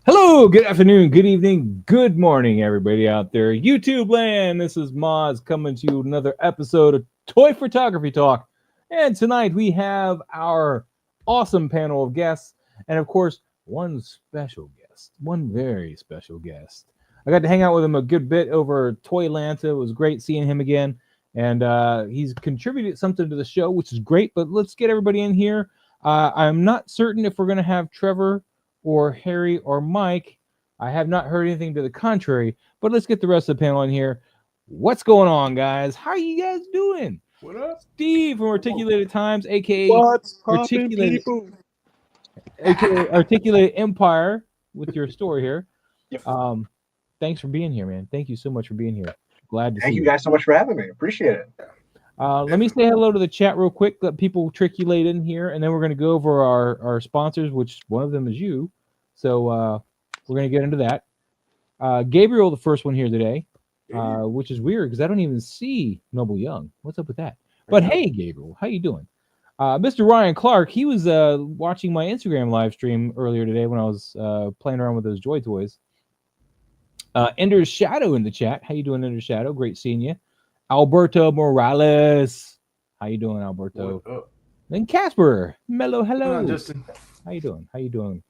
Hello, good afternoon, good evening, good morning, everybody out there. YouTube land, this is Moz coming to you with another episode of Toy Photography Talk. And tonight we have our awesome panel of guests, and of course, one special guest, one very special guest. I got to hang out with him a good bit over Toylanta. It was great seeing him again, and he's contributed something to the show, which is great, but let's get everybody in here. I'm not certain if we're going to have Trevor or Harry or Mike. I have not heard anything to the contrary, but let's get the rest of the panel in here. What's going on, guys? How are you guys doing? What up? Steve from Articulated Times, aka What's poppin', Articulated, people? aka Articulated Empire, with your story here. Yep. Thanks for being here, man. Thank you so much for being here. Glad to see Thank you guys so much for having me. Appreciate it. Let me say hello to the chat real quick. Let people triculate in here, and then we're going to go over our sponsors, which one of them is you. So we're going to get into that. Gabriel, the first one here today, which is weird because I don't even see Noble Young. What's up with that? But hey, Gabriel, how you doing? Mr. Ryan Clark, he was watching my Instagram live stream earlier today when I was playing around with those Joy Toys. Ender's Shadow in the chat. How you doing, Ender's Shadow? Great seeing you. Alberto Morales. How you doing, Alberto? Then Casper. Mello, hello. Come on, Justin. How you doing? How you doing?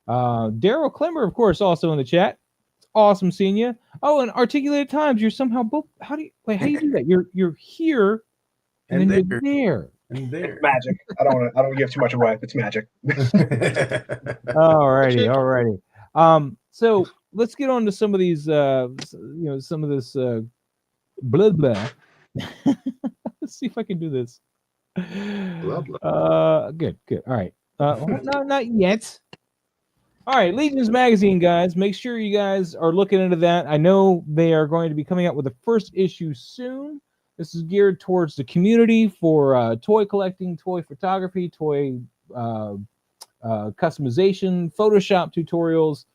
Daryl Clemmer, of course, also in the chat. It's awesome seeing you. Oh, and Articulated Times. You're somehow both. How do you do that? You're here and then you're there. And there. It's magic. I don't want to give too much away. It's magic. Alrighty. So let's get on to some of these. Some of this. Blah blah. Let's see if I can do this. Blah, blah. Good. All right. No, not yet. All right, Legions Magazine, guys. Make sure you guys are looking into that. I know they are going to be coming out with the first issue soon. This is geared towards the community for toy collecting, toy photography, toy customization, Photoshop tutorials,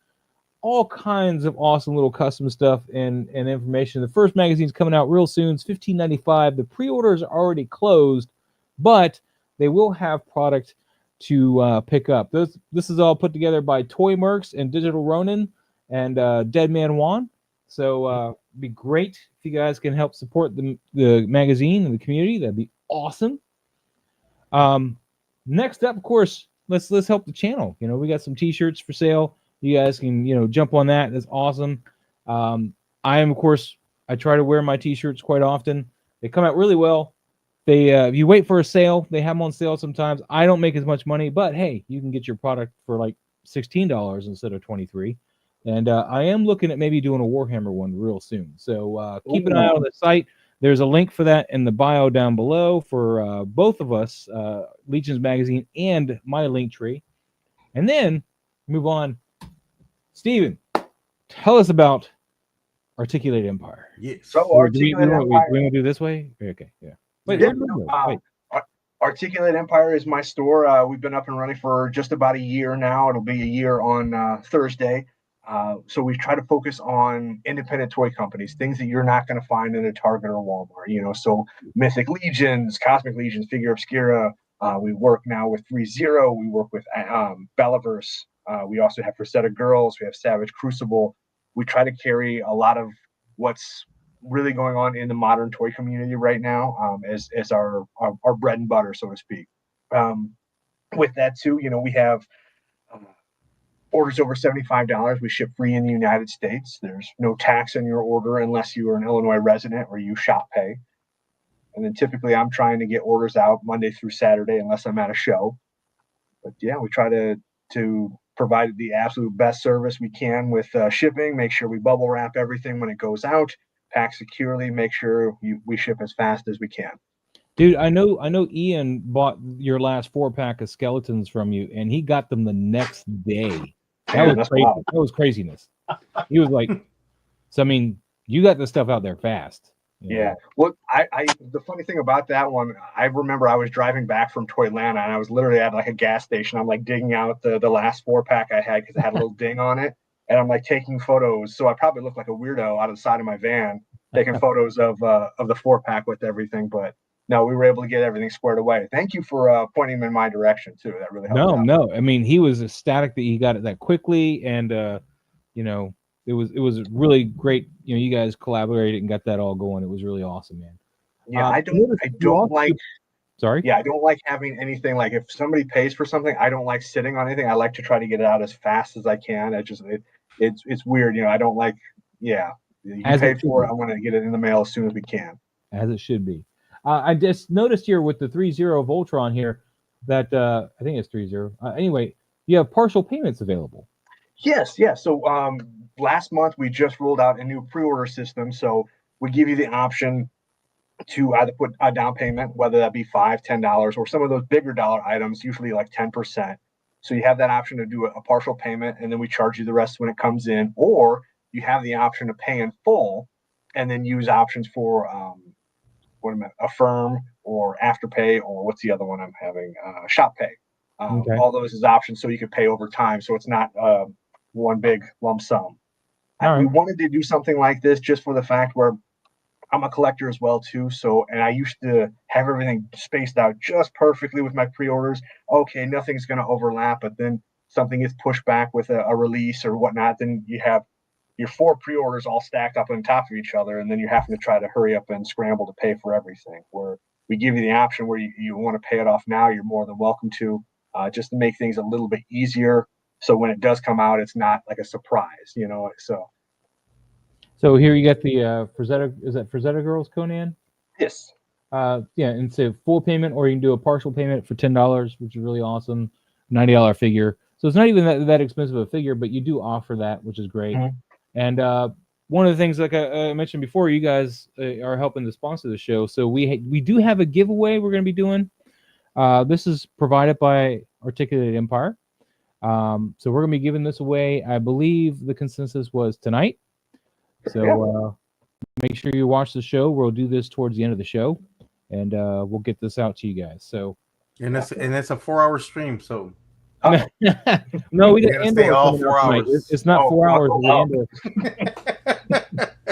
all kinds of awesome little custom stuff and information. The first magazine's coming out real soon. It's $15.95. The pre-orders are already closed, but they will have product to pick up. This is all put together by Toy Mercs and Digital Ronin and Dead Man Juan. So it'd be great if you guys can help support the magazine and the community. That'd be awesome. Next up, of course, let's help the channel. You know, we got some t-shirts for sale. You guys can, jump on that. That's awesome. I am, of course, I try to wear my t-shirts quite often. They come out really well. They, if you wait for a sale, they have them on sale sometimes. I don't make as much money, but hey, you can get your product for like $16 instead of $23. And I am looking at maybe doing a Warhammer one real soon. So keep an eye out on the site. There's a link for that in the bio down below for both of us, Legions Magazine and my Linktree. And then move on. Steven, tell us about Articulated Empire. Yes. So Articulated Empire. We want to do this way? Okay, yeah. Wait. Articulated Empire is my store. We've been up and running for just about a year now. It'll be a year on Thursday. So we try to focus on independent toy companies, things that you're not going to find in a Target or Walmart. So Mythic Legions, Cosmic Legions, Figure Obscura. We work now with 3-0. We work with Bellaverse. We also have Rosetta Girls. We have Savage Crucible. We try to carry a lot of what's really going on in the modern toy community right now as our bread and butter, so to speak. With that, too, we have orders over $75. We ship free in the United States. There's no tax on your order unless you are an Illinois resident or you shop pay. And then typically I'm trying to get orders out Monday through Saturday unless I'm at a show. But yeah, we try to provide the absolute best service we can with shipping, make sure we bubble wrap everything when it goes out, pack securely, make sure we ship as fast as we can. Dude, I know Ian bought your last 4-pack of skeletons from you, and he got them the next day. That was crazy. Wild. That was craziness. He was like, so I mean, you got the stuff out there fast. Yeah. Well, the funny thing about that one, I remember I was driving back from Toylanta and I was literally at like a gas station. I'm like digging out the last 4-pack I had because it had a little ding on it. And I'm like taking photos. So I probably look like a weirdo out of the side of my van, taking photos of the 4-pack with everything. But no, we were able to get everything squared away. Thank you for pointing him in my direction too. That really helped out. No. I mean, he was ecstatic that he got it that quickly, and you know, it was really great. You know, you guys collaborated and got that all going. It was really awesome, man. Yeah, I don't like. Sorry. Yeah, I don't like having anything like if somebody pays for something, I don't like sitting on anything. I like to try to get it out as fast as I can. It's weird, you know. I don't like. Yeah, you paid for it. I want to get it in the mail as soon as we can. As it should be. I just noticed here with the 3.0 Voltron here that I think it's 3.0. Anyway, you have partial payments available. Yes. So last month we just rolled out a new pre-order system. So we give you the option to either put a down payment, whether that be $5, $10, or some of those bigger dollar items, usually like 10%. So you have that option to do a partial payment, and then we charge you the rest when it comes in, or you have the option to pay in full, and then use options for Affirm or Afterpay, or what's the other one I'm having? Shop Pay. Okay. All those is options, so you can pay over time, so it's not one big lump sum. We wanted to do something like this just for the fact where I'm a collector as well too. So, and I used to have everything spaced out just perfectly with my pre-orders. Okay, nothing's going to overlap, but then something gets pushed back with a release or whatnot. Then you have your 4 pre-orders all stacked up on top of each other, and then you're having to try to hurry up and scramble to pay for everything. Where we give you the option where you want to pay it off now, you're more than welcome to, just to make things a little bit easier. So when it does come out, it's not like a surprise, you know. So here you got the Frazetta. Is that Frazetta Girls, Conan? Yes. Yeah, and say full payment, or you can do a partial payment for $10, which is really awesome. $90 figure. So it's not even that expensive a figure, but you do offer that, which is great. Mm-hmm. And one of the things, like I mentioned before, you guys are helping to sponsor the show. So we do have a giveaway we're going to be doing. This is provided by Articulated Empire. So we're going to be giving this away. I believe the consensus was tonight. So make sure you watch the show. We'll do this towards the end of the show, and we'll get this out to you guys. So, and it's a 4-hour stream. So, no, we got Andor all 4 hours. It's not 4 hours.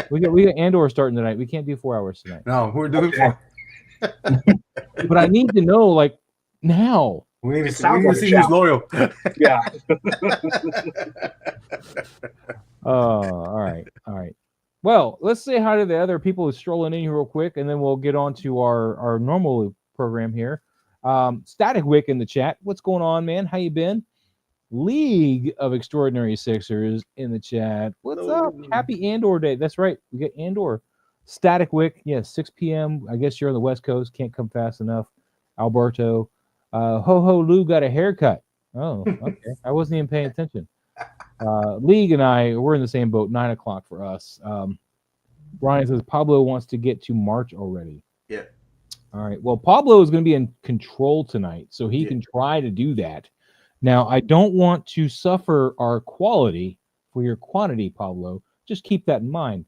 We got Andor starting tonight. We can't do 4 hours tonight. No, we're doing 4. But I need to know, like, now. We need to see who's loyal. Yeah. All right. Well, let's say hi to the other people who's strolling in here real quick, and then we'll get on to our normal program here. Static Wick in the chat. What's going on, man? How you been? League of Extraordinary Sixers in the chat. What's up? Happy Andor Day. That's right. We got Andor. Static Wick. Yeah, 6 p.m. I guess you're on the West Coast. Can't come fast enough. Alberto. Ho Lou got a haircut. Oh, okay. I wasn't even paying attention. League and I, we're in the same boat. 9 o'clock for us. Ryan says Pablo wants to get to March already. Yeah. All right. Well, Pablo is going to be in control tonight, so he can try to do that. Now, I don't want to suffer our quality for your quantity, Pablo. Just keep that in mind.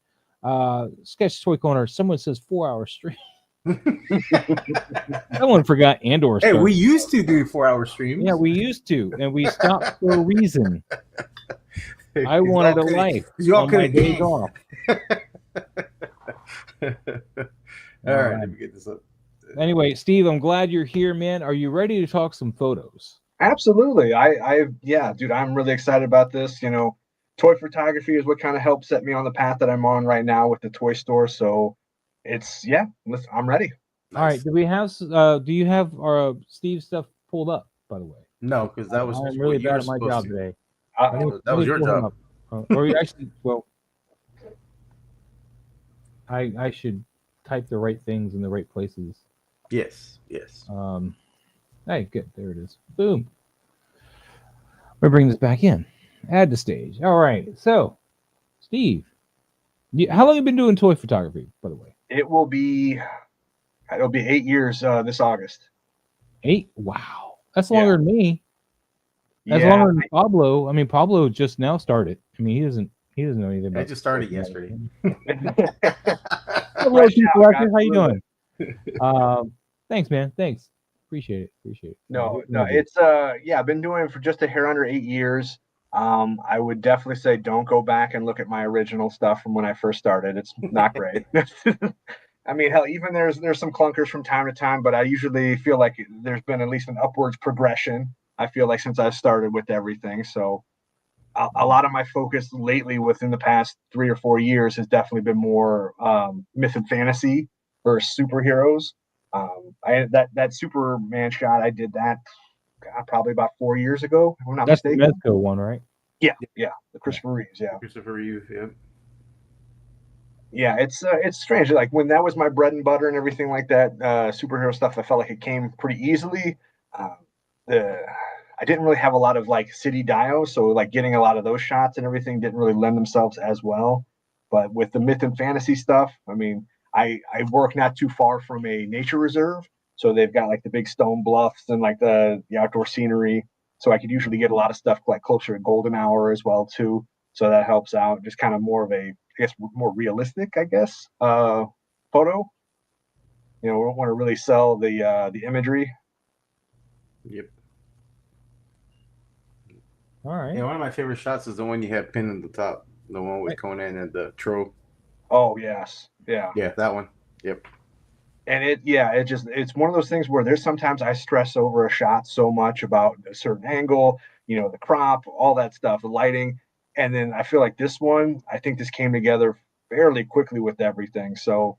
Sketch Toy Corner, someone says 4-hour stream. Someone forgot Andor. Hey, we used to do 4-hour streams. Yeah, we used to, and we stopped for a reason. I wanted a life. Y'all on my days off. All right, let me get this up. Anyway, Steve, I'm glad you're here, man. Are you ready to talk some photos? Absolutely. Yeah, dude, I'm really excited about this. You know, toy photography is what kind of helped set me on the path that I'm on right now with the toy store. So I'm ready. All right. Do you have our Steve stuff pulled up, by the way? No, because that was I'm really bad at my job today. That was your job. Or you actually, well, I should type the right things in the right places. Yes. Hey, good. There it is. Boom. We're bringing this back in. Add to stage. All right. So, Steve, how long have you been doing toy photography, by the way? It'll be 8 years this August. 8? Wow. That's longer than me. That's longer than Pablo. I mean, Pablo just now started. I mean, he doesn't know anything about it. I just started yesterday. Hello, Collector. How you doing? Thanks, man. Thanks. Appreciate it. No, it's I've been doing it for just a hair under 8 years. I would definitely say don't go back and look at my original stuff from when I first started. It's not great. I mean, hell, even there's some clunkers from time to time, but I usually feel like there's been at least an upwards progression. I feel like since I started with everything, so a lot of my focus lately, within the past 3 or 4 years, has definitely been more myth and fantasy versus superheroes. That Superman shot, I did that probably about 4 years ago, if I'm not That's mistaken. the Mezco one, right? Yeah, the Christopher Reeves, yeah. Christopher Reeve, yep. Yeah, it's strange. Like when that was my bread and butter and everything like that, superhero stuff, I felt like it came pretty easily. Um, the I didn't really have a lot of like city dios, so like getting a lot of those shots and everything didn't really lend themselves as well. But with the myth and fantasy stuff, I mean, I work not too far from a nature reserve, so they've got like the big stone bluffs and like the outdoor scenery. So I could usually get a lot of stuff like closer to golden hour as well too. So that helps out. Just kind of more of a, I guess, more realistic, I guess, photo. You know, we don't want to really sell the imagery. Yep. All right. Yeah, one of my favorite shots is the one you had pinned in the top, the one with Conan and the troll. Oh yes, yeah, Yeah, that one. Yep. and it's one of those things where there's sometimes I stress over a shot so much about a certain angle, you know, the crop, all that stuff, the lighting, and then I feel like this one, I think this came together fairly quickly with everything. So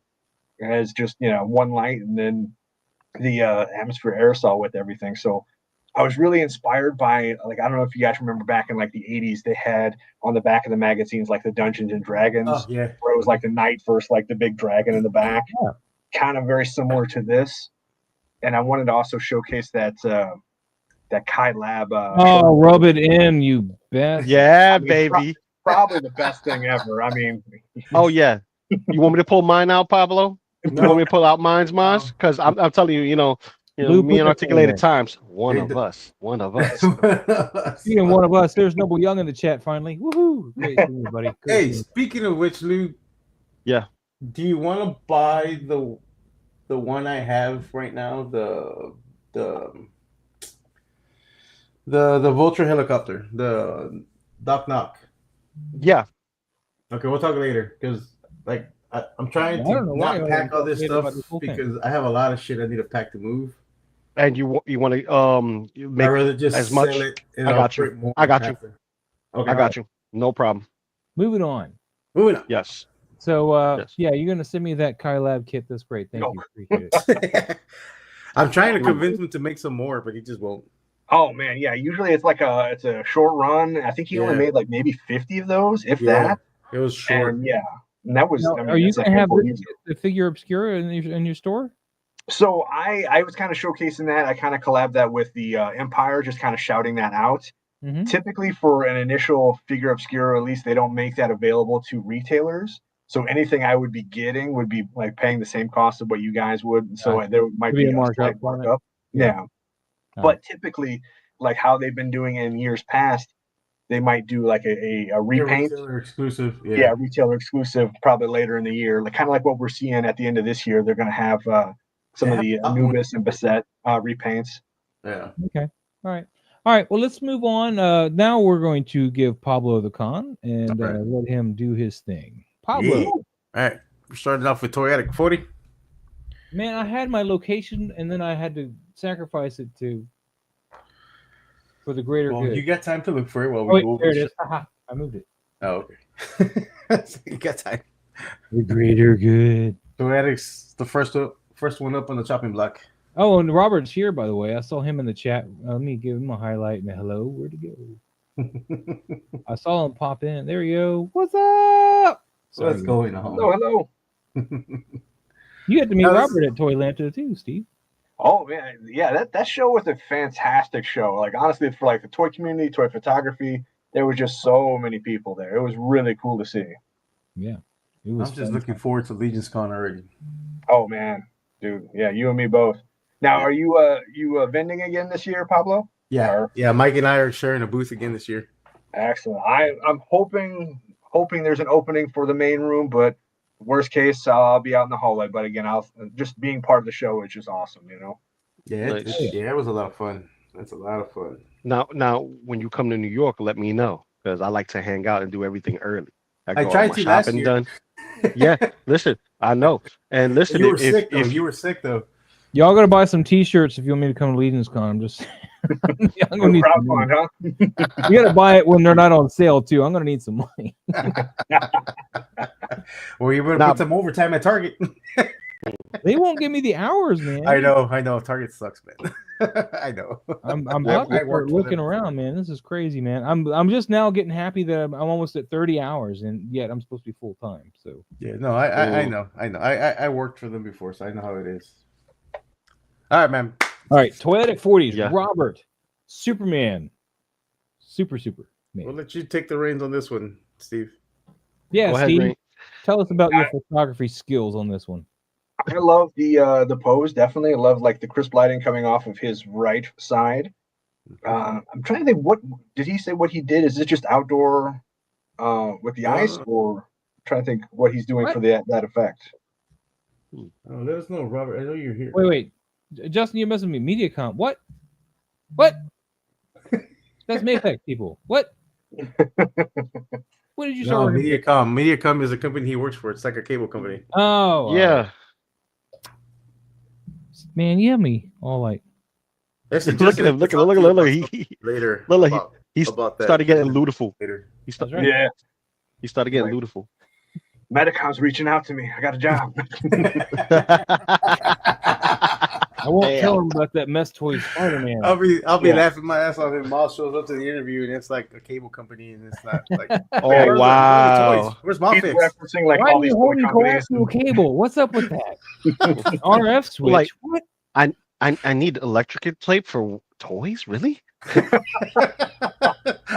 it's just one light and then the atmosphere aerosol with everything. So I was really inspired by, like, I don't know if you guys remember back in like the 80s, they had on the back of the magazines like the Dungeons and Dragons, Oh, yeah. where it was like the knight versus like the big dragon in the back, Yeah. kind of very similar to this. And I wanted to also showcase that Kai Lab. Oh, rub it in, you best. Yeah, I mean, baby. probably the best thing ever. I mean, Oh yeah. You want me to pull mine out, Pablo? You want me to pull out mine's? Because I'm telling you, Lou, me put and that Articulated in Times. One of us. Speaking of one of us, there's Noble Young in the chat finally. Woohoo! Great to see you, buddy. Great Hey, to see you. speaking of which, Lou. Yeah. Do you want to buy the one I have right now? The Vulture helicopter, the Doc Knock. Yeah. Okay, we'll talk later because I'm trying I don't to know why not you pack all wanna this talk stuff about this whole thing. because I have a lot of shit I need to pack to move. And you want to I'd make rather just as much. sell it. And I I'll got you. print more I got you. faster. Okay, I got you. No problem. Moving on. moving on. Yes. So, Yes. yeah, you're gonna send me that Kai Lab kit. That's great. Thank No. you. Appreciate it. I'm trying to convince him to make some more, but he just won't. oh man, yeah. Usually it's it's a short run. I think he only Yeah. made like maybe 50 of those, if Yeah, that. it was short. And and that was. Now, I mean, are you that's a gonna have handful of years ago. the figure obscura in your store? So I was kind of showcasing that. I kind of collabed that with the Empire, just kind of shouting that out. Mm-hmm. Typically, for an initial figure obscura release, they don't make that available to retailers. So anything I would be getting would be like paying the same cost of what you guys would. So Gotcha. there might Maybe be a a markup slight on it. markup. Yeah. Yeah. All But right. typically, like how they've been doing it in years past, they might do like a Yeah, repaint. retailer exclusive. Yeah, retailer exclusive, probably later in the year. Like kind of like what we're seeing at the end of this year. They're going to have some of the Anubis and Bassett repaints. Yeah. Okay. All right. All right. Well, let's move on. Now we're going to give Pablo the con and All right. let him do his thing. Pablo, Yeah. All right. We're starting off with Toy Addict 40. man, I had my location and then I had to sacrifice it for the greater Well, good. you got time to look for it while Oh, we wait, go over there it the is. Haha, I moved it. Oh, okay. You got time. The greater good. Toy Addict's the first one up on the chopping block. Oh, and Robert's here, by the way. I saw him in the chat. Let me give him a highlight and a hello. Where'd he go? I saw him pop in. There you go. What's up? Sorry, What's going on? Hello. You had to meet No, that's- Robert at Toylanta too, Steve. Oh man, yeah, that show was a fantastic show. Like honestly, for like the toy community, toy photography, there was just so many people there. It was really cool to see. Yeah, it was. I'm just fun. looking forward to Legion's Con already. Oh man, dude, yeah, you and me both. Now, Yeah. are you vending again this year, Pablo? Yeah, Or- yeah. Mike and I are sharing a booth again this year. Excellent. I'm hoping there's an opening for the main room, but worst case, I'll be out in the hallway. But again, I'll just being part of the show is just awesome, you know. Yeah, Nice. it was a lot of fun. That's a lot of fun. Now, when you come to New York, let me know because I like to hang out and do everything early. I got all tried my to last shopping year. done. Yeah, listen, I know. And listen, You were if sick though. if You were sick though. Y'all gotta buy some T-shirts if you want me to come to Legion's Con. I'm just. I'm gonna need some money. Crowdfund, huh? You gotta buy it when they're not on sale too. I'm gonna need some money. Well, you better Nah. put some overtime at Target. They won't give me the hours, man. I know. Target sucks, man. I know. I'm I about to start worked for looking them. around, man. This is crazy, man. I'm just now getting happy that I'm almost at 30 hours, and yet I'm supposed to be full time. So Yeah, no, I know. I worked for them before, so I know how it is. All right, man. all right, Toyetic 40s, Yeah. Robert, Superman, super man. We'll let you take the reins on this one, Steve. Yeah, go ahead, Steve, Ray. tell us about your photography skills on this one. I love the pose. Definitely, I love like the crisp lighting coming off of his right side. I'm trying to think. What did he say? What he did? Is it just outdoor with the ice, or I'm trying to think what he's doing What? for that effect? Oh, let us know, Robert. I know you're here. Wait, Justin, you're messing with me. MediaCom. What? That's Maypex people. What? What did you start No, working with? MediaCom. MediaCom is a company he works for. It's like a cable company. Oh, Yeah. man, you have me all like. Listen, Look at him. Look. Later. Look. about- He about that. started getting ludiful. Later. He That's started. right. Yeah, He started getting Right. ludiful. Medicom's reaching out to me. I got a job. I won't Damn. tell him about that mess toy Spider-Man. I'll be Yeah. laughing my ass off if Miles shows up to the interview and it's like a cable company and it's not like. Oh Where are the wow. toys? Where's my He's fix? referencing like Why all are these you toy holding companies. coaxial cable? What's up with that? RF switch. Like- what? I need electrical tape for toys. Really?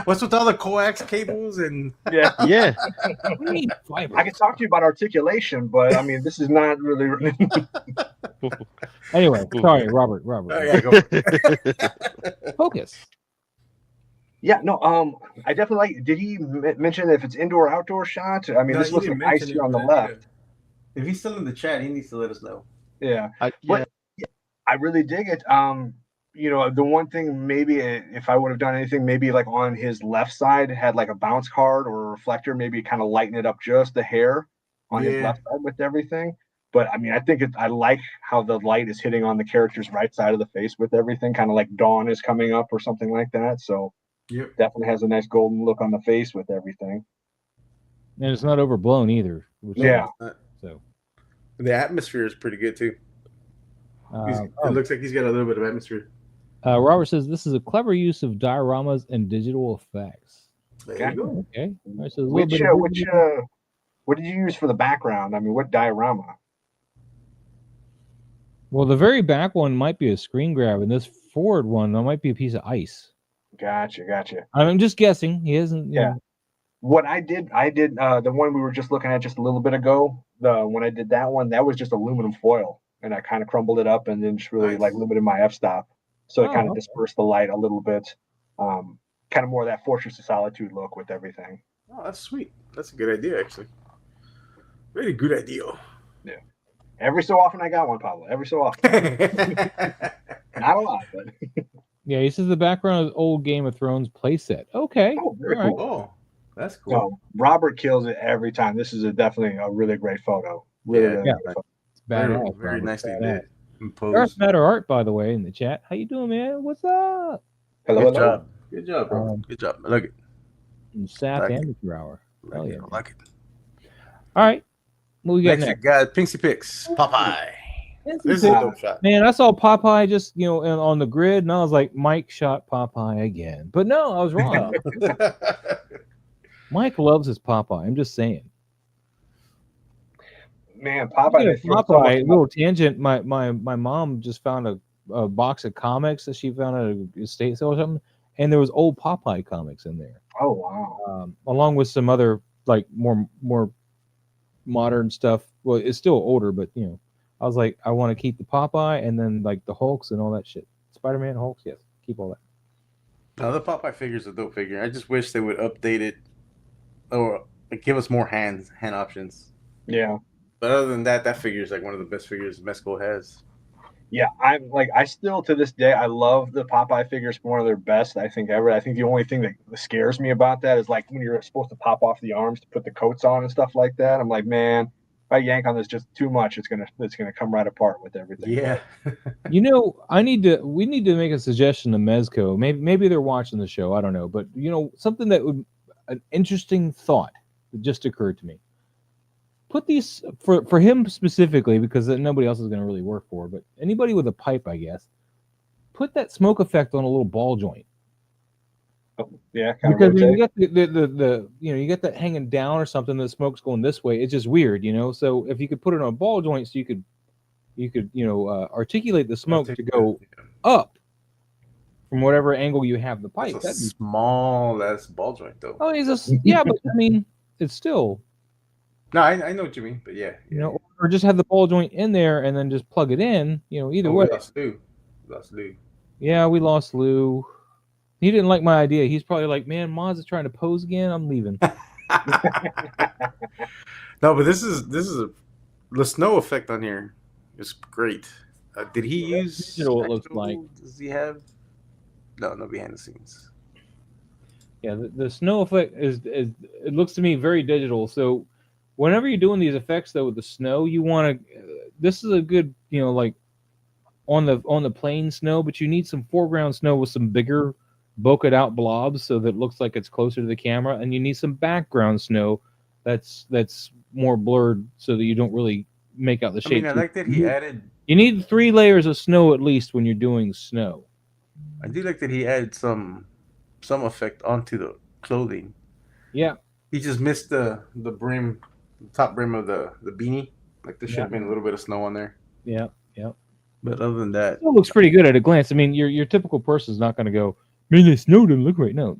What's with all the coax cables and Yeah, Yeah. What do you mean fiber? I can talk to you about articulation, but I mean, this is not really. Anyway, sorry, Robert. Oh, yeah, go for it. Focus. Yeah, no. I definitely like. Did he mention if it's indoor or outdoor shot? I mean, No, this he looks didn't like ice mention here it, on the but I need left. If he's still in the chat, he needs to let us know. Yeah, Yeah. But- I really dig it. You know, the one thing maybe if I would have done anything, maybe like on his left side had like a bounce card or a reflector, maybe kind of lighten it up just the hair on his Yeah. left side with everything. But I mean, I think I like how the light is hitting on the character's right side of the face with everything, kind of like dawn is coming up or something like that. So Yep. definitely has a nice golden look on the face with everything. And it's not overblown either. which is Yeah. nice. So The atmosphere is pretty good too. It looks like he's got a little bit of atmosphere. Robert says this is a clever use of dioramas and digital effects. There Okay. you go. Okay. All right, so a little Which bit of what did you use for the background? I mean, what diorama? well, the very back one might be a screen grab, and this forward one that might be a piece of ice. Gotcha. I'm just guessing. He hasn't. You Yeah. know, What I did the one we were just looking at just a little bit ago. When I did that one, that was just aluminum foil, and I kind of crumbled it up and then just really Nice. like limited my f-stop, so it Oh, kind of okay. dispersed the light a little bit. Kind of more of that Fortress of Solitude look with everything. Oh, that's sweet. That's a good idea, actually. Very good idea. Every so often I got one, Pablo. Every so often, not a lot, but yeah, he says the background is old Game of Thrones playset. Okay. oh, very All right. cool. Oh, that's cool. So Robert kills it every time. This is definitely a really great photo. Really, Yeah. really Yeah. great photo. It's badass. Very Robert. nicely Badass. did. Darth Imposed. Matter Art, by the way, in the chat. How you doing, man? What's up? Hello, Good hello. job. Good job, bro. Um, Good job. I like it. And Sap Like it. Amateur Hour. I Hell like yeah. it. I like it. All right. What we got Next, we next? got Pinksy Picks. Popeye. This is a dope shot. Man, I saw Popeye just, on the grid, and I was like, Mike shot Popeye again. But no, I was wrong. Mike loves his Popeye. I'm just saying. Man, Speaking Popeye. of Popeye, little tangent. My mom just found a box of comics that she found at a estate sale or something, and there was old Popeye comics in there, Oh wow. along with some other like more modern stuff. Well, it's still older, but I was like, I want to keep the Popeye and then like the Hulks and all that shit. Spider-Man, Hulks, yes, keep all that. No, the Popeye figure's a dope figure. I just wish they would update it or give us more hand options. Yeah. But other than that, that figure is like one of the best figures Mezco has. Yeah, I still to this day I love the Popeye figures, one of their best I think ever. I think the only thing that scares me about that is like when you're supposed to pop off the arms to put the coats on and stuff like that. I'm like, man, if I yank on this just too much, it's gonna come right apart with everything. Yeah. You know, we need to make a suggestion to Mezco. Maybe they're watching the show. I don't know, but you know, something that would an interesting thought that just occurred to me. Put these for him specifically because nobody else is going to really work for. But anybody with a pipe, I guess, put that smoke effect on a little ball joint. Yeah, kind Because of when you rotate. got the you know, you got that hanging down or something, the smoke's going this way. It's just weird, you know. So if you could put it on a ball joint, so you could you know articulate the smoke to go up from whatever angle you have the pipe. That's a small ass ball joint though. Oh, yeah, but I mean, it's still, No, I know what you mean, but yeah. you know, or just have the ball joint in there and then just plug it in. You know, either way. Lost Lou. Yeah, we lost Lou. He didn't like my idea. He's probably like, man, Moz is trying to pose again. I'm leaving. No, but this is the snow effect on here is great. Did he use digital, it looks like. Does he have? No behind the scenes. Yeah, the snow effect is it looks to me very digital. So whenever you're doing these effects though with the snow, you want to. This is a good, you know, like on the plain snow, but you need some foreground snow with some bigger bokeh out blobs so that it looks like it's closer to the camera, and you need some background snow that's more blurred so that you don't really make out the shape. I mean, I like that he added. You need 3 layers of snow at least when you're doing snow. I do like that he added some effect onto the clothing. Yeah. He just missed the brim, the top brim of the beanie. Like there should have been a little bit of snow on there. Yeah. But other than that, It looks pretty good at a glance. I mean, your typical person's not going to go, man, the snow doesn't look right. No,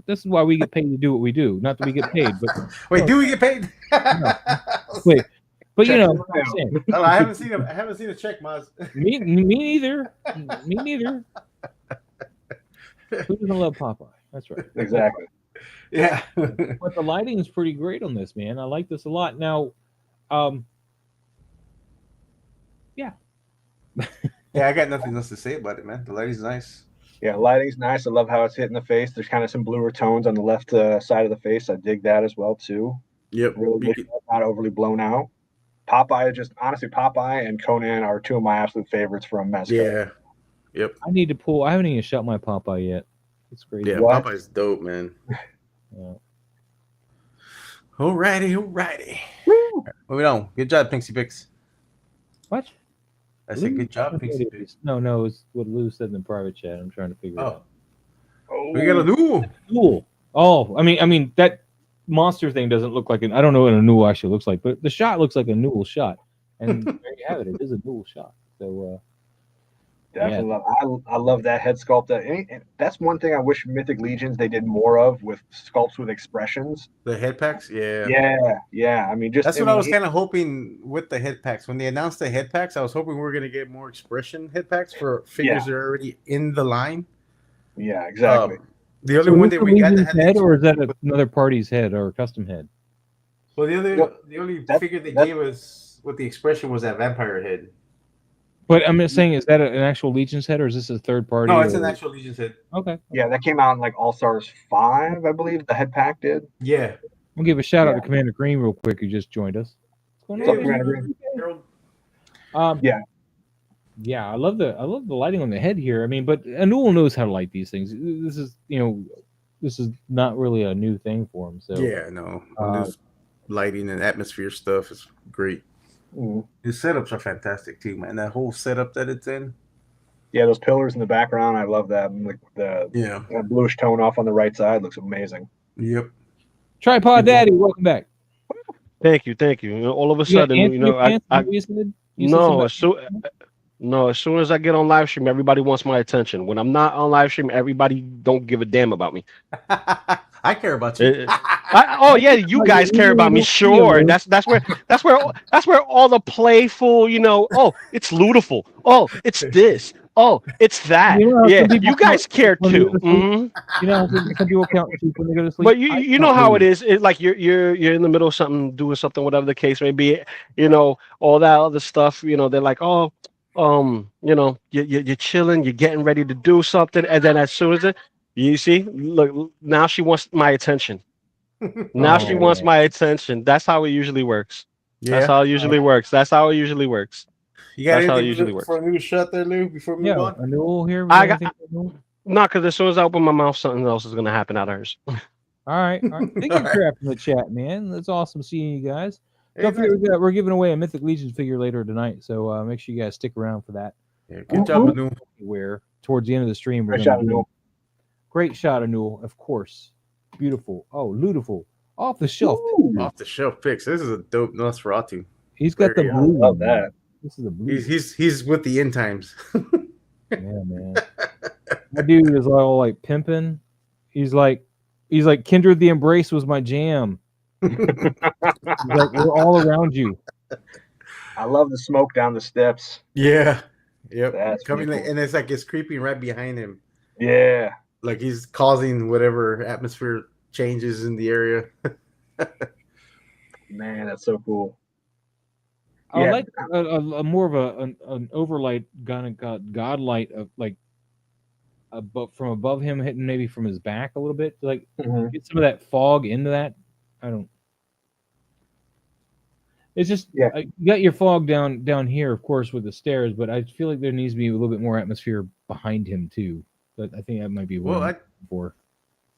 this is why we get paid to do what we do. Not that we get paid, but wait, do we get paid? wait, but you Check know, it what I'm out. saying. No, I haven't seen a check, Maz. Me neither. Me neither. Who doesn't love Popeye? That's right. Exactly. Yeah. But the lighting is pretty great on this, man. I like this a lot. Now, Yeah, I got nothing else to say about it, man. The lighting's nice. Yeah, lighting's nice. I love how it's hitting the face. There's kind of some bluer tones on the left side of the face. I dig that as well too. Yep. Really not overly blown out. Popeye and Conan are 2 of my absolute favorites from Mezco. Yeah. Yep. I need to pull. I haven't even shot my Popeye yet. It's great. Yeah, What? Popeye's dope, man. Yeah. Alrighty. Moving on. Good job, Pinksy Pix. What? I said good job, Pinksy Pix. No, it's what Lou said in the private chat. I'm trying to figure it out. We got a new. Cool. Oh, I mean that monster thing doesn't look like I don't know what a Newell actually looks like, but the shot looks like a Newell shot, and there you have it. It is a Newell shot. So Definitely, I love that head sculpt. And that's one thing I wish Mythic Legions they did more of with sculpts with expressions. The head packs? Yeah. Yeah. I mean, just That's what I was kind of hoping with the head packs. When they announced the head packs, I was hoping we were going to get more expression head packs for figures that are already in the line. Yeah, exactly. The only one that we got that had head, or is that another party's head or a custom head? Well, the only figure they gave us with the expression was that vampire head. But I'm just saying, is that an actual Legion's head, or is this a third party? No, it's an actual Legion's head. Okay. Yeah, that came out in like All Stars 5, I believe. The head pack did. Yeah. We'll give a shout out to Commander Green real quick, who just joined us. What's going on? Harold? Yeah, I love the lighting on the head here. I mean, but Anul knows how to light these things. This is not really a new thing for him. So yeah, no, this lighting and atmosphere stuff is great. Mm. His setups are fantastic too, man. That whole setup that it's in. Yeah, those pillars in the background, I love that. Like the bluish tone off on the right side looks amazing. Yep. Tripod Daddy, welcome back. Thank you. All of a sudden, as soon as I get on live stream, everybody wants my attention. When I'm not on live stream, everybody don't give a damn about me. I care about you. You guys care about me, sure. That's where all the playful, oh, it's beautiful. Oh, it's this. Oh, it's that. You guys care too. Mm-hmm. Some people count sheep when they go to sleep. But you know how it is. It's like you're in the middle of something, doing something, whatever the case may be. All that other stuff. They're like, oh, you're chilling, you're getting ready to do something, and then as soon as you see, look, now she wants my attention. She wants my attention. That's how it usually works. That's how it usually works. That's how it usually works. You got That's how it anything usually for a new shot there, Lou? Before we move Yeah, on. a Newell here. I got- Anything for Newell? No, because as soon as I open my mouth, something else is gonna happen out of hers. All right. Thank you, Crap, in the chat, man. That's awesome seeing you guys. Hey, Don't forget, we're giving away a Mythic Legion figure later tonight, so make sure you guys stick around for that. Yeah, good job, Anu. Where towards the end of the stream, we're Great going shot, to do Newell. great shot of Newell, of course. Beautiful. Oh, beautiful. Off the shelf. Off the shelf picks. This is a dope Nosferatu. He's got the Very blue. Love one, that. man. This is a blue. He's with the end times. Yeah, man. That dude is all like pimping. He's like Kindred the Embrace was my jam. He's like, we're all around you. I love the smoke down the steps. Yeah. Yep. That's Coming pretty like, cool. and it's like it's creeping right behind him. Yeah. Like he's causing whatever atmosphere changes in the area. Man, that's so cool. I would Yeah. like a more of an overlight godlight of like from above him hitting maybe from his back a little bit to like Mhm. get some of that fog into that. I don't. It's just Yeah. You got your fog down here, of course, with the stairs, but I feel like there needs to be a little bit more atmosphere behind him too. But I think that might be what I'm looking for.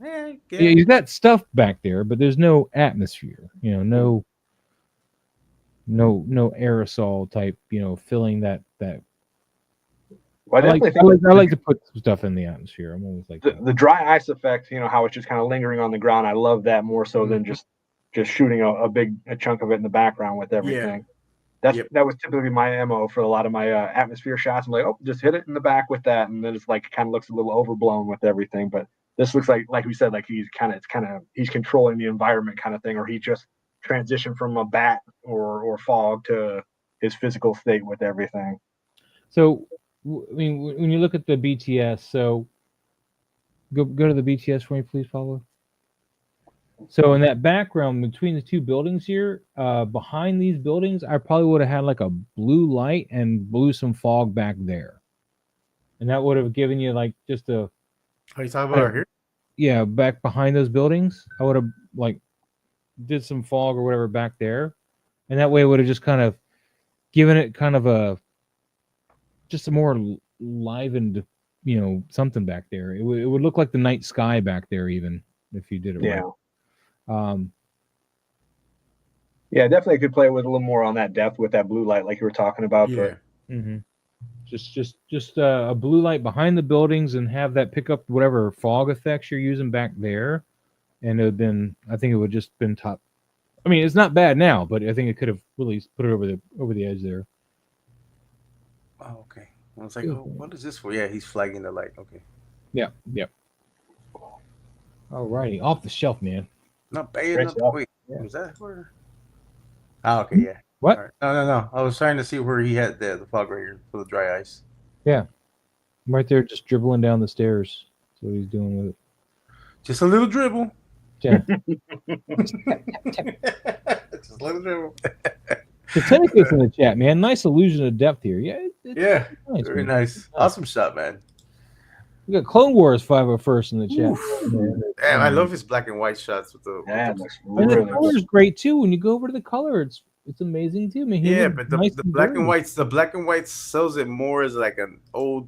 Yeah, he's got stuff back there, but there's no atmosphere. You know, no aerosol type. You know, filling that. Well, I I definitely like to put stuff in the atmosphere. I'm always like that. the dry ice effect, how it's just kind of lingering on the ground. I love that more so than just shooting a chunk of it in the background with everything. That was typically my MO for a lot of my atmosphere shots. I'm like, oh, just hit it in the back with that, and then it's like kind of looks a little overblown with everything. But this looks like we said, like he's controlling the environment kind of thing, or he just transitioned from a bat or fog to his physical state with everything. So, I mean, when you look at the BTS, so go to the BTS for me, please, Paulo. So in that background between the two buildings here, behind these buildings, I probably would have had like a blue light and blew some fog back there, and that would have given you like just a. Are you talking about here? Yeah, back behind those buildings, I would have like did some fog or whatever back there, and that way it would have just kind of given it kind of just a more livened, something back there. It would look like the night sky back there, even if you did it right. Yeah, definitely could play with a little more on that depth with that blue light, like you were talking about. Yeah. But Just a blue light behind the buildings and have that pick up whatever fog effects you're using back there, and it would been. I think it would just been top. I mean, it's not bad now, but I think it could have really put it over the edge there. Oh, okay. I was like, oh, what is this for? Yeah, he's flagging the light. Okay. Yeah. Alrighty, off the shelf, man. Not bad. Great stuff. Wait, was that where? Oh, okay, yeah. What? Right. No. I was trying to see where he had the fog right here for the dry ice. Yeah, right there, just dribbling down the stairs. That's what he's doing with it. Just a little dribble. Yeah. Just a little dribble. The Tentacus in the chat, man. Nice illusion of depth here. Yeah, Yeah, nice, very man. nice. Awesome shot, man. We got Clone Wars 501st in the chat. Damn, I love his black and white shots with the. yeah, with it looks And the really color good. is great too. When you go over to the color, it's amazing too. I mean, he looks but the, nice the and black dirty. and whites, sells it more as like an old,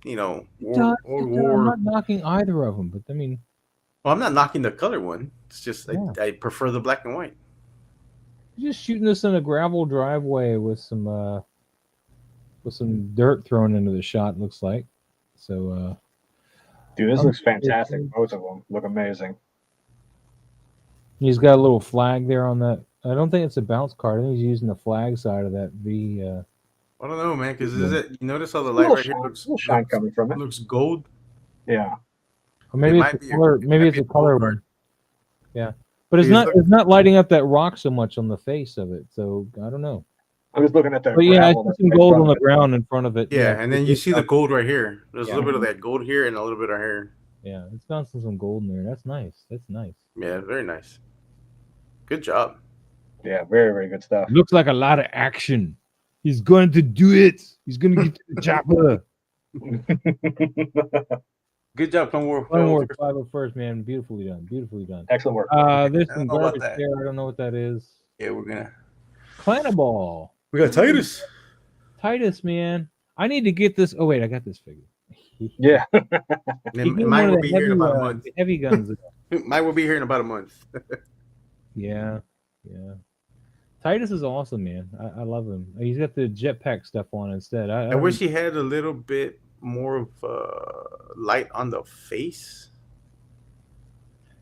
It old does. I'm war. not knocking either of them, but I mean, Well, I'm not knocking the color one. It's just I prefer the black and white. you're just shooting this in a gravel driveway with some dirt thrown into the shot. Looks like so. Dude, this looks fantastic. Both of them look amazing. He's got a little flag there on that. I don't think it's a bounce card. I think he's using the flag side of that V. I don't know, man, because you notice how the A light little right here shine, looks little shine coming from it. looks gold. Yeah. Or maybe might it's a be color. Maybe it's a gold color card. one. Yeah, but it's Because not lighting up that rock so much on the face of it. So I don't know. I'm just looking at the But yeah, I gravel see that's some in gold front on of the it. ground in front of it. Yeah, and then you see the it's gold right here. There's Yeah. a little bit of that gold here and a little bit of here. Yeah, it's bouncing some gold in there. That's nice. That's nice. Yeah, very nice. Good job. Yeah, very, very good stuff. Looks like a lot of action. He's going to do it. He's going to get to the chopper. Good job, Clone War. One more 501st, man. Beautifully done. Beautifully done. Excellent work. There's I some don't know about garbage that. there. I don't know what that is. Yeah, we're gonna. Clanaball. We got Titus. Titus, man. I need to get this. Oh, wait, I got this figure. Yeah. He gave me Mine one will of be the here in heavy, about a month. the heavy guns. Mine will be here in about a month. Yeah. Titus is awesome, man. I love him. He's got the jetpack stuff on instead. I wish he had a little bit more of light on the face.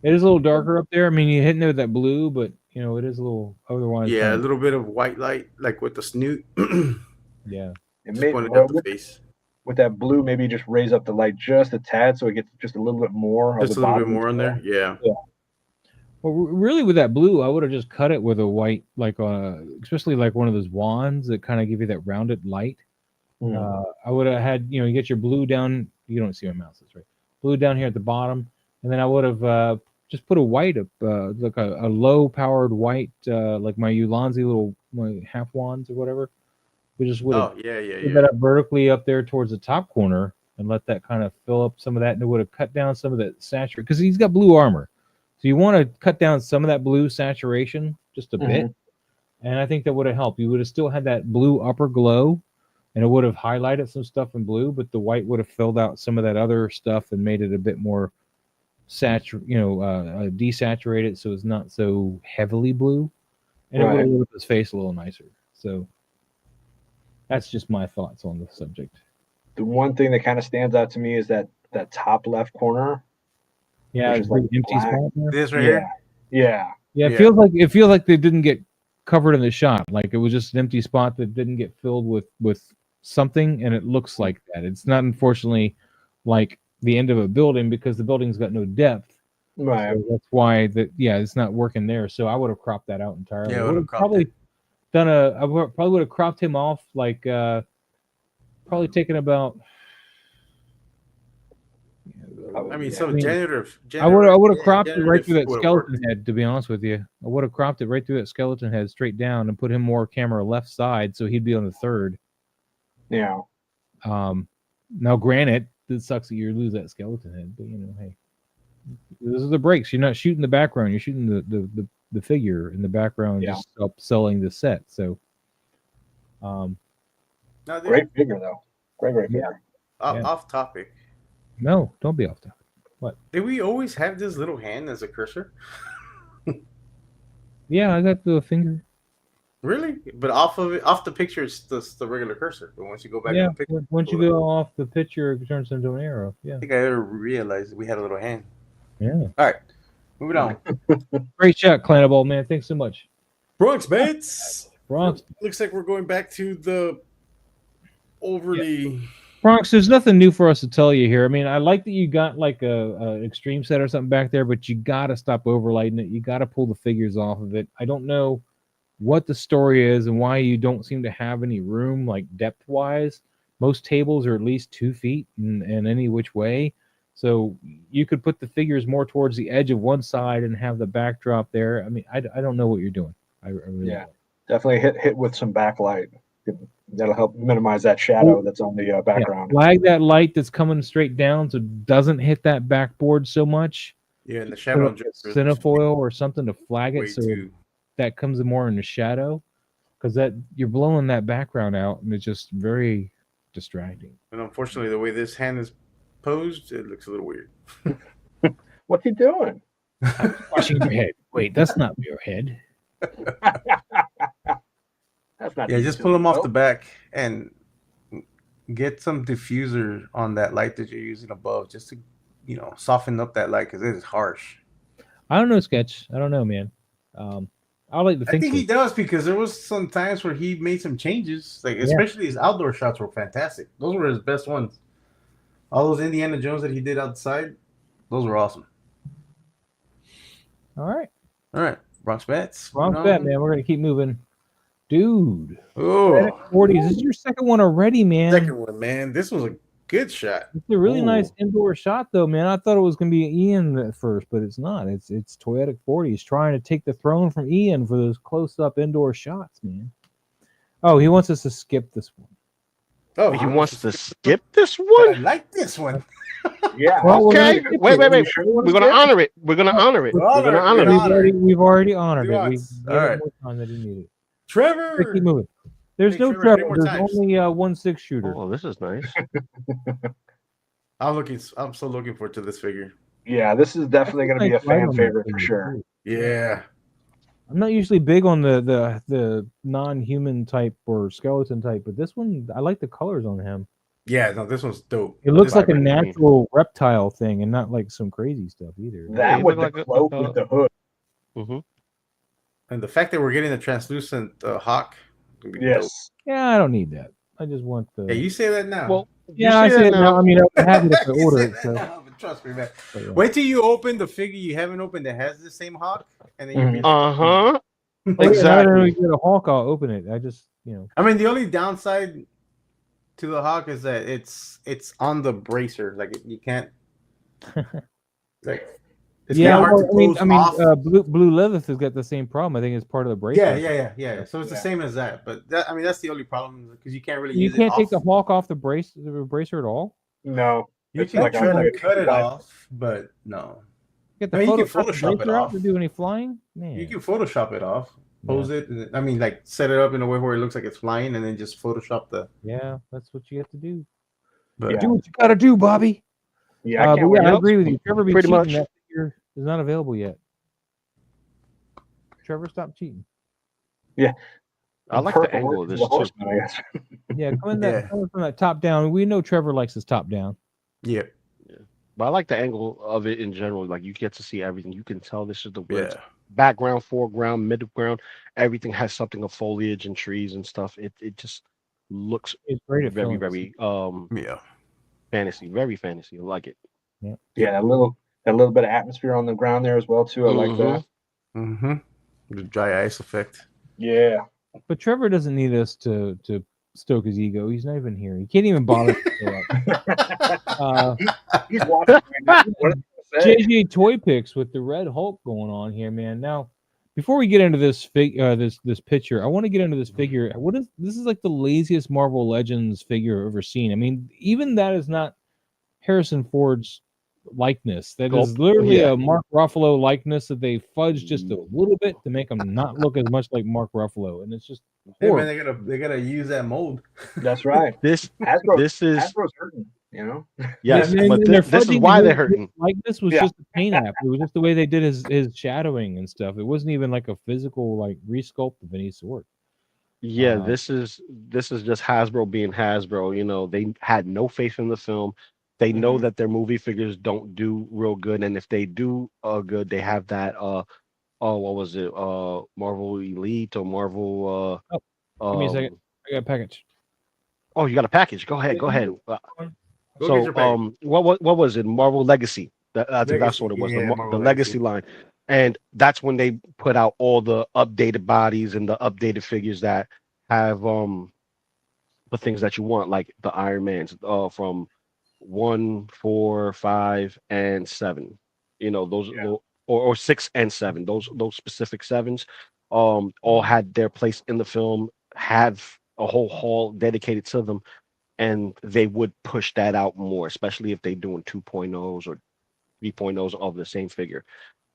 It is a little darker up there. I mean, you're hitting there with that blue, but it is a little otherwise. Yeah, a kind of- little bit of white light, like with the snoot. yeah. It Just may, pointed well, at the face. with that blue, maybe just raise up the light just a tad so it gets just a little bit more. Just of a the little bit bottom more on there. Yeah. Well, really, with that blue, I would have just cut it with a white, like especially like one of those wands that kind of give you that rounded light. I would have had, you get your blue down. You don't see my mouse, that's right. Blue down here at the bottom, and then I would have just put a white up, like a low-powered white, like my Ulanzi my half wands or whatever. We just would have Oh, yeah. put that up vertically up there towards the top corner and let that kind of fill up some of that, and it would have cut down some of that saturation because he's got blue armor. So you want to cut down some of that blue saturation just a bit, and I think that would have helped. You would have still had that blue upper glow, and it would have highlighted some stuff in blue, but the white would have filled out some of that other stuff and made it a bit more desaturated, so it's not so heavily blue, and it would have lit up his face a little nicer. So that's just my thoughts on the subject. The one thing that kind of stands out to me is that top left corner. Yeah, Which it's is like like empty black. spot there. This right here. Yeah. Yeah, it Yeah. feels like they didn't get covered in the shot. Like it was just an empty spot that didn't get filled with something, and it looks like that. It's not, unfortunately, like the end of a building because the building's got no depth. Right. So that's why it's not working there. So I would have cropped that out entirely. Yeah, I I would would have have cropped probably it. probably would have cropped him off like probably taken about. I mean, Yeah. so I mean, janitor. I would have cropped it right generative through that would've skeleton worked. head. To be honest with you, I would have cropped it right through that skeleton head straight down and put him more camera left side, so he'd be on the third. Yeah. Now, granted, it sucks that you lose that skeleton head, but hey, those are the breaks. You're not shooting the background; you're shooting the figure in the background, just upselling the set. So, No, Great figure though. Great figure. Off topic. no, don't be off topic. Did we always have this little hand as a cursor? Yeah, I got the finger. Really? But off the picture, it's the regular cursor. But once you go back Yeah, to the picture, once you go off the picture, it turns into an arrow. Yeah, I think I ever realized we had a little hand. yeah. All right, moving on. Great shot, Clanaball, man. Thanks so much. Bronx mates. Bronx. Looks like we're going back to the overly. Bronx, there's nothing new for us to tell you here. I mean, I like that you got like a extreme set or something back there, but you got to stop overlighting it. You got to pull the figures off of it. I don't know what the story is and why you don't seem to have any room, like depth-wise. Most tables are at least 2 feet in any which way. So you could put the figures more towards the edge of one side and have the backdrop there. I mean, I don't know what you're doing. I really Yeah. don't. Definitely hit with some backlight. That'll help minimize that shadow that's on the background. Yeah, flag that light that's coming straight down so it doesn't hit that backboard so much. Yeah, and the shadow Put a cinefoil or something to flag way it so too. that comes more in the shadow, because that you're blowing that background out and it's just very distracting. And unfortunately, the way this hand is posed, it looks a little weird. What's he doing? Washing your head. Wait, that's not your head. That's not. Yeah, just pull them off the back and get some diffuser on that light that you're using above, just to soften up that light because it is harsh. I don't know, Sketch. I don't know, man. I like to I think think so. he does because there was some times where he made some changes, like especially his outdoor shots were fantastic. Those were his best ones. All those Indiana Jones that he did outside, those were awesome. All right, Bronx Bats. Bronx Bet, man. We're gonna keep moving, dude. Oh, 40s. This is your second one already, man. second one, man. This was a good shot. It's a really Ooh. nice indoor shot, though, man. I thought it was going to be Ian at first, but it's not. It's Toyetic 40s trying to take the throne from Ian for those close-up indoor shots, man. Oh, he wants us to skip this one. Oh, He wants to skip this I one? like this one. Yeah. Well, we're Okay. gonna skip Wait. You sure you wanna We're going to skip? honor it. We're going to honor it. We're going to honor Honor it. it. We've already honored Two it. odds. We've All given right. more time that he needed. Trevor. Keep moving. There's Hey, no Trevor, 3 Trevor. more There's times. only 1/6 shooter. Oh, this is nice. I'm so looking forward to this figure. Yeah, this is definitely going to be a Nice light fan on that favorite for thing, sure. too. Yeah. I'm not usually big on the non-human type or skeleton type, but this one I like the colors on him. Yeah, no, this one's dope. It looks This- like a vibrant green. natural reptile thing, and not like some crazy stuff either. That you with look the like cloak with the hood. Mm-hmm. And the fact that we're getting a translucent hawk. Gonna be dope. Yes. Yeah, I don't need that. I just want the. Hey, you say that now. Well, yeah, I say it now. I mean, I have it if I You order say it. that So. now, but trust me, man. But, yeah. Wait till you open the figure you haven't opened that has the same hawk, and then you'll be like, Uh-huh. Oh, yeah, now that I Exactly. get a Hawk, I'll open it. I just, I mean, the only downside to the hawk is that it's on the bracer. Like you can't. Like it's yeah. kinda hard Well, to close off. Blue Lilith has got the same problem. I think it's part of the brace. Yeah. So it's the Yeah. same as that, but that's the only problem because you can't really You use can't it take off. the Hawk off the bracer at all. No. You It's can like a- try to like a cut it knife. off, but no. Get the I mean, you can cut the Photoshop it bracer out off. to do any flying. Man, You can Photoshop it off, pose it. I mean, like set it up in a way where it looks like it's flying, and then just Photoshop the. yeah, that's what you have to do. But Yeah. Do what you gotta do, Bobby. Yeah, I can't But wait. yeah, I Yep. agree with you. Trevor be Pretty cheating. much. That figure is not available yet. Trevor, stop cheating. I like the Purple angle of is this the too. horseman, I guess. Yeah, Yeah. coming from that top down. We know Trevor likes his top down. yeah, But I like the angle of it in general. Like you get to see everything. You can tell this is the woods. yeah. Background, foreground, midground. Everything has something of foliage and trees and stuff. It just looks It's great at very, filling. very Yeah. fantasy. Very fantasy. I like it. Yeah, that little bit of atmosphere on the ground there as well too. I like that. Mm-hmm. The dry ice effect. Yeah. But Trevor doesn't need us to stoke his ego. He's not even here. He can't even bother. to show up. He's watching. What did I say? JJ Toy Picks with the Red Hulk going on here, man. Now, before we get into this this picture, I want to get into this figure. This is like the laziest Marvel Legends figure I've ever seen. I mean, even that is not Harrison Ford's likeness. That is literally Yeah. a Mark Ruffalo likeness that they fudged just a little bit to make him not look as much like Mark Ruffalo, and it's just Hey horrible. man, they gotta use that mold. That's right. This Hasbro's is hurting. You know. yes, And but they're this is fudging why the they're whole hurting. Like this was Yeah. just a paint app. It was just the way they did his shadowing and stuff. It wasn't even like a physical like resculpt of any sort. Yeah, Uh, this is just Hasbro being Hasbro. You know, they had no faith in the film. They know Mhm. that their movie figures don't do real good, and if they do good, they have that what was it? Marvel Elite or Marvel Give me a second. um, I got a package. Oh, you got a package. Go ahead. Go get So your bag. what was it? Marvel Legacy. I think that's Legacy, what it was. yeah, The Marvel Legacy Legacy. line. And that's when they put out all the updated bodies and the updated figures that have the things that you want, like the Iron Mans from 1, 4, 5, and 7. You know, those Yeah. or 6 and 7. Those specific sevens all had their place in the film, have a whole hall dedicated to them, and they would push that out more, especially if they're doing 2.0s or 3.0s of the same figure.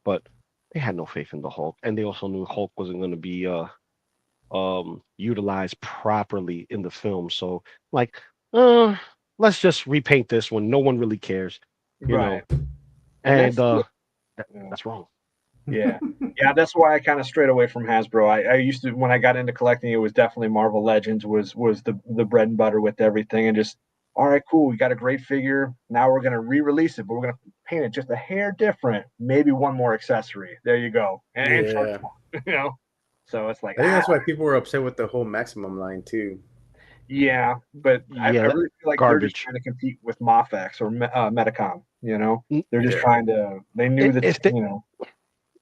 But they had no faith in the Hulk, and they also knew Hulk wasn't going to be utilized properly in the film. So like, let's just repaint this one. No one really cares, you Right. know. And that's- that's wrong. Yeah. Yeah, that's why I kind of strayed away from Hasbro. I used to, when I got into collecting, it was definitely Marvel Legends was the bread and butter with everything, and just, all right, cool, we got a great figure. Now we're gonna re-release it, but we're gonna paint it just a hair different, maybe one more accessory. There you go, and charge Yeah. more, you know. So it's like, I think that's why people were upset with the whole Maximum line too. yeah, but I Yeah, really feel like they're just garbage. trying to compete with Mofex or Metacom. You know, Mm, they're just yeah. trying to. They knew that If they- you know.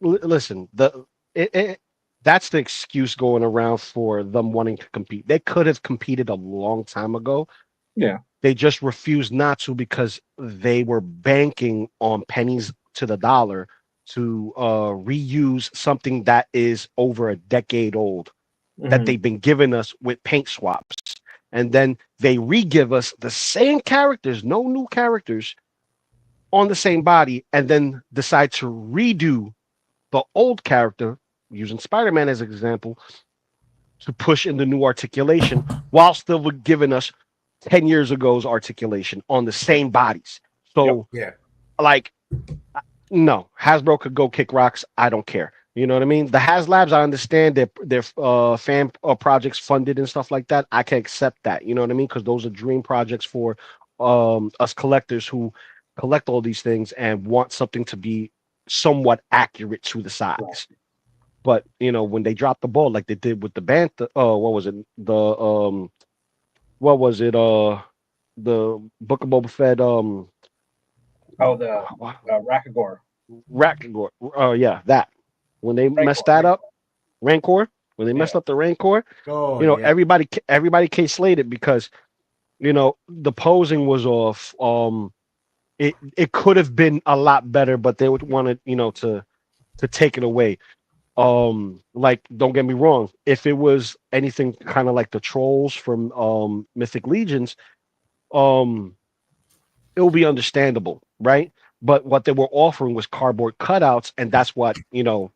Listen, that's the excuse going around for them wanting to compete. They could have competed a long time ago. Yeah. They just refused not to because they were banking on pennies to the dollar to reuse something that is over a decade old that Mhm. they've been giving us with paint swaps. And then they re-give us the same characters, no new characters on the same body, and then decide to redo the old character, using Spider-Man as an example, to push in the new articulation while still giving us 10 years ago's articulation on the same bodies. So, Yeah. like, no, Hasbro could go kick rocks. I don't care. You know what I mean? The HasLabs, I understand their fan projects funded and stuff like that. I can accept that. You know what I mean? Because those are dream projects for us collectors who collect all these things and want something to be somewhat accurate to the size. Right. But you know, when they dropped the ball like they did with the Bantha, what was it? The Book of Boba Fett Oh, the Rakagor. Rancor. Yeah, that. When they Rancor, messed that up, Rancor. When they messed up the Rancor, Oh, you know, yeah. everybody K-slayed it because, you know, the posing was off. It could have been a lot better, but they would wanted, you know, to take it away. Like, don't get me wrong, if it was anything kind of like the trolls from Mythic Legions, it will be understandable, right? But what they were offering was cardboard cutouts, and that's what, you know,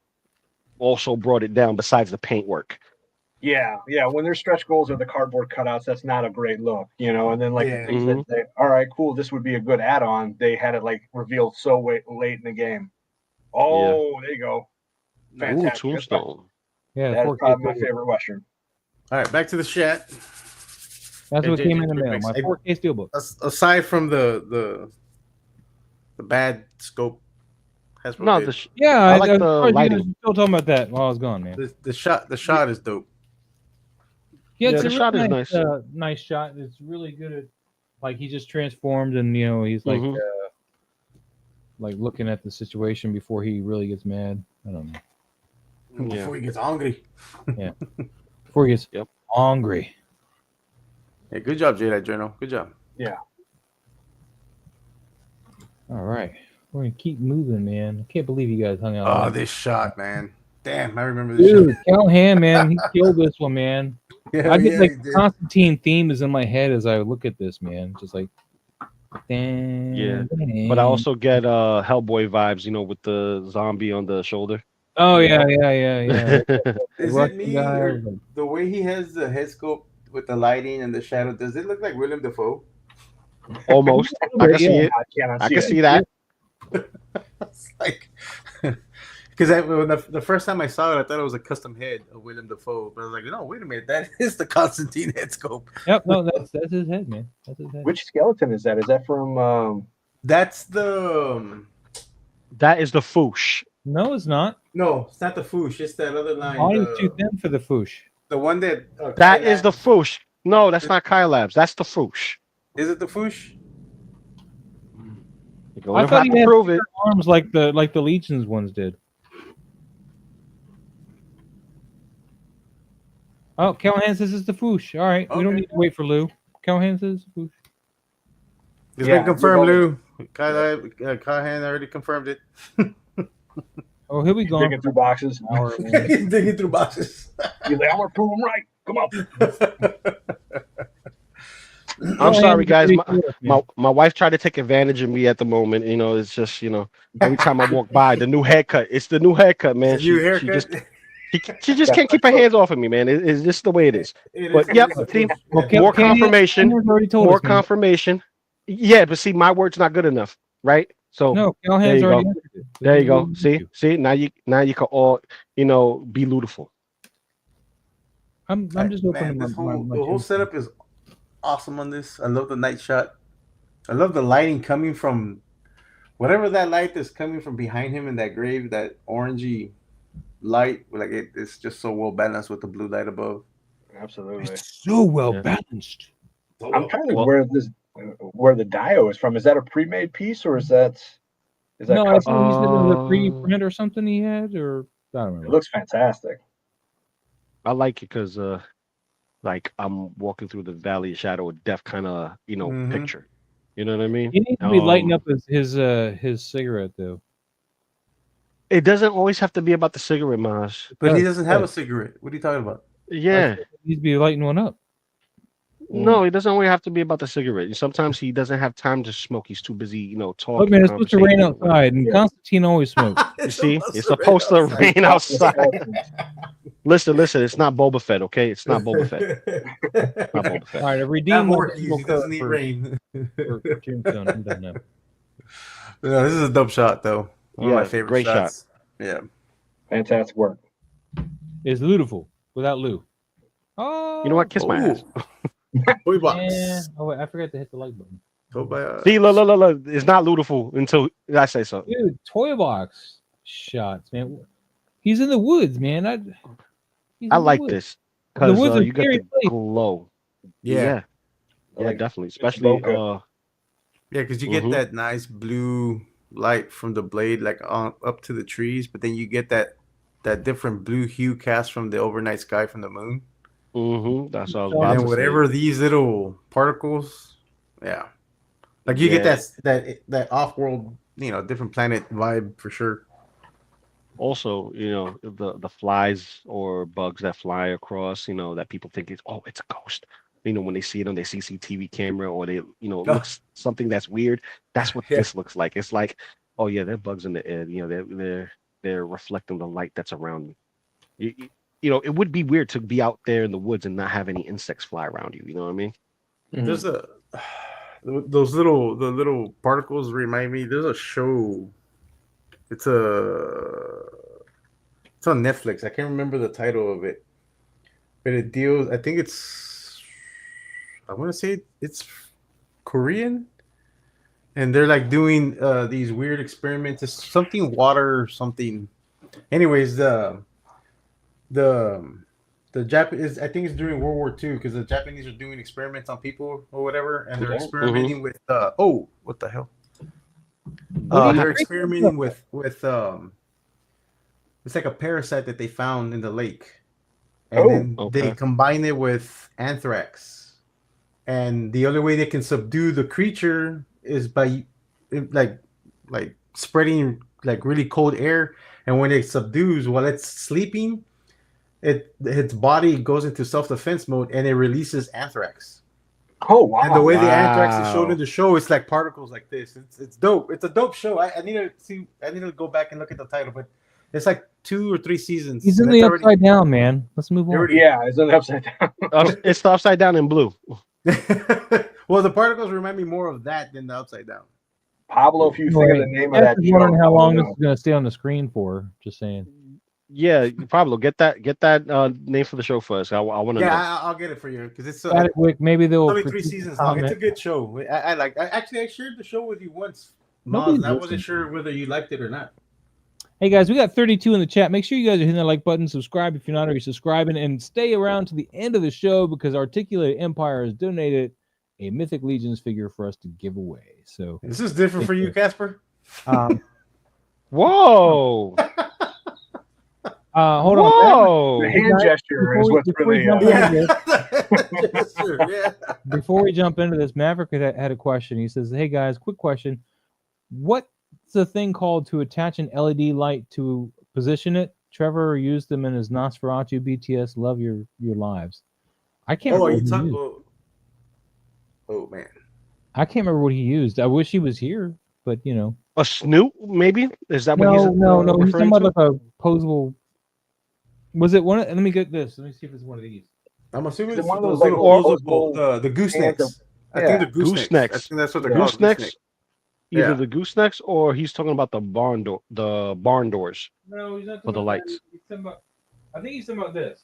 also brought it down besides the paintwork. Yeah. When their stretch goals are the cardboard cutouts, that's not a great look, you know. And then like Yeah. the things that they, all right, cool, this would be a good add-on. They had it like revealed so late in the game. Oh, there you go. Ooh, Fantastic. Tombstone. Yeah, That is 4K probably my Steelbook. favorite Western. All right, back to the chat. That's Hey, what came JJ, in the mail. My hey, 4K Steelbook. Aside from the bad scope, Hasbro No, did, Yeah, I like was the surprised you lighting. guys were still talking about that while I was gone, man. the shot is dope. Yeah, it's the a shot really is nice, nice. nice shot. It's really good at, like, he just transformed, and you know he's like, Mhm. like looking at the situation before he really gets mad. I don't know. Before he gets hungry. Before he gets Yep. hungry. Hey, good job, Jedi Journal. Good job. All right, we're gonna keep moving, man. I can't believe you guys hung out. Oh, on this shot, man. Damn, I remember this Dude, shot. Callahan, man, he killed this one, man. Yeah, I get like he did. Constantine theme is in my head as I look at this, man. Just like, Yeah. But I also get Hellboy vibes, you know, with the zombie on the shoulder. Oh yeah. Is Russian it me guy, or like- the way he has the head scope with the lighting and the shadow? Does it look like Willem Dafoe? Almost. I can see it. I cannot I see can it. see that. It's like, because the first time I saw it, I thought it was a custom head of Willem Dafoe. But I was like, no, wait a minute, that is the Constantine head scope. Yep, no, that's his head, man. That's his head. Which skeleton is that? Is that from That's the That is the Foosh. No, it's not. no, it's not the Foosh. It's that other line. Body's too thin for the foosh. The one that That is the Foosh. No, that's not Kai Labs. That's the Foosh. Is it the Foosh? You're I gonna thought have he to had prove it. arms like the Legions ones did. Oh, Callahan says it's the foosh. All right, we don't Okay. need to wait for Lou. Callahan says it's the foosh. It's Yeah, been confirmed, you're Lou. Kahan already confirmed it. Oh, he'll be gone. digging through boxes? Hour, man. He's digging through boxes. He's like, I'm gonna prove him right. Come on. I'm sorry, guys. Pretty cool, My wife tried to take advantage of me at the moment. You know, it's just, you know, every time I walk by, the new haircut. It's the new haircut, man. New She haircut. just she just can't keep her hands off of me, man. It's just the way it is. It But is- yep, it is- see, Well, more Callahan- confirmation. Callahan's already told More us, man. confirmation. Yeah, but see, my word's not good enough, right? So No, there Callahan's you already. go. answered it. There you go. Thank See, you. see, now you can all, you know, be beautiful. I'm just Man, opening this my whole, my the whole chest. setup is awesome on this. I love the night shot. I love the lighting coming from whatever that light is coming from behind him in that grave, that orangey light. Like it's just so well balanced with the blue light above. Absolutely. It's so well Yeah. balanced. I'm trying to Well- where the dio is from. Is that a pre-made piece or is that No, I custom? think he said it was a Uh, pre-print or something he had, or I don't It remember. looks fantastic. I like it because, like I'm walking through the valley of shadow of death kind of, you know, Mhm. picture. You know what I mean? He needs to be lighting Um, up his cigarette though. It doesn't always have to be about the cigarette, Maz. But he Right, doesn't have right. a cigarette. What are you talking about? Yeah. He needs to be lighting one up. No, it doesn't always have to be about the cigarette. Sometimes he doesn't have time to smoke. He's too busy, you know, talking. Look, man, it's supposed to rain conversating. outside, and Yeah. Constantine always smokes. You see, it's supposed to rain outside. Listen. It's not Boba Fett, okay? It's not Boba Fett. Not Boba Fett. All right, I've That redeemed my Morpheus, single he doesn't code eat for, rain. for Tombstone. I'm done now. No, this is a dope shot though. One of my Yeah, favorite great shots. Yeah. Fantastic work. It's beautiful without Lou. Oh, You know what? Kiss my ass. Toy box. Yeah. Oh wait, I forgot to hit the like button. Go by, See, look. It's not beautiful until I say so. Dude, toy box shots, man. He's in the woods, man. He's I in the like woods. this The because woods are you got scary the place. glow. yeah. Yeah, Like, definitely. Especially bokeh. Yeah, because you Mhm. get that nice blue light from the blade, like on up to the trees, but then you get that different blue hue cast from the overnight sky from the moon. That's what I was And about And then to whatever these little particles, yeah, like you get that off-world, different planet vibe for sure. Also, the flies or bugs that fly across, that people think it's a ghost. When they see it on their CCTV camera or they, it looks something that's weird. That's what Yeah. this looks like. It's like, oh yeah, they're bugs in the air. They're reflecting the light that's around me. It would be weird to be out there in the woods and not have any insects fly around you. You know what I mean? There's the little particles remind me. There's a show. It's on Netflix. I can't remember the title of it, but it deals. I think I want to say it's Korean, and they're like doing these weird experiments. It's something water or something. Anyways, the Japanese, I think it's during World War II because the Japanese are doing experiments on people or whatever, and they're experimenting with what the hell? They're experimenting with it's like a parasite that they found in the lake, and then they combine it with anthrax, and the only way they can subdue the creature is by like spreading like really cold air, and when it subdues while it's sleeping, its body goes into self-defense mode and it releases anthrax. Oh wow! And the way the anthrax is shown in the show, it's like particles like this. It's dope. It's a dope show. I need to see. I need to go back and look at the title, but it's like 2 or 3 seasons. He's in the upside down, man. Let's move on. Yeah, it's in the upside down. It's the upside down in blue. Well, the particles remind me more of that than the upside down. Pablo, if you think of the name of that I'm show, wondering how long this is going to stay on the screen for. Just saying. Yeah, Pablo, get that name for the show first. I want to know. I'll get it for you because it's maybe they'll only 3 seasons long. It's a good show. I shared the show with you once, Maz. I wasn't sure whether you liked it or not. Hey guys, we got 32 in the chat. Make sure you guys are hitting that like button, subscribe if you're not already subscribing, and stay around to the end of the show because Articulated Empire has donated a Mythic Legions figure for us to give away. So this is different for you, Casper. Whoa. Hold on. The hand gesture is what's really. Before we jump into this, Maverick had a question. He says, "Hey guys, quick question. What's the thing called to attach an LED light to position it? Trevor used them in his Nosferatu BTS. Love your lives. I can't. Oh man, I can't remember what he used. I wish he was here, but a snoot maybe is that what no, he's no. He's talking about to? like a posable. Was it one? Let me get this. Let me see if it's one of these. I'm assuming Is it it's one of those those, like, little posable the goosenecks. I think the goosenecks. I think that's what they're called. Goosenecks. Either Yeah. the goosenecks or he's talking about the barn doors No, he's not for the lights. I think he's talking about this.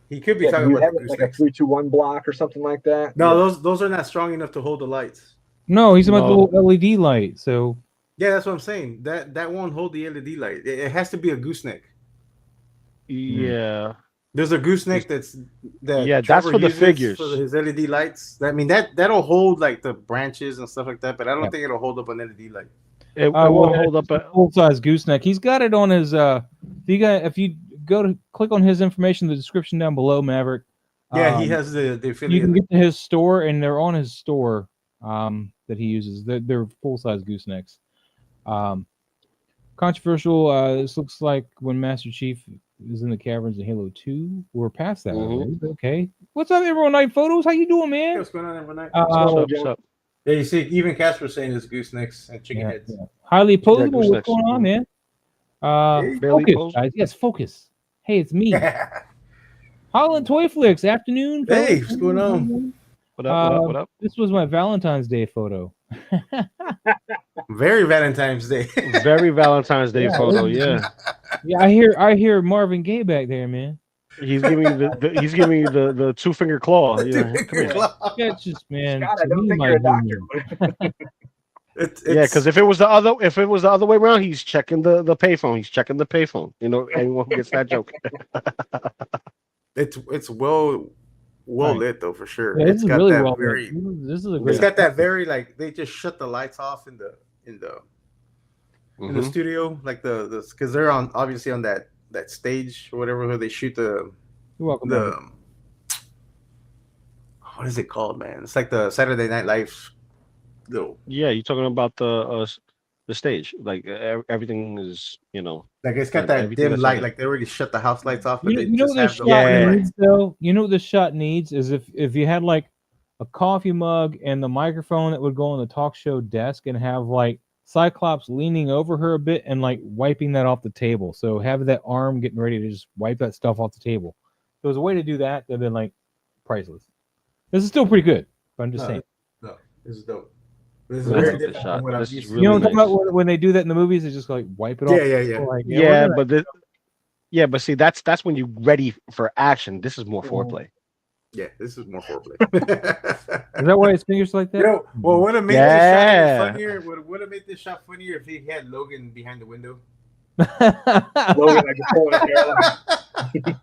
He could be Yeah, talking you about have the it like a goosenecks. 3-2-1 block or something like that. No, those are not strong enough to hold the lights. No, he's talking about the little LED light. So Yeah, that's what I'm saying. That won't hold the LED light. It has to be a gooseneck. Yeah. There's a gooseneck that Yeah, that's Trevor for the uses figures. for his LED lights. I mean that'll hold like the branches and stuff like that, but I don't think it'll hold up an LED light. It won't hold up. full size gooseneck. He's got it on his. If you go to click on his information in the description down below, Maverick. Yeah, he has the affiliate. You can get to his store, and they're on his store that he uses. They're full size goosenecks. Controversial. This looks like when Master Chief is in the caverns in Halo 2. We're past that. Mhm. Okay. What's up, everyone? Night Photos. How you doing, Hey, man? what's going on every night? What's up? Yeah, you see, even Casper saying it's goosenecks and chicken heads. Highly posable. What's goosenecks. going on, man? Barely Focus, posed. guys. Yes, focus. Hey, it's me. Holland Toy Flicks. Afternoon, fellas. Hey, what's going on? What up? What up? This was my Valentine's Day photo. Very Valentine's Day. Very Valentine's Day Yeah, photo. Yeah, Yeah, I hear Marvin Gaye back there, man. he's giving you the 2-finger claw. Yeah, come here. That's just, man. Scott, I to don't me, think my you're a doctor. humor. Yeah, because if it was the other way around, he's checking the payphone. He's checking the payphone. You know, anyone who gets that joke. it's well Right. lit though for sure. Yeah, this It's is got really that well. very. This is a It's great. got that very like they just shut the lights off in the in the Mhm. studio, like the because they're on obviously on that stage or whatever where they shoot You're welcome. Marvin. what is it called, man? It's like the Saturday Night Live. Little Yeah, you're talking about the stage. Like everything is, like it's got Yeah, that everything dim that's light, on like they already shut the house lights off, but You know, they you know just what this have shot the Yeah. needs, though. You know what this shot needs is if you had like a coffee mug and the microphone that would go on the talk show desk and have like Cyclops leaning over her a bit and like wiping that off the table. So have that arm getting ready to just wipe that stuff off the table. If there was a way to do that, that'd been like priceless. This is still pretty good, but I'm just saying. No, this is dope. This is That's very a good different shot. from what I'm This is used to. really You know what I'm nice. talking about when they do that in the movies? They just like wipe it off. Yeah. Like, Yeah, we're gonna- but see, that's when you're ready for action. This is more foreplay. Yeah, this is more foreplay. Is that why his fingers like that? You know, what would have made Yeah. this shot funnier? Would have made this shot funnier if he had Logan behind the window. Logan, I just pulling a hairline.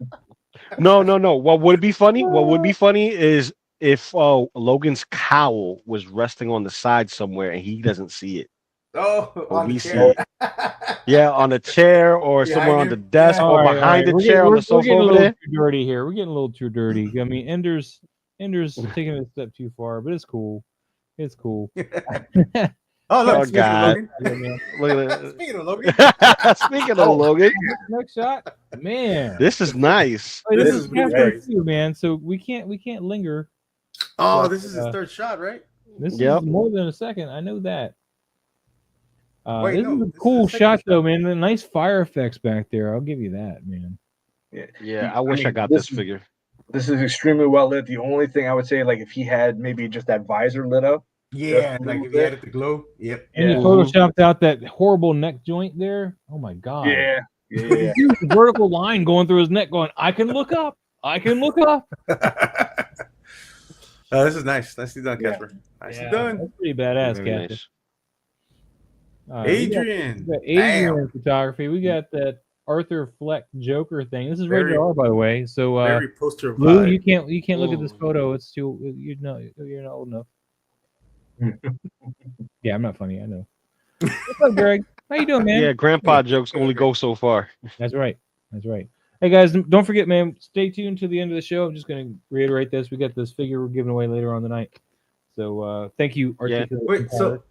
No. What would be funny? What would be funny is if Logan's cowl was resting on the side somewhere and he doesn't see it. Oh, But on we the see chair. Yeah, on a chair or Behind somewhere on him? the desk Yeah. or All right, behind the We're chair getting- on we're the sofa getting a over little there. too dirty here. We're getting a little too dirty. I mean, Ender's taking it a step too far, but it's cool. It's cool. Oh, look, Oh, speaking of God. Logan. Look at Speaking of Logan. Speaking of Logan, Next shot, man. this is nice. Hey, this this is is really halfway nice. through, man. So we can't linger. Oh, this is his Uh, third shot, right? This Yep. is more than a second. I know that. Wait, this no, is a this is cool the second shot, though, shot. man. The nice fire effects back there. I'll give you that, man. Yeah, I wish I mean, got this this is- figure. This is extremely well lit. The only thing I would say, like, if he had maybe just that visor lit up, Yeah, Just a like little if he bit. added the glow. Yep. And Yeah. you photoshopped out that horrible neck joint there. Oh my god. yeah. The vertical line going through his neck, going, I can look up. I can look up. This is nice. Nicely done, Yeah. Casper. Nicely Yeah, done. That's pretty badass, Very Captain. nice. Adrian. We got Adrian photography. We got that Arthur Fleck Joker thing. This is rated Very- R, by the way. So Very poster Lou, vibe. you can't look at this Ooh. photo. It's too you're not old enough. Yeah, I'm not funny. I know. What's up, Greg? How you doing, man? Yeah, grandpa jokes only go so far. That's right. That's right. Hey guys, don't forget, man. Stay tuned to the end of the show. I'm just going to reiterate this. We got this figure we're giving away later on tonight. So thank you, Yeah. Articulate. Wait, so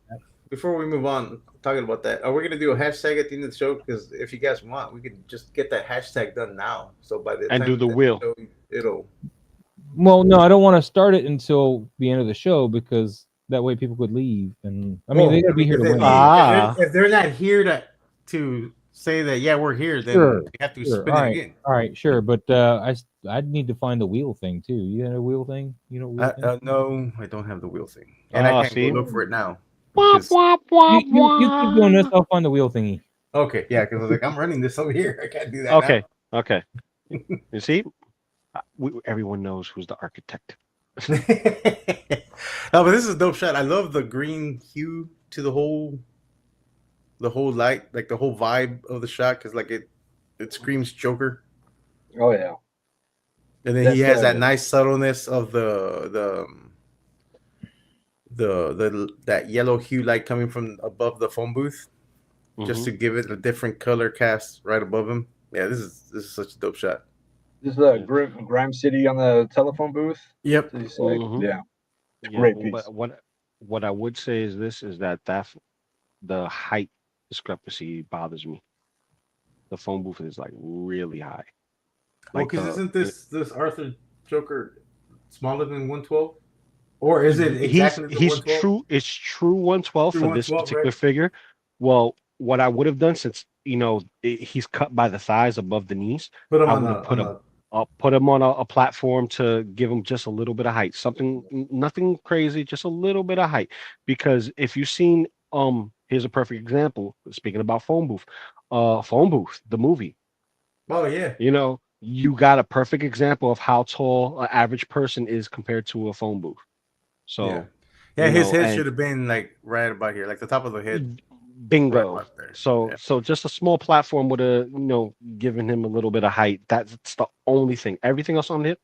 before we move on, talking about that, are we gonna do a hashtag at the end of the show? Because if you guys want, we could just get that hashtag done now. So by the And time do the we wheel. show, it'll. Well, no, I don't want to start it until the end of the show because that way people could leave. And I mean, they got to be here to if win. they- Ah. if they're not here to say that, yeah, we're here, then Sure, we have to sure. spin All it right. again. All right, sure, but I'd need to find the wheel thing too. You got a wheel thing? You know, wheel thing? No, I don't have the wheel thing, and I Ah, can't see? go look for it now. Wah, 'Cause- wah, wah, You keep doing this. wah. I'll find the wheel thingy. Okay, yeah, because I was like, I'm running this over here. I can't do that. Okay, okay. You see, everyone knows who's the architect. now. No, but this is a dope shot. I love the green hue to the whole light, like the whole vibe of the shot, because like it screams Joker. Oh yeah. And then he That's, has that nice subtleness of the that yellow hue light coming from above the phone booth, just to give it a different color cast right above him. Yeah, this is such a dope shot. This is a Grime City on the telephone booth. Yep. Did you say? Mhm. Yeah. Yeah, Great but piece. what I would say is that the height discrepancy bothers me. The phone booth is like really high. Because isn't this Arthur Joker smaller than 112? Or is it exactly the he's 112? true? It's true 112 True for this 112, particular right? figure. Well, what I would have done, since he's cut by the thighs above the knees. Put him I on would the, have put on him. the I'll put him on a platform to give him just a little bit of height. Nothing crazy, just a little bit of height. Because if you've seen, here's a perfect example. Speaking about Phone Booth, the movie. Oh yeah. You got a perfect example of how tall an average person is compared to a phone booth. So, Yeah, his head and should have been like right about here, like the top of the head. bingo. Right about there. So, Yeah. so just a small platform would have, given him a little bit of height. That's the only thing. Everything else on it,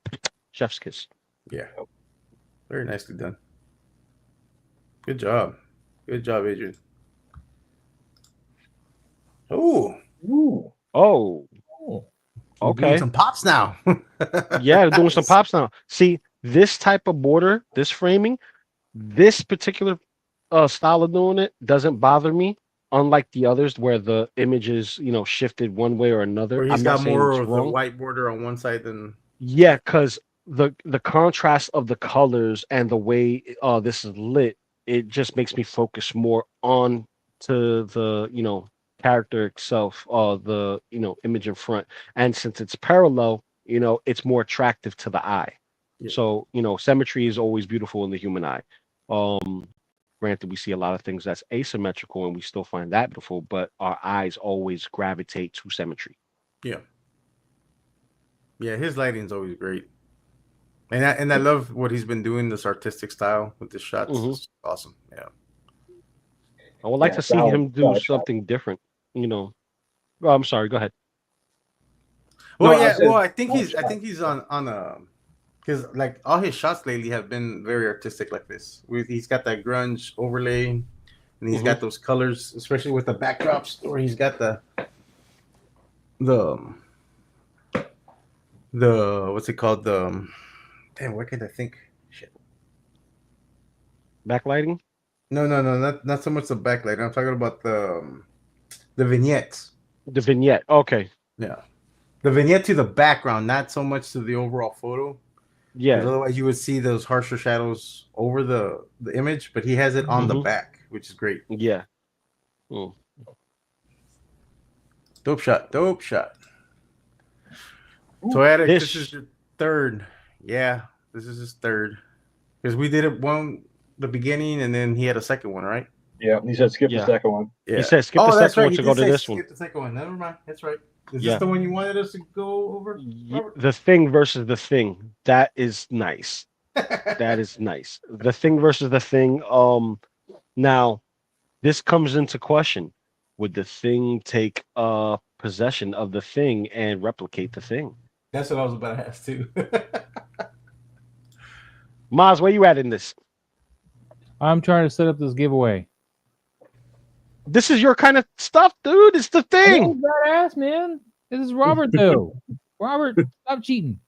chef's kiss. Yeah. Very nicely done. Good job. Good job, Adrian. Oh. Ooh. Oh, Oh. We're okay. doing some pops now. Yeah, doing some pops now. See, this type of border, this framing, this particular style of doing it doesn't bother me. Unlike the others where the image is, shifted one way or another. Or he's I'm not got saying more it's of the wrong. white border on one side than Yeah, because the contrast of the colors and the way this is lit, it just makes me focus more on to the character itself, the image in front. And since it's parallel, it's more attractive to the eye. Yeah. So symmetry is always beautiful in the human eye. Granted, we see a lot of things that's asymmetrical and we still find that beautiful, but our eyes always gravitate to symmetry. Yeah. Yeah, his lighting's always great. And I love what he's been doing, this artistic style with the shots. Mhm. It's awesome. Yeah. I would like Yeah, to see solid, him do solid shot. something different. Oh, I'm sorry. Go ahead. Well, No, I yeah. said Well, I think solid he's on a because like all his shots lately have been very artistic like this. He's got that grunge overlay, and he's got those colors, especially with the backdrops, where he's got the what's it called? Damn, what can I think? Shit. Backlighting. No, not so much the backlight. I'm talking about the vignettes. The vignette. Okay. Yeah, the vignette to the background, not so much to the overall photo. Yeah. Because otherwise, you would see those harsher shadows over the image, but he has it on the back, which is great. Yeah. Mm. Dope shot. So, Attic, this This- is your third. Yeah, this is his third. Because we did it the beginning, and then he had a second one, right? Yeah, he said skip Yeah. the second one. Yeah. He said skip the that's second right. one He to did go to say this one. skip the second one. Never mind. That's right. Is Yeah. this the one you wanted us to go over? Robert? The Thing versus the Thing. That is nice. That is nice. The Thing versus the Thing. Now, this comes into question. Would the Thing take possession of the Thing and replicate the Thing? That's what I was about to ask too. Maz, where you at in this? I'm trying to set up this giveaway. This is your kind of stuff, dude. It's the It Thing. is badass, man. This is Robert though. Robert, stop cheating.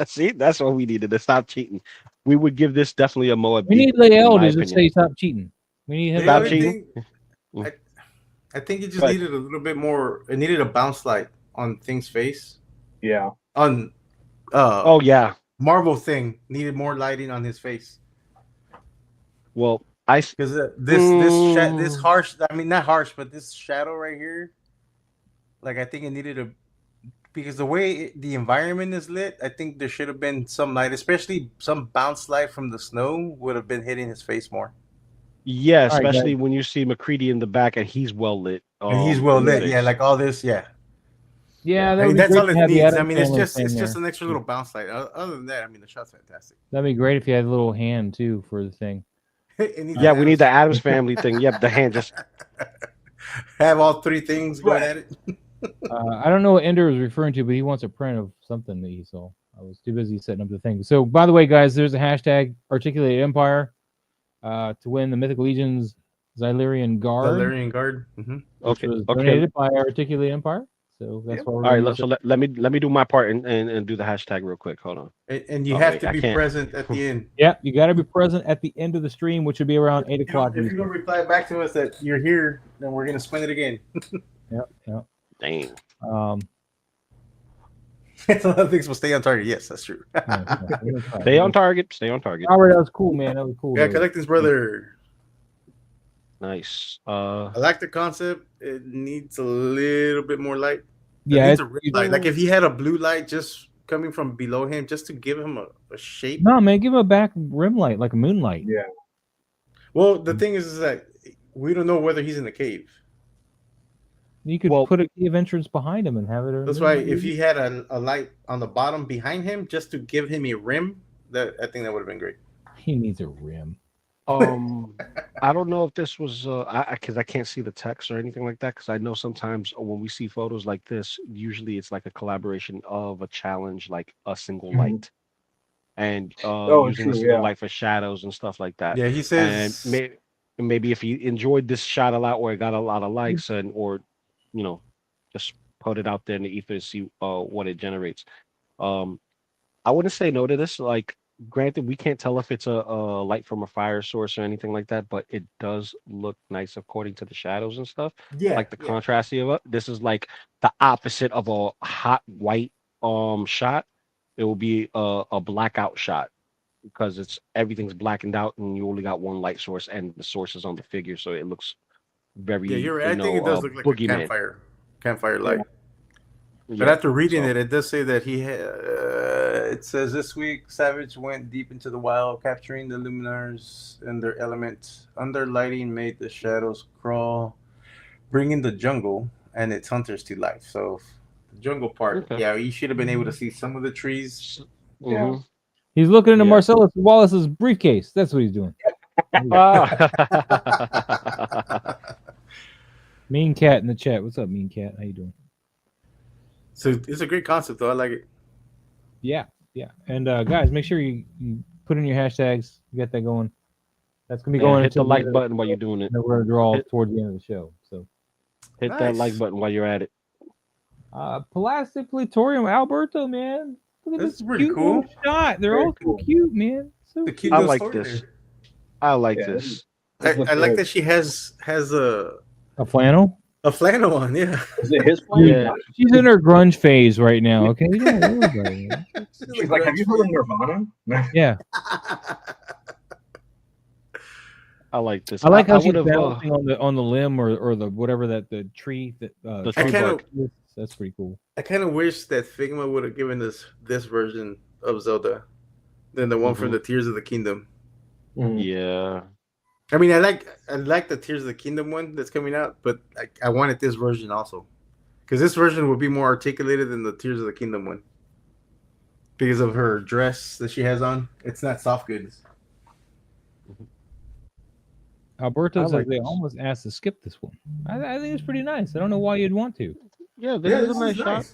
See, that's what we needed to stop cheating. We would give this definitely a Moab. We need in Lael my to just opinion. say stop cheating. We need him. The Stop other cheating. thing, I think it just Go ahead. needed a little bit more. It needed a bounce light on Thing's face. Yeah. On Oh yeah. Marvel Thing needed more lighting on his face Well, I because this harsh. I mean, not harsh, but this shadow right here. Like I think it needed because the way the environment is lit, I think there should have been some light, especially some bounce light from the snow would have been hitting his face more. yeah, right, especially when you see McCready in the back and he's well lit. And he's well in the lit, face. yeah, like all this, yeah. Yeah, that I would mean, be that's great all to it have the needs. I Addams mean, it's Family just thing there. an extra little bounce light. Other than that, I mean, the shot's fantastic. That'd be great if you had a little hand too for the thing. Yeah, we need the Addams Family thing. Yep, the hand just. have all three things going at it. I don't know what Ender was referring to, but he wants a print of something that he saw. I was too busy setting up the thing. So, by the way, guys, there's a hashtag Articulated Empire to win the Mythical Legion's Xylian Guard, Valerian Guard. which Okay. was Okay. donated by Articulated Empire. So that's why we're All right. gonna So let me do my part and do the hashtag real quick. Hold on. And you Oh, have wait, to I be can't. present at the end. Yeah, you got to be present at the end of the stream, which would be around 8 o'clock. If you're gonna reply back to us that you're here, then we're gonna spin it again. Yep. Dang. A lot of things will stay on target. Yes, that's true. Stay on target. Stay on target. Robert, that was cool, man. That was cool. Yeah, though. Collecting's brother. Nice. I like the concept. It needs a little bit more light. It Yeah, needs a rim light. Like if he had a blue light just coming from below him, just to give him a shape. no, man, give him a back rim light, like a moonlight. Yeah. Well, the thing is that we don't know whether he's in the cave. You could Well- put a cave entrance behind him and have it. That's why if he had a light on the bottom behind him, just to give him a rim, that I think that would have been great. he needs a rim. I don't know if this was because I can't see the text or anything like that. Because I know sometimes when we see photos like this, usually it's like a collaboration of a challenge, like a single Mhm. light, and using true, a single yeah. light for shadows and stuff like that. Yeah, he And says. maybe if he enjoyed this shot a lot, or it got a lot of likes, and or just put it out there in the ether to see what it generates. I wouldn't say no to this. Like, granted, we can't tell if it's a light from a fire source or anything like that, but it does look nice according to the shadows and stuff. Yeah, Like the contrasty of it. This is like the opposite of a hot white shot. It will be a blackout shot because everything's blackened out and you only got one light source and the source is on the figure, so it looks very Yeah, you're right. I think it does look like a boogeyman. campfire light. But Yeah, after reading so- it does say that it says this week Savage went deep into the wild, capturing the luminaries and their element. Under lighting made the shadows crawl, bringing the jungle and its hunters to life. So the jungle part, Okay. yeah, you should have been able to see some of the trees. Mhm. He's looking into Yeah. Marcellus Wallace's briefcase. That's what he's doing. Mean Cat in the chat. What's up, Mean Cat? How you doing? So it's a great concept, though. I like it. Yeah. And guys, make sure you put in your hashtags. You got that going. That's gonna be going. Hit the into like button while you're doing it. We're gonna draw Hit- towards the end of the show. So, Hit that like button while you're at it. Plastic Platorium Alberto, man. Look at This this is pretty cute cool. little shot. They're Very all cool. so cute, man. So The cute. cute I little like story this. there. I like Yeah, this. I looks like good. that she has A flannel. a flannel on. Yeah, Is it his plan? Yeah. She's in her grunge phase right now. Okay, you don't worry about it. She's like, have you heard of Nirvana? Yeah, I like this. I like how she's would've, balancing on the limb or the whatever the tree that The tree bark is. That's pretty cool. I kind of wish that Figma would have given us this version of Zelda than the one from the Tears of the Kingdom. Yeah. I mean, I like the Tears of the Kingdom one that's coming out, but I wanted this version also, because this version would be more articulated than the Tears of the Kingdom one because of her dress that she has on. It's not soft goods. Alberto I says like they this. almost asked to skip this one. I think it's pretty nice. I don't know why you'd want to. Yeah, this is a nice shot.